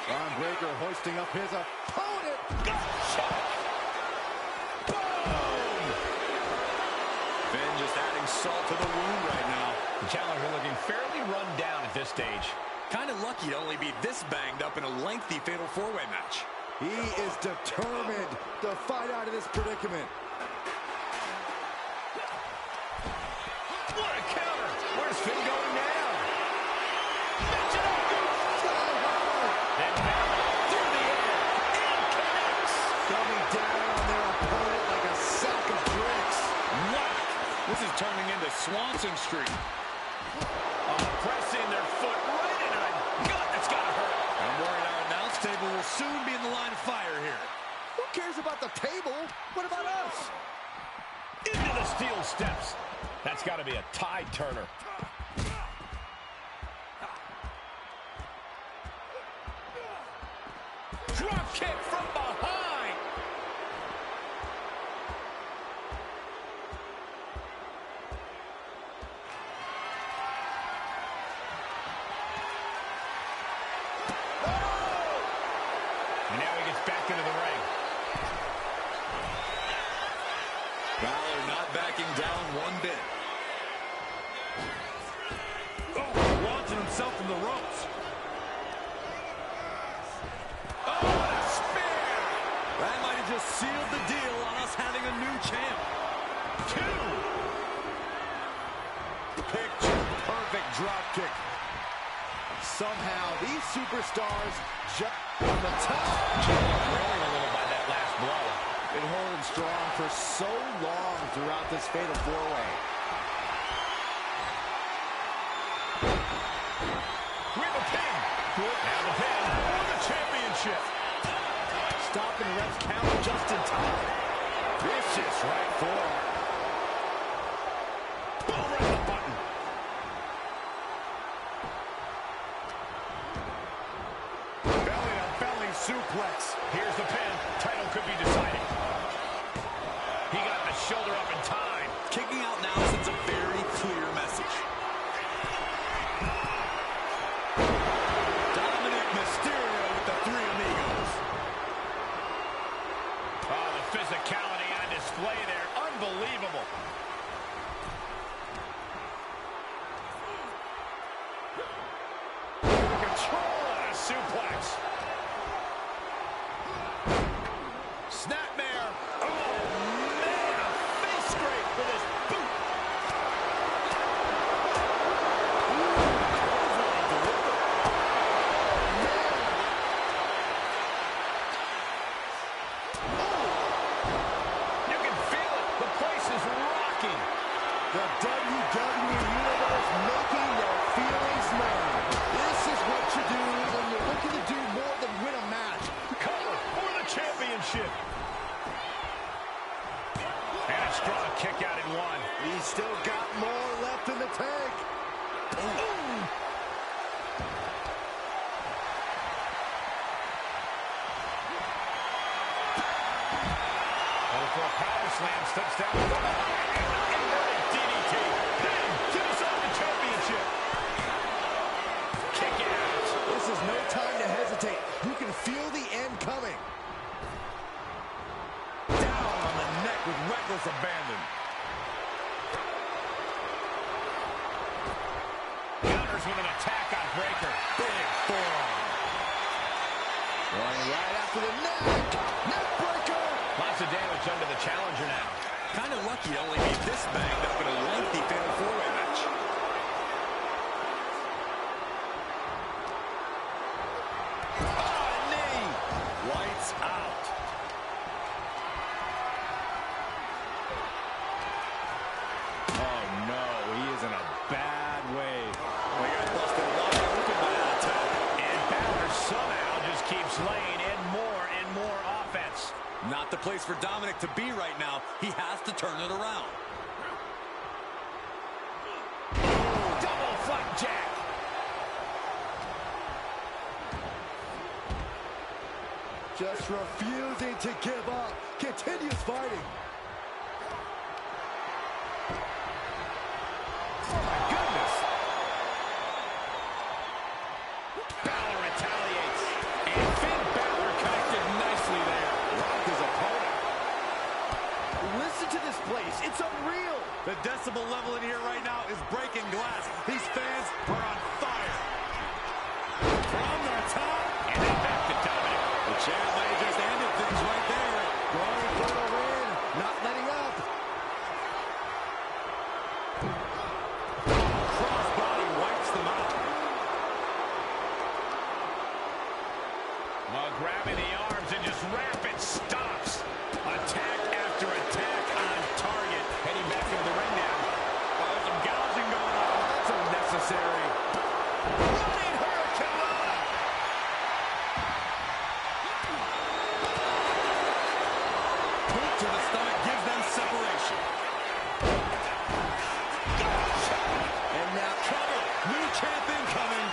Braun Breaker hoisting up his opponent. Gotcha. Boom. Finn just adding salt to the wound right now. The challenger looking fairly run down at this stage. Kind of lucky to only be this banged up in a lengthy fatal four-way match. He is determined to fight out of this predicament. What a counter. Where's Finn going now? Then Balor through the air and connects. Coming down on their opponent like a sack of bricks. Whack! This is turning into Swanson Street. Pressing their foot right into the gut. That's got to hurt. I'm worried our announce table will soon be in the line of fire here. Who cares about the table? What about us? Into the steel steps. That's got to be a tide turner. Drop kick from behind. And now he gets back into the ring. Balor not backing down one bit. Oh, launching himself in the ropes. Oh, what a spear! That might have just sealed the deal on us having a new champ. 2. Picture perfect drop kick. Somehow these superstars jump on the top. Trailing a little by that last blow. Been holding strong for so long throughout this fatal four-way. With a pin. Now the pin for the championship. Stopping the ref's count just in time. Vicious right forearm. Boom, right the button. suplex. Here's the pin. Title could be decided. He got the shoulder up in time. Kicking out now sends a very clear message. Dominic Mysterio with the Three Amigos. Oh, the physicality on display there. Unbelievable. Control and a suplex. Snapmare. Oh, man, a face scrape with his boot. You can feel it. The place is rocking. The WWE Universe making their feelings known. This is what you do when you're looking to do more than win a match. Cover for the championship. And a strong kick out in one. He's still got more left in the tank. Ooh. Oh, for a power slam, steps down. Inverted DDT. Then gives us the championship. Kick out. This is no time to hesitate. You can feel the end coming. Down on the neck with reckless abandon. Counters with an attack on Breaker. Big forearm. Going right after the neck. Neck breaker. Lots of damage under the challenger now. Kind of lucky to only be this banged up in a lengthy fatal four-way match. Oh, knee. Lights out. Oh, no. He is in a bad way. We got busted wide open by that attack. And Balor somehow just keeps laying in more and more offense. Not the place for Dominic to be right now. He has to turn it around. Double flapjack. Just refusing to give up. Continues fighting. Oh, my goodness. Balor retaliates. And Finn Balor connected nicely there. Rocked his opponent. Listen to this place. It's unreal. The decibel level in here right now is breaking glass. These fans are on fire. From the top. And then back to Dominic. The champ may have just ended things right there. Going for the win. Not letting up. Crossbody wipes them out. Grabbing the arms and just rapid stops. Attack after attack on target. Heading back into the ring now. Oh, there's some gouging going on. That's unnecessary. Running hurricane. Boot to the stomach gives them separation. And now cover. New champ incoming.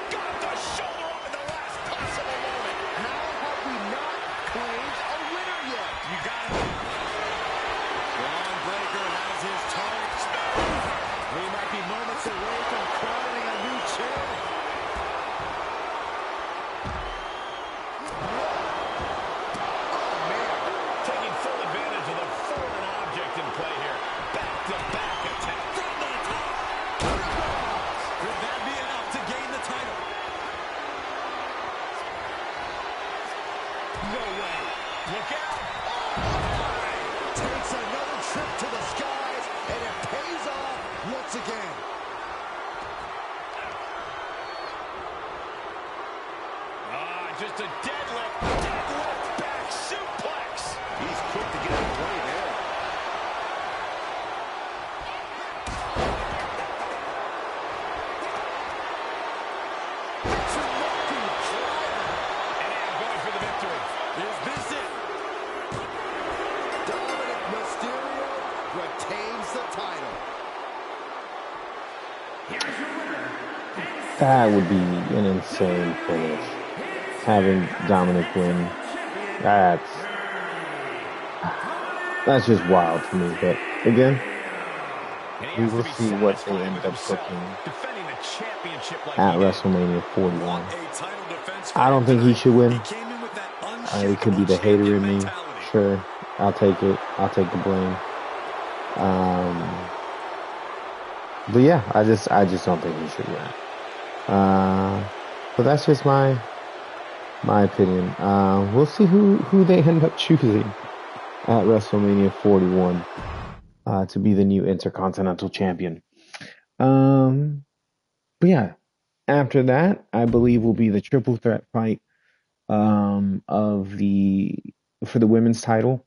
Got the shoulder up in the last possible moment. How have we not claimed a winner yet? You got it. Braun Breaker has his target. We might be moments away from crowning a new champ. Taking full advantage of the foreign object in play here. Back-to-back attack. From the top. Could that be enough to gain the title? No way. Look out. Takes another trip to the skies, and it pays off once again. Just a deadlift. Deadlift back suplex. He's quick to get out of play there. And now going for the victory. Is this it? Dominic Mysterio retains the title. Here's your winner, and That would be an insane finish. Having Dominic win, that's just wild to me. But again, we will see what they end up booking at WrestleMania 41. I don't think he should win. It could be the hater in me. Sure, I'll take it. I'll take the blame. But yeah, I just don't think he should win. But that's just my opinion. We'll see who they end up choosing at WrestleMania 41 to be the new Intercontinental Champion. But yeah, after that, I believe will be the triple threat fight for the women's title.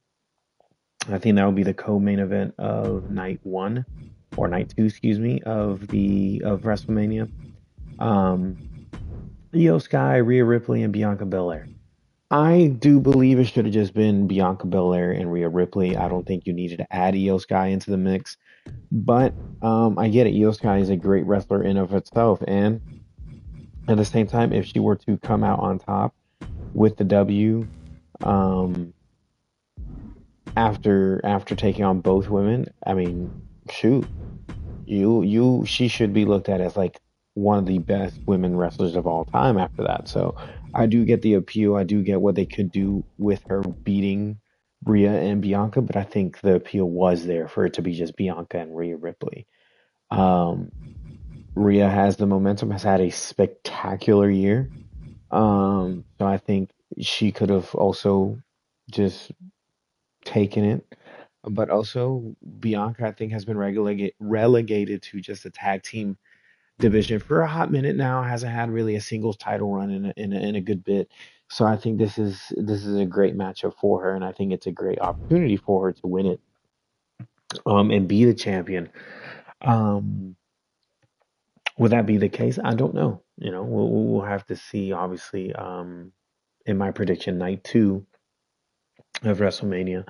I think that will be the co-main event of night 1 or night 2, excuse me, of WrestleMania. Io Sky, Rhea Ripley, and Bianca Belair. I do believe it should have just been Bianca Belair and Rhea Ripley. I don't think you needed to add Io Sky into the mix. But I get it. Io Sky is a great wrestler in of itself. And at the same time, if she were to come out on top with the W after taking on both women, I mean, shoot. She should be looked at as like one of the best women wrestlers of all time after that. So I do get the appeal. I do get what they could do with her beating Rhea and Bianca, but I think the appeal was there for it to be just Bianca and Rhea Ripley. Rhea has the momentum, has had a spectacular year. So I think she could have also just taken it. But also Bianca, I think, has been relegated to just a tag team division for a hot minute now. Hasn't had really a singles title run in a good bit. So I think this is a great matchup for her, and I think it's a great opportunity for her to win it, and be the champion. Would that be the case? I don't know. We'll have to see. Obviously, in my prediction, night 2 of WrestleMania.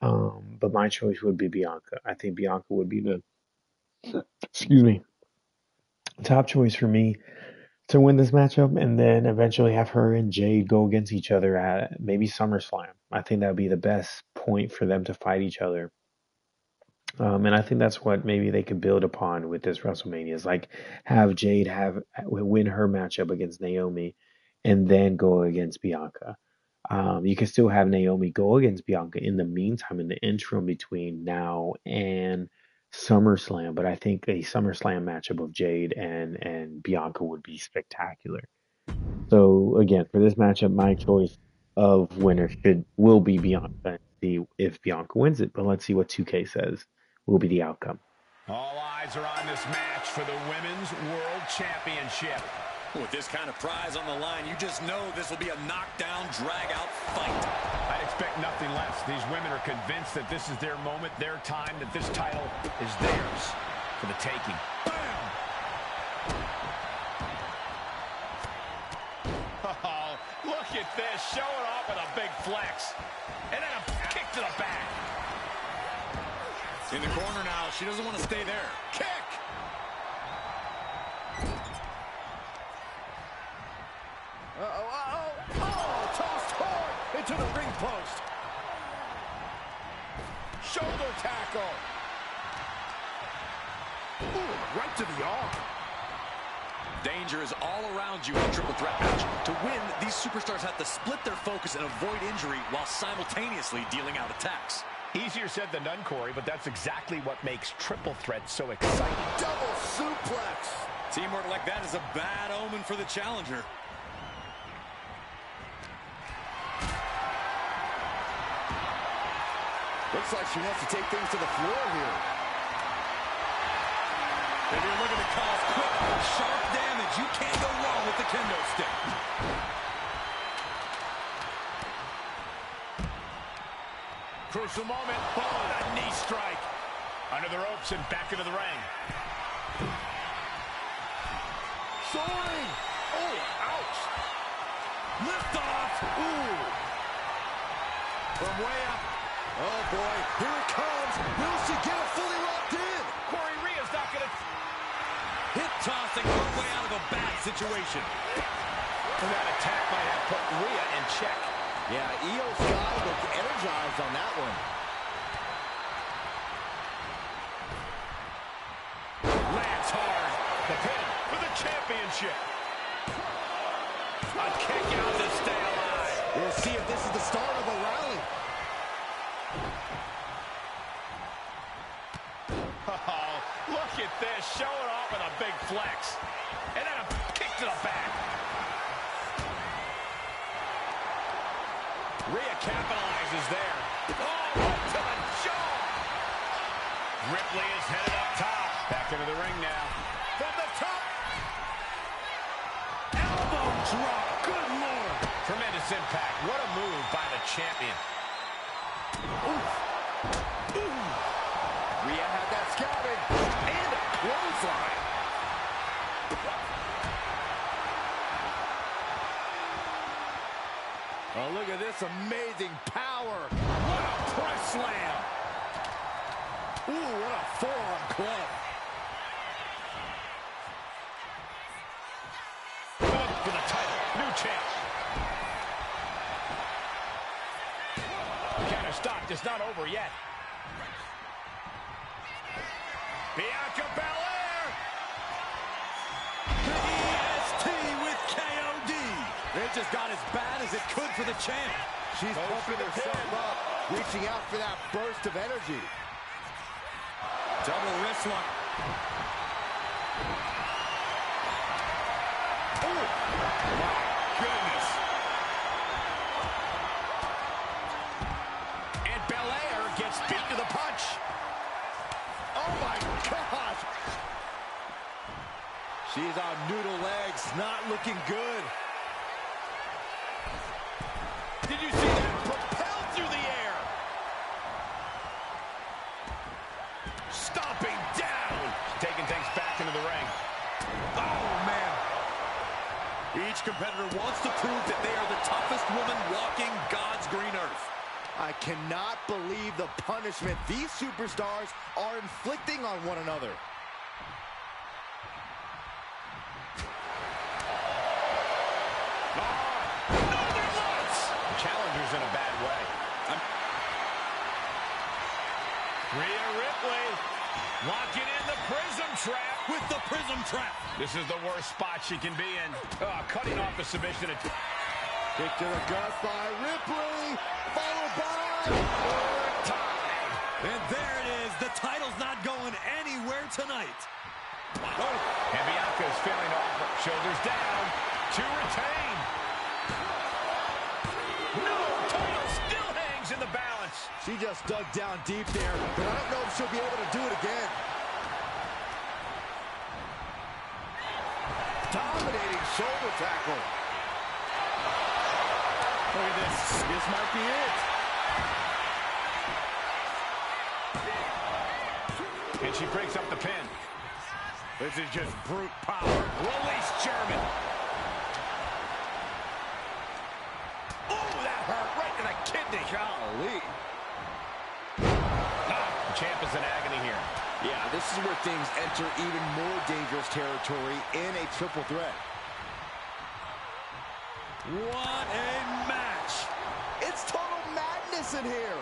But my choice would be Bianca. I think Bianca would be the top choice for me to win this matchup, and then eventually have her and Jade go against each other at maybe SummerSlam. I think that would be the best point for them to fight each other. And I think that's what maybe they could build upon with this WrestleMania, is like have Jade win her matchup against Naomi and then go against Bianca. You can still have Naomi go against Bianca in the meantime, in the interim between now and SummerSlam. But I think a SummerSlam matchup of Jade and Bianca would be spectacular. So again, for this matchup, my choice of winner will be Bianca, and see if Bianca wins it. But let's see what 2K says will be the outcome. All eyes are on this match for the Women's World Championship. With this kind of prize on the line, you just know this will be a knockdown, drag-out fight. I'd expect nothing less. These women are convinced that this is their moment, their time, that this title is theirs for the taking. Bam! Oh, look at this. Showing off with a big flex. And then a kick to the back. In the corner now. She doesn't want to stay there. Kick! Tossed hard into the ring post. Shoulder tackle. Ooh, right to the arm. Danger is all around you in a triple threat match. To win, these superstars have to split their focus and avoid injury while simultaneously dealing out attacks. Easier said than done, Corey, but that's exactly what makes triple threats so exciting. Double suplex. Teamwork like that is a bad omen for the challenger. Looks like she wants to take things to the floor here. If you're looking to cause quick, sharp damage, you can't go wrong with the kendo stick. Crucial moment. Oh, a knee strike. Under the ropes and back into the ring. Soaring. Oh, ouch. Lift off. Ooh. From way up. Oh, boy. Here it comes. Will she get it fully locked in? Corey, Rhea's not going to... Hip tossing her way out of a bad situation. And that attack might have put Rhea in check. Yeah, Io Sky looked energized on that one. Lands hard. The pin for the championship. A kick out to stay alive. We'll see if this is the start of a rally. Oh, look at this. Showing off with a big flex. And then a kick to the back. Rhea capitalizes there. Oh, right to the jaw. Ripley is headed up top. Back into the ring now. From the top. Elbow drop. Good Lord. Tremendous impact. What a move by the champion. Oof. Ooh. Rhea had that scouted. And a clothesline. Oh, look at this amazing power. What a press slam. Ooh, what a forearm club. Going for the title. New champ. Counter stopped. It's not over yet. Bianca Belair. The EST with KOD. It just got as bad as it could for the champ. She's pumping herself up, reaching out for that burst of energy. Double wrist lock. Oh, my goodness. And Belair gets beat to the punch. Oh, my gosh. She's on noodle legs, not looking good. Did you see that? Propelled through the air. Stomping down. Taking things back into the ring. Oh, man. Each competitor wants to prove that they are the toughest woman walking God's green earth. I cannot believe the punishment these superstars are inflicting on one another. Challenger's in a bad way. Rhea Ripley locking in the prism trap. With the prism trap. This is the worst spot she can be in. Cutting off the submission. Kick to the gut by Ripley, followed by Time. And there it is. The title's not going anywhere tonight. Oh, and Bianca is feeling off. Shoulders down to retain. No, title still hangs in the balance. She just dug down deep there, but I don't know if she'll be able to do it again. Dominating shoulder tackle. Look at this. This might be it. And she breaks up the pin. This is just brute power. Release German. Oh, that hurt right in the kidney. Golly. The champ is in agony here. Yeah, this is where things enter even more dangerous territory in a triple threat. What a match. It's total madness in here.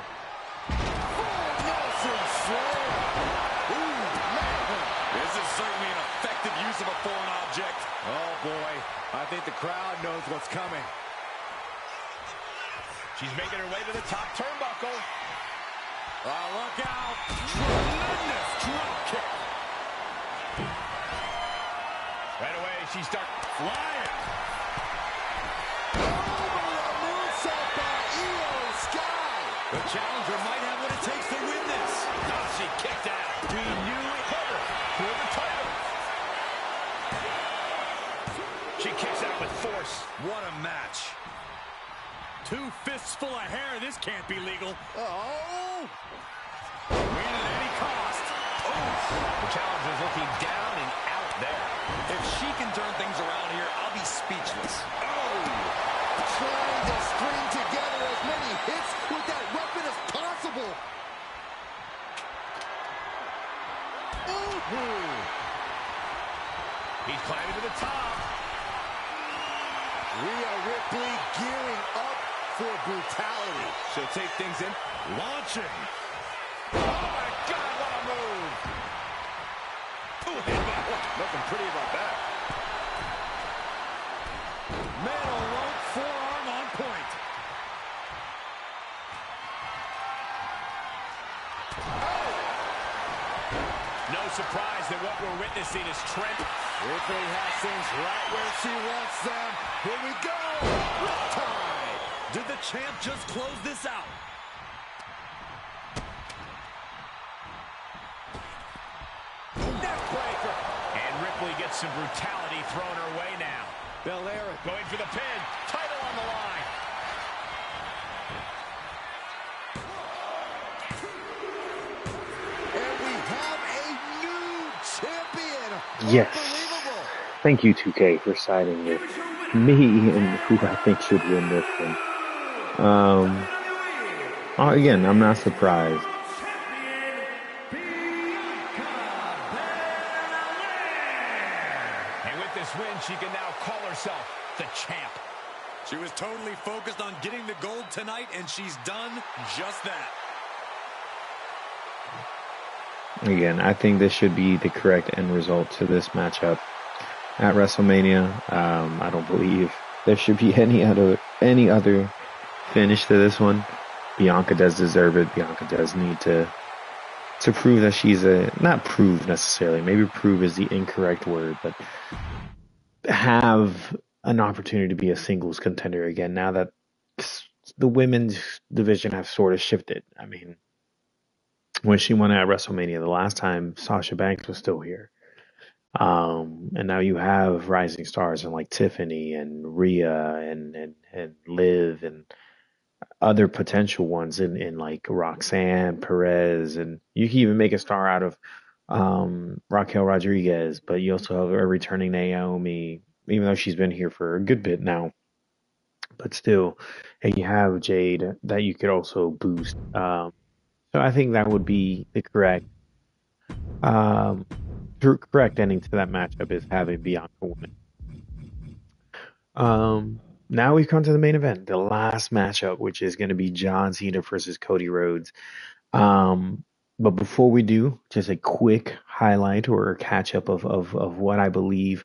Full Nelson slam. Ooh, man. This is certainly an effective use of a foreign object. Oh, boy. I think the crowd knows what's coming. She's making her way to the top turnbuckle. Look out. Tremendous drop kick. Right away, she starts Flying. Moonsault by Io Sky. The challenger might have what it takes to win this. Oh, she kicked out. We knew it hit her for the title. She kicks out with force. What a match. 2 fists full of hair. This can't be legal. Oh. Win at any cost. The challenger's looking down and out there. If she can turn things around here, I'll be speechless. Trying to string together as many hits with that weapon as possible. Ooh. Ripley gearing up for brutality. She'll take things in. Launching. Oh, my God, what a move. Nothing pretty about that. Man alone, forearm on point. No surprise that what we're witnessing is Trent. Ripley has things right where she wants them. Here we go. Riptide. Did the champ just close this out? Neckbreaker. And Ripley gets some brutality thrown her way now. Belair Going for the pin. Title on the line. and we have a new champion. Yes. Unbelievable. Thank you, 2K, for siding with me and who I think should win this one. Again, I'm not surprised. And with this win, she can now call herself the champ. She was totally focused on getting the gold tonight, and she's done just that. Again, I think this should be the correct end result to this matchup at WrestleMania. I don't believe there should be any other finish to this one. Bianca does deserve it. Bianca does need to prove that she's not prove necessarily. Maybe prove is the incorrect word, but have an opportunity to be a singles contender again. Now that the women's division have sort of shifted. I mean, when she won at WrestleMania the last time, Sasha Banks was still here. And now you have rising stars and like Tiffany and Rhea and Liv and other potential ones in like Roxanne Perez, and you can even make a star out of Raquel Rodriguez, but you also have a returning Naomi, even though she's been here for a good bit now. But still, and you have Jade that you could also boost. So I think that would be the correct ending to that matchup is having Bianca win. Now we've come to the main event, the last matchup, which is going to be John Cena versus Cody Rhodes. But before we do, just a quick highlight or catch up of what I believe.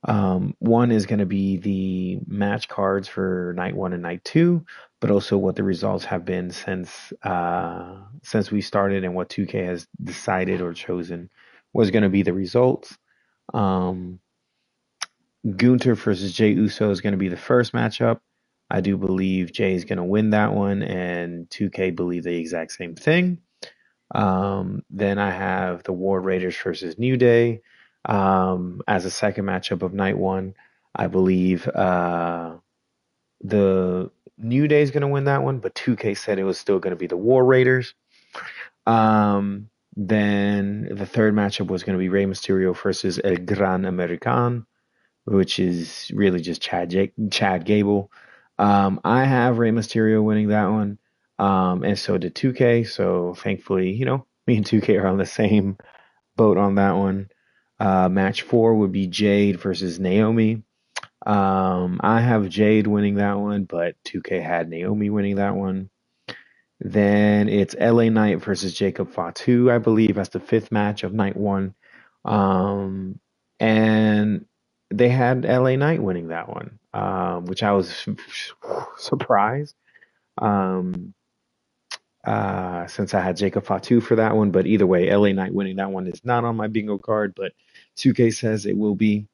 One is going to be the match cards for night 1 and night 2, but also what the results have been since we started and what 2K has decided or chosen was going to be the results. Gunther versus Jey Uso is going to be the first matchup. I do believe Jey is going to win that one, and 2K believe the exact same thing. Then I have the War Raiders versus New Day as a second matchup of night 1. I believe the New Day is going to win that one, but 2K said it was still going to be the War Raiders. Then the third matchup was going to be Rey Mysterio versus El Gran American, which is really just Chad Gable. I have Rey Mysterio winning that one, and so did 2K. So thankfully, me and 2K are on the same boat on that one. Match 4 would be Jade versus Naomi. I have Jade winning that one, but 2K had Naomi winning that one. Then it's LA Knight versus Jacob Fatu, I believe, as the fifth match of night 1. And they had LA Knight winning that one, which I was surprised since I had Jacob Fatu for that one. But either way, LA Knight winning that one is not on my bingo card, but 2K says it will be.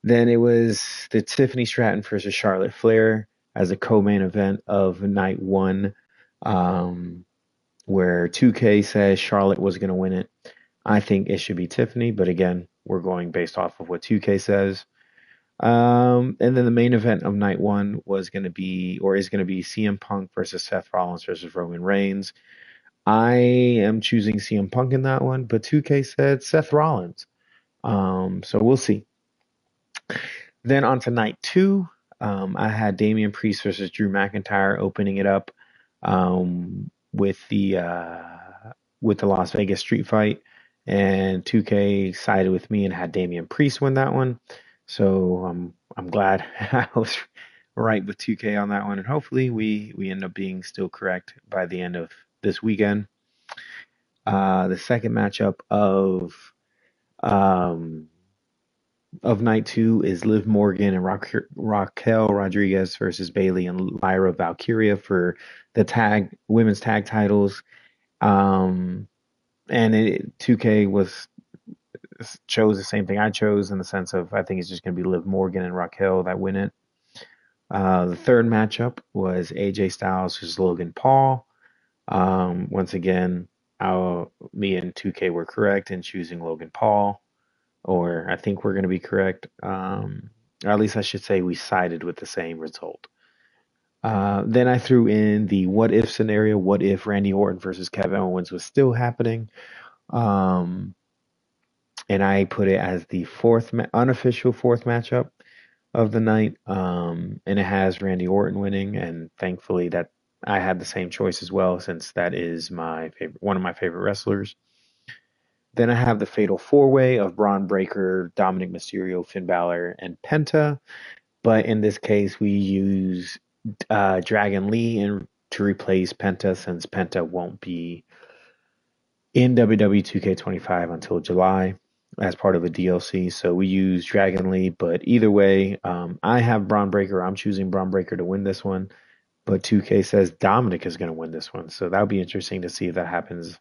Then it was the Tiffany Stratton versus Charlotte Flair as a co-main event of night 1, where 2K says Charlotte was going to win it. I think it should be Tiffany, but again, we're going based off of what 2K says. And then the main event of night 1 was going to be, or is going to be, CM Punk versus Seth Rollins versus Roman Reigns. I am choosing CM Punk in that one, but 2K said Seth Rollins. So we'll see. Then on to night 2, I had Damian Priest versus Drew McIntyre opening it up with the Las Vegas street fight. And 2K sided with me and had Damian Priest win that one. So I'm glad I was right with 2K on that one, and hopefully we end up being still correct by the end of this weekend. The second matchup um, of night two is Liv Morgan and Raquel Rodriguez versus Bailey and Lyra Valkyria for the women's tag titles. And 2K chose the same thing I chose in the sense of I think it's just going to be Liv Morgan and Raquel that win it. The third matchup was AJ Styles versus Logan Paul. Once again, me and 2K were correct in choosing Logan Paul, or I think we're going to be correct. Or at least I should say we sided with the same result. Then I threw in the what if scenario. What if Randy Orton versus Kevin Owens was still happening? And I put it as the unofficial fourth matchup of the night. And it has Randy Orton winning, and thankfully that I had the same choice as well, since that is one of my favorite wrestlers. Then I have the Fatal 4-Way of Braun Breaker, Dominic Mysterio, Finn Balor, and Penta. But in this case, we use Dragon Lee to replace Penta, since Penta won't be in WWE 2K25 until July as part of a DLC. So we use Dragon Lee, but either way, I have Braun Breaker. I'm choosing Braun Breaker to win this one, but 2K says Dominic is going to win this one. So that'll be interesting to see if that happens.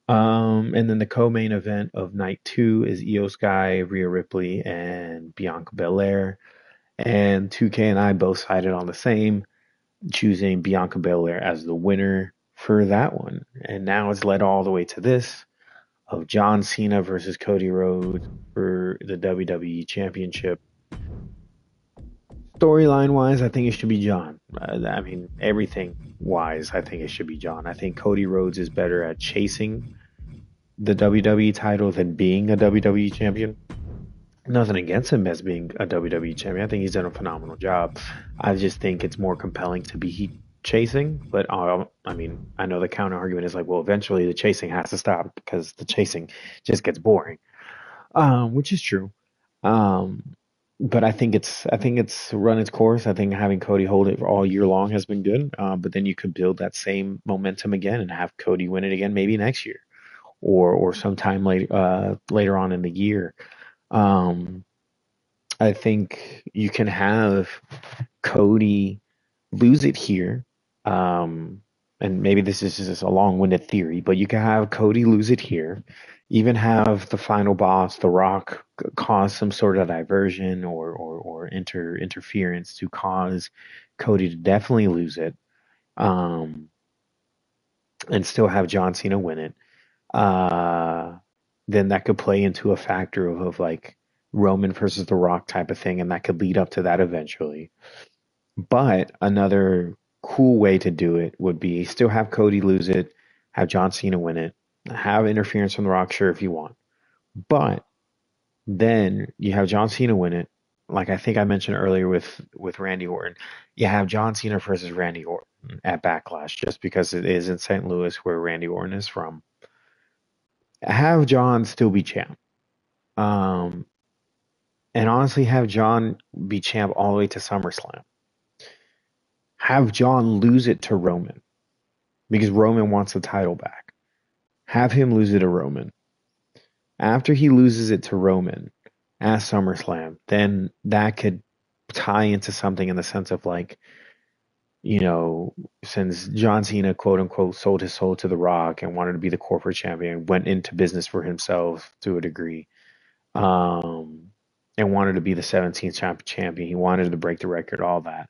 And then the co-main event of night two is Io Sky, Rhea Ripley, and Bianca Belair. And 2K and I both sided on the same, choosing Bianca Belair as the winner for that one. And now it's led all the way to this of John Cena versus Cody Rhodes for the WWE Championship. Storyline wise, I think it should be John. I mean, everything wise, I think it should be John. I think Cody Rhodes is better at chasing the WWE title than being a WWE champion. Nothing against him as being a WWE champion. I think he's done a phenomenal job. I just think it's more compelling to be chasing. But I mean, I know the counter argument is like, well, eventually the chasing has to stop because the chasing just gets boring, which is true. But I think it's run its course. I think having Cody hold it all year long has been good. But then you could build that same momentum again and have Cody win it again, maybe next year or sometime later on in the year. I think you can have Cody lose it here. And maybe this is just a long-winded theory, but you can have Cody lose it here. Even have the final boss, The Rock, cause some sort of diversion or interference to cause Cody to definitely lose it. And still have John Cena win it. Then that could play into a factor of like Roman versus The Rock type of thing, and that could lead up to that eventually. But another cool way to do it would be still have Cody lose it, have John Cena win it, have interference from The Rock, sure, if you want. But then you have John Cena win it. Like I think I mentioned earlier with Randy Orton, you have John Cena versus Randy Orton at Backlash, just because it is in St. Louis where Randy Orton is from. Have John still be champ. And honestly, have John be champ all the way to SummerSlam. Have John lose it to Roman, because Roman wants the title back. Have him lose it to Roman. After he loses it to Roman at SummerSlam, then that could tie into something in the sense of like, you know, since John Cena, quote unquote, sold his soul to The Rock and wanted to be the corporate champion, went into business for himself to a degree, and wanted to be the 17th champion. He wanted to break the record, all that.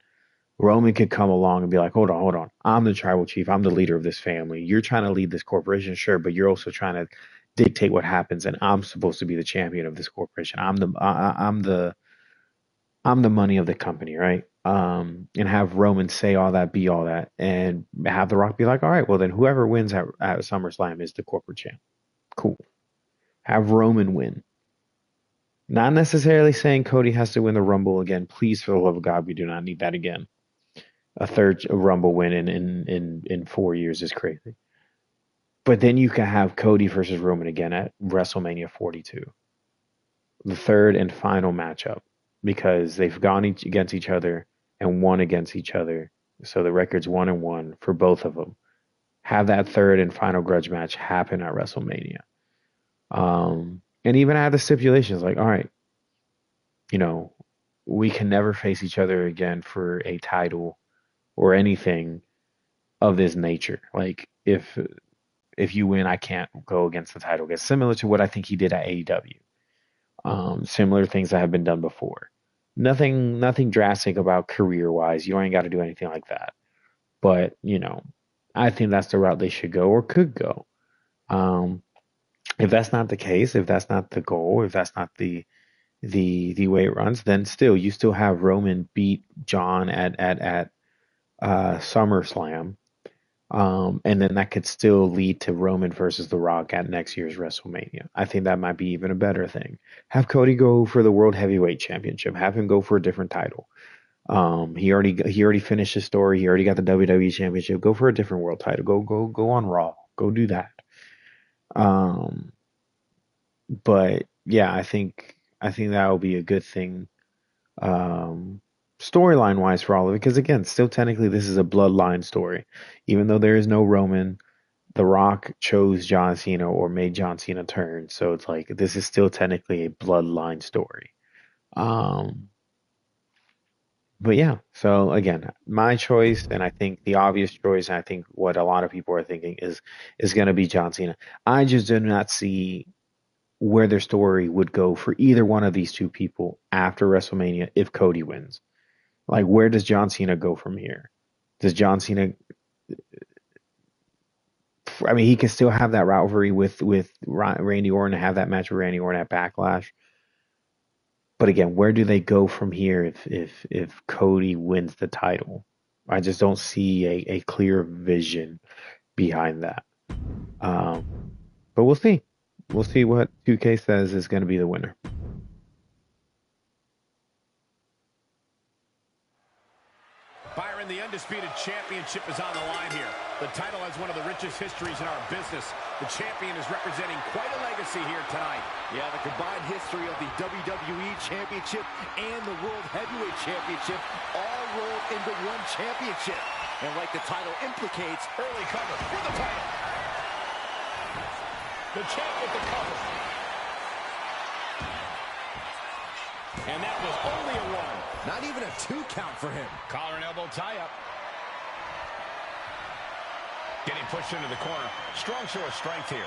Roman could come along and be like, hold on. I'm the tribal chief. I'm the leader of this family. You're trying to lead this corporation, sure, but you're also trying to dictate what happens, and I'm supposed to be the champion of this corporation. I'm the money of the company, right? And have Roman say all that, be all that, and have The Rock be like, all right, well then whoever wins at SummerSlam is the corporate champ. Cool. Have Roman win. Not necessarily saying Cody has to win the Rumble again. Please, for the love of God, we do not need that again. A third Rumble win in 4 years is crazy. But then you can have Cody versus Roman again at WrestleMania 42. The third and final matchup. because they've gone against each other and won against each other. So the record's 1-1 for both of them. Have that third and final grudge match happen at WrestleMania. And even add the stipulations like, all right, you know, we can never face each other again for a title or anything of this nature. Like if you win, I can't go against the title. It's similar to what I think he did at AEW. Similar things that have been done before. Nothing drastic about career wise. You ain't got to do anything like that. But I think that's the route they should go or could go. If that's not the case, if that's not the goal, if that's not the way it runs, then you still have Roman beat John at SummerSlam. And then that could still lead to Roman versus The Rock at next year's WrestleMania. I think that might be even a better thing. Have Cody go for the World Heavyweight Championship. Have him go for a different title. He already finished his story. He already got the WWE Championship. Go for a different world title. Go on Raw. Go do that. But yeah, I think that will be a good thing. Storyline wise for all of it, because again, still technically this is a bloodline story. Even though there is no Roman, The Rock chose John Cena or made John Cena turn. So it's like this is still technically a bloodline story. But yeah, so again, my choice, and I think the obvious choice, and I think what a lot of people are thinking is going to be John Cena. I just do not see where their story would go for either one of these two people after WrestleMania if Cody wins. Like, where does John Cena go from here? Does John Cena... I mean, he can still have that rivalry with Randy Orton and have that match with Randy Orton at Backlash. But again, where do they go from here if Cody wins the title? I just don't see a clear vision behind that. But we'll see. We'll see what 2K says is going to be the winner. Byron, the undisputed championship is on the line here. The title has one of the richest histories in our business. The champion is representing quite a legacy here tonight. Yeah, the combined history of the WWE Championship and the World Heavyweight Championship all rolled into one championship. And like the title implicates, Early cover for the title. The champ with the cover. And that was only a 1. not even a 2 count for him. Collar and elbow tie-up. Getting pushed into the corner. Strong show of strength here.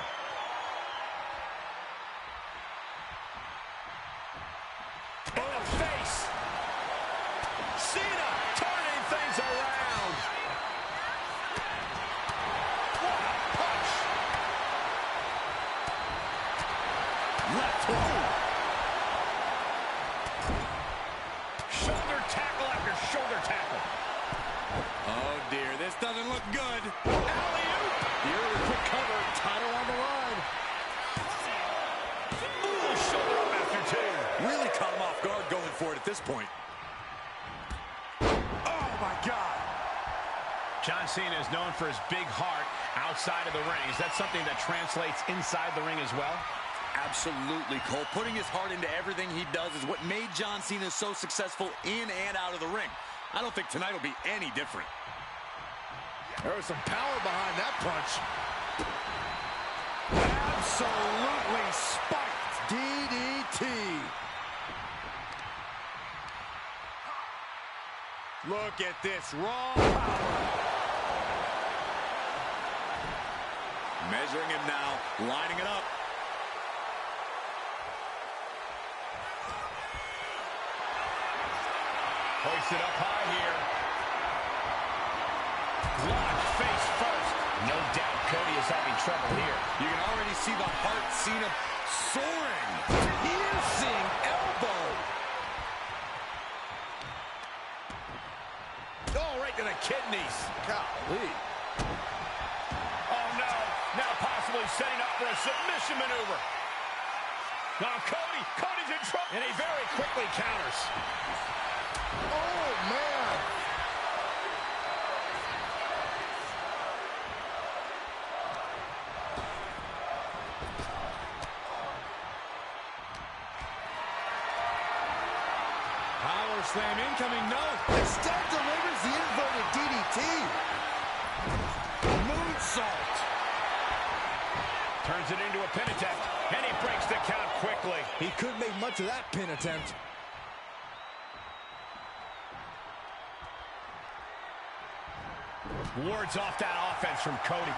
In the face. Cena turning things around. What a punch. Left hook. Shoulder tackle after shoulder tackle. Oh, dear. This doesn't look good. Alley-oop. The early quick cover, title on the line. Ooh, shoulder up after 2. Really caught him off guard going for it at this point. Oh, my God. John Cena is known for his big heart outside of the ring. Is that something that translates inside the ring as well? Absolutely, Cole. Putting his heart into everything he does is what made John Cena so successful in and out of the ring. I don't think tonight will be any different. There was some power behind that punch. Absolutely spiked. DDT. Look at this raw power. Measuring him now, lining it up. Hoisted up high here. Launched face first. No doubt Cody is having trouble here. You can already see the heart Cena soaring. Piercing elbow. Oh, right to the kidneys. Golly. Oh, no. Now possibly setting up for a submission maneuver. Now Cody's in trouble. And he very quickly counters. Oh, man. Power slam incoming, no. Instead delivers the inverted DDT. Moonsault. Turns it into a pin attempt, and he breaks the count quickly. He couldn't make much of that pin attempt. Wards off that offense from Cody.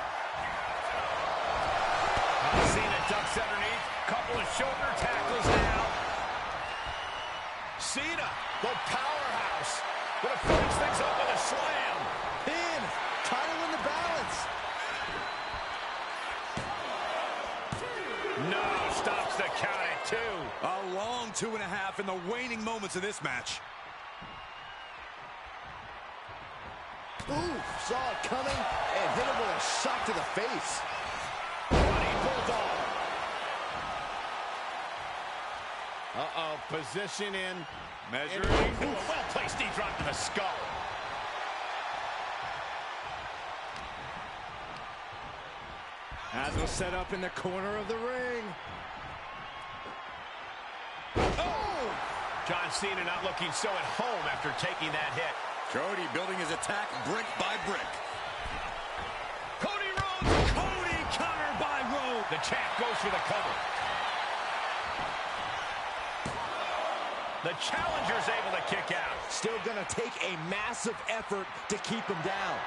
Cena ducks underneath. Couple of shoulder tackles now. Cena, the powerhouse. Gonna finish things up with a slam. Pin. Title in the balance. No, stops the count at 2. A long 2.5 in the waning moments of this match. Ooh, saw it coming and hit him with a shot to the face. Running Bulldog. Uh-oh, position in. Measuring. A well-placed knee drop to the skull. As was set up in the corner of the ring. Oh! John Cena not looking so at home after taking that hit. Cody building his attack brick by brick. Cody Rhodes. Cody countered by Rhodes. The champ goes for the cover. The challenger's able to kick out. Still gonna take a massive effort to keep him down.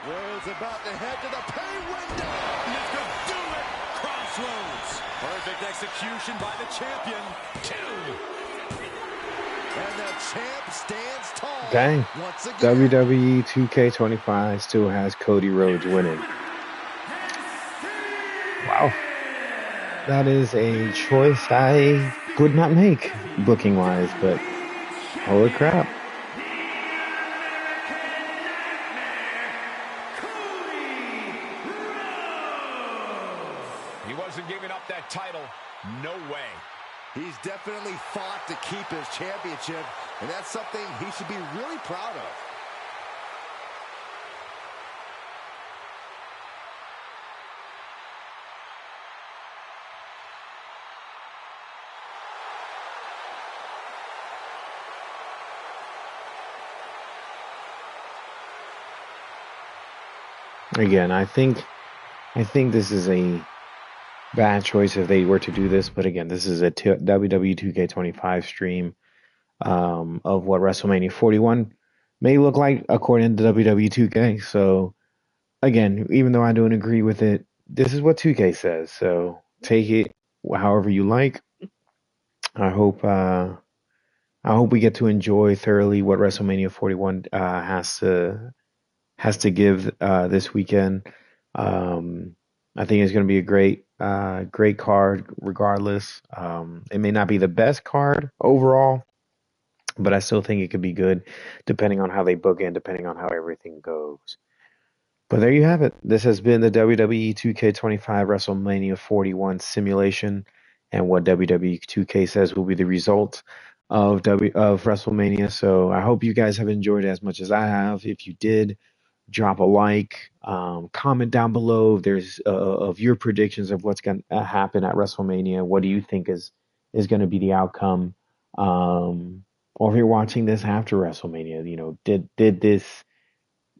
Rhodes about to head to the pay window. This could do it. Crossroads. Perfect execution by the champion. 2. And the champ stands tall. Dang. Once again. WWE 2K25 still has Cody Rhodes winning. Wow. That is a choice I would not make booking-wise, but holy crap. He wasn't giving up that title. No way. He's definitely fought to keep his championship, and that's something he should be really proud of. Again, I think this is a bad choice if they were to do this, but again, this is a WWE 2K25 stream of what WrestleMania 41 may look like according to WWE 2K. So again, even though I don't agree with it, this is what 2K says. So take it however you like. I hope we get to enjoy thoroughly what WrestleMania 41 has to give this weekend. I think it's going to be a great card regardless. It may not be the best card overall, but I still think it could be good depending on how they book in, depending on how everything goes. But there you have it. This has been the WWE 2K25 WrestleMania 41 simulation and what WWE 2K says will be the result of WrestleMania. So I hope you guys have enjoyed it as much as I have. If you did, drop a like, comment down below if there's of your predictions of what's going to happen at WrestleMania. What do you think is going to be the outcome? Or if you're watching this after WrestleMania, did this,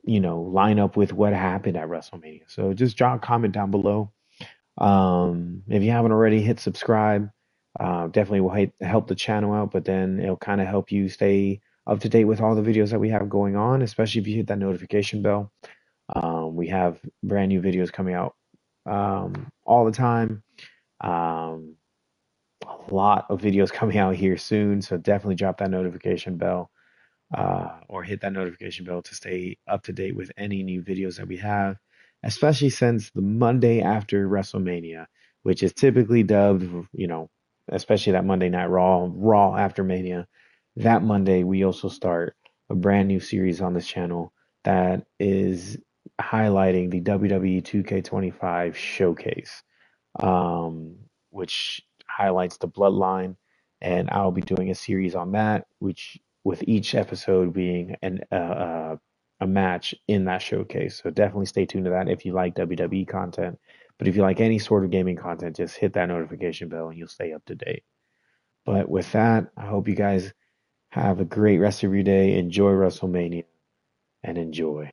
line up with what happened at WrestleMania? So just drop a comment down below. If you haven't already, hit subscribe. Definitely will help the channel out, but then it'll kind of help you stay up to date with all the videos that we have going on, especially if you hit that notification bell. We have brand new videos coming out all the time. A lot of videos coming out here soon, so definitely drop that notification bell or hit that notification bell to stay up to date with any new videos that we have, especially since the Monday after WrestleMania, which is typically dubbed, especially that Monday Night Raw after Mania. That Monday, we also start a brand new series on this channel that is highlighting the WWE 2K25 Showcase, which highlights the Bloodline, and I'll be doing a series on that, which with each episode being a match in that showcase. So definitely stay tuned to that if you like WWE content. But if you like any sort of gaming content, just hit that notification bell and you'll stay up to date. But with that, I hope you guys have a great rest of your day. Enjoy WrestleMania and enjoy.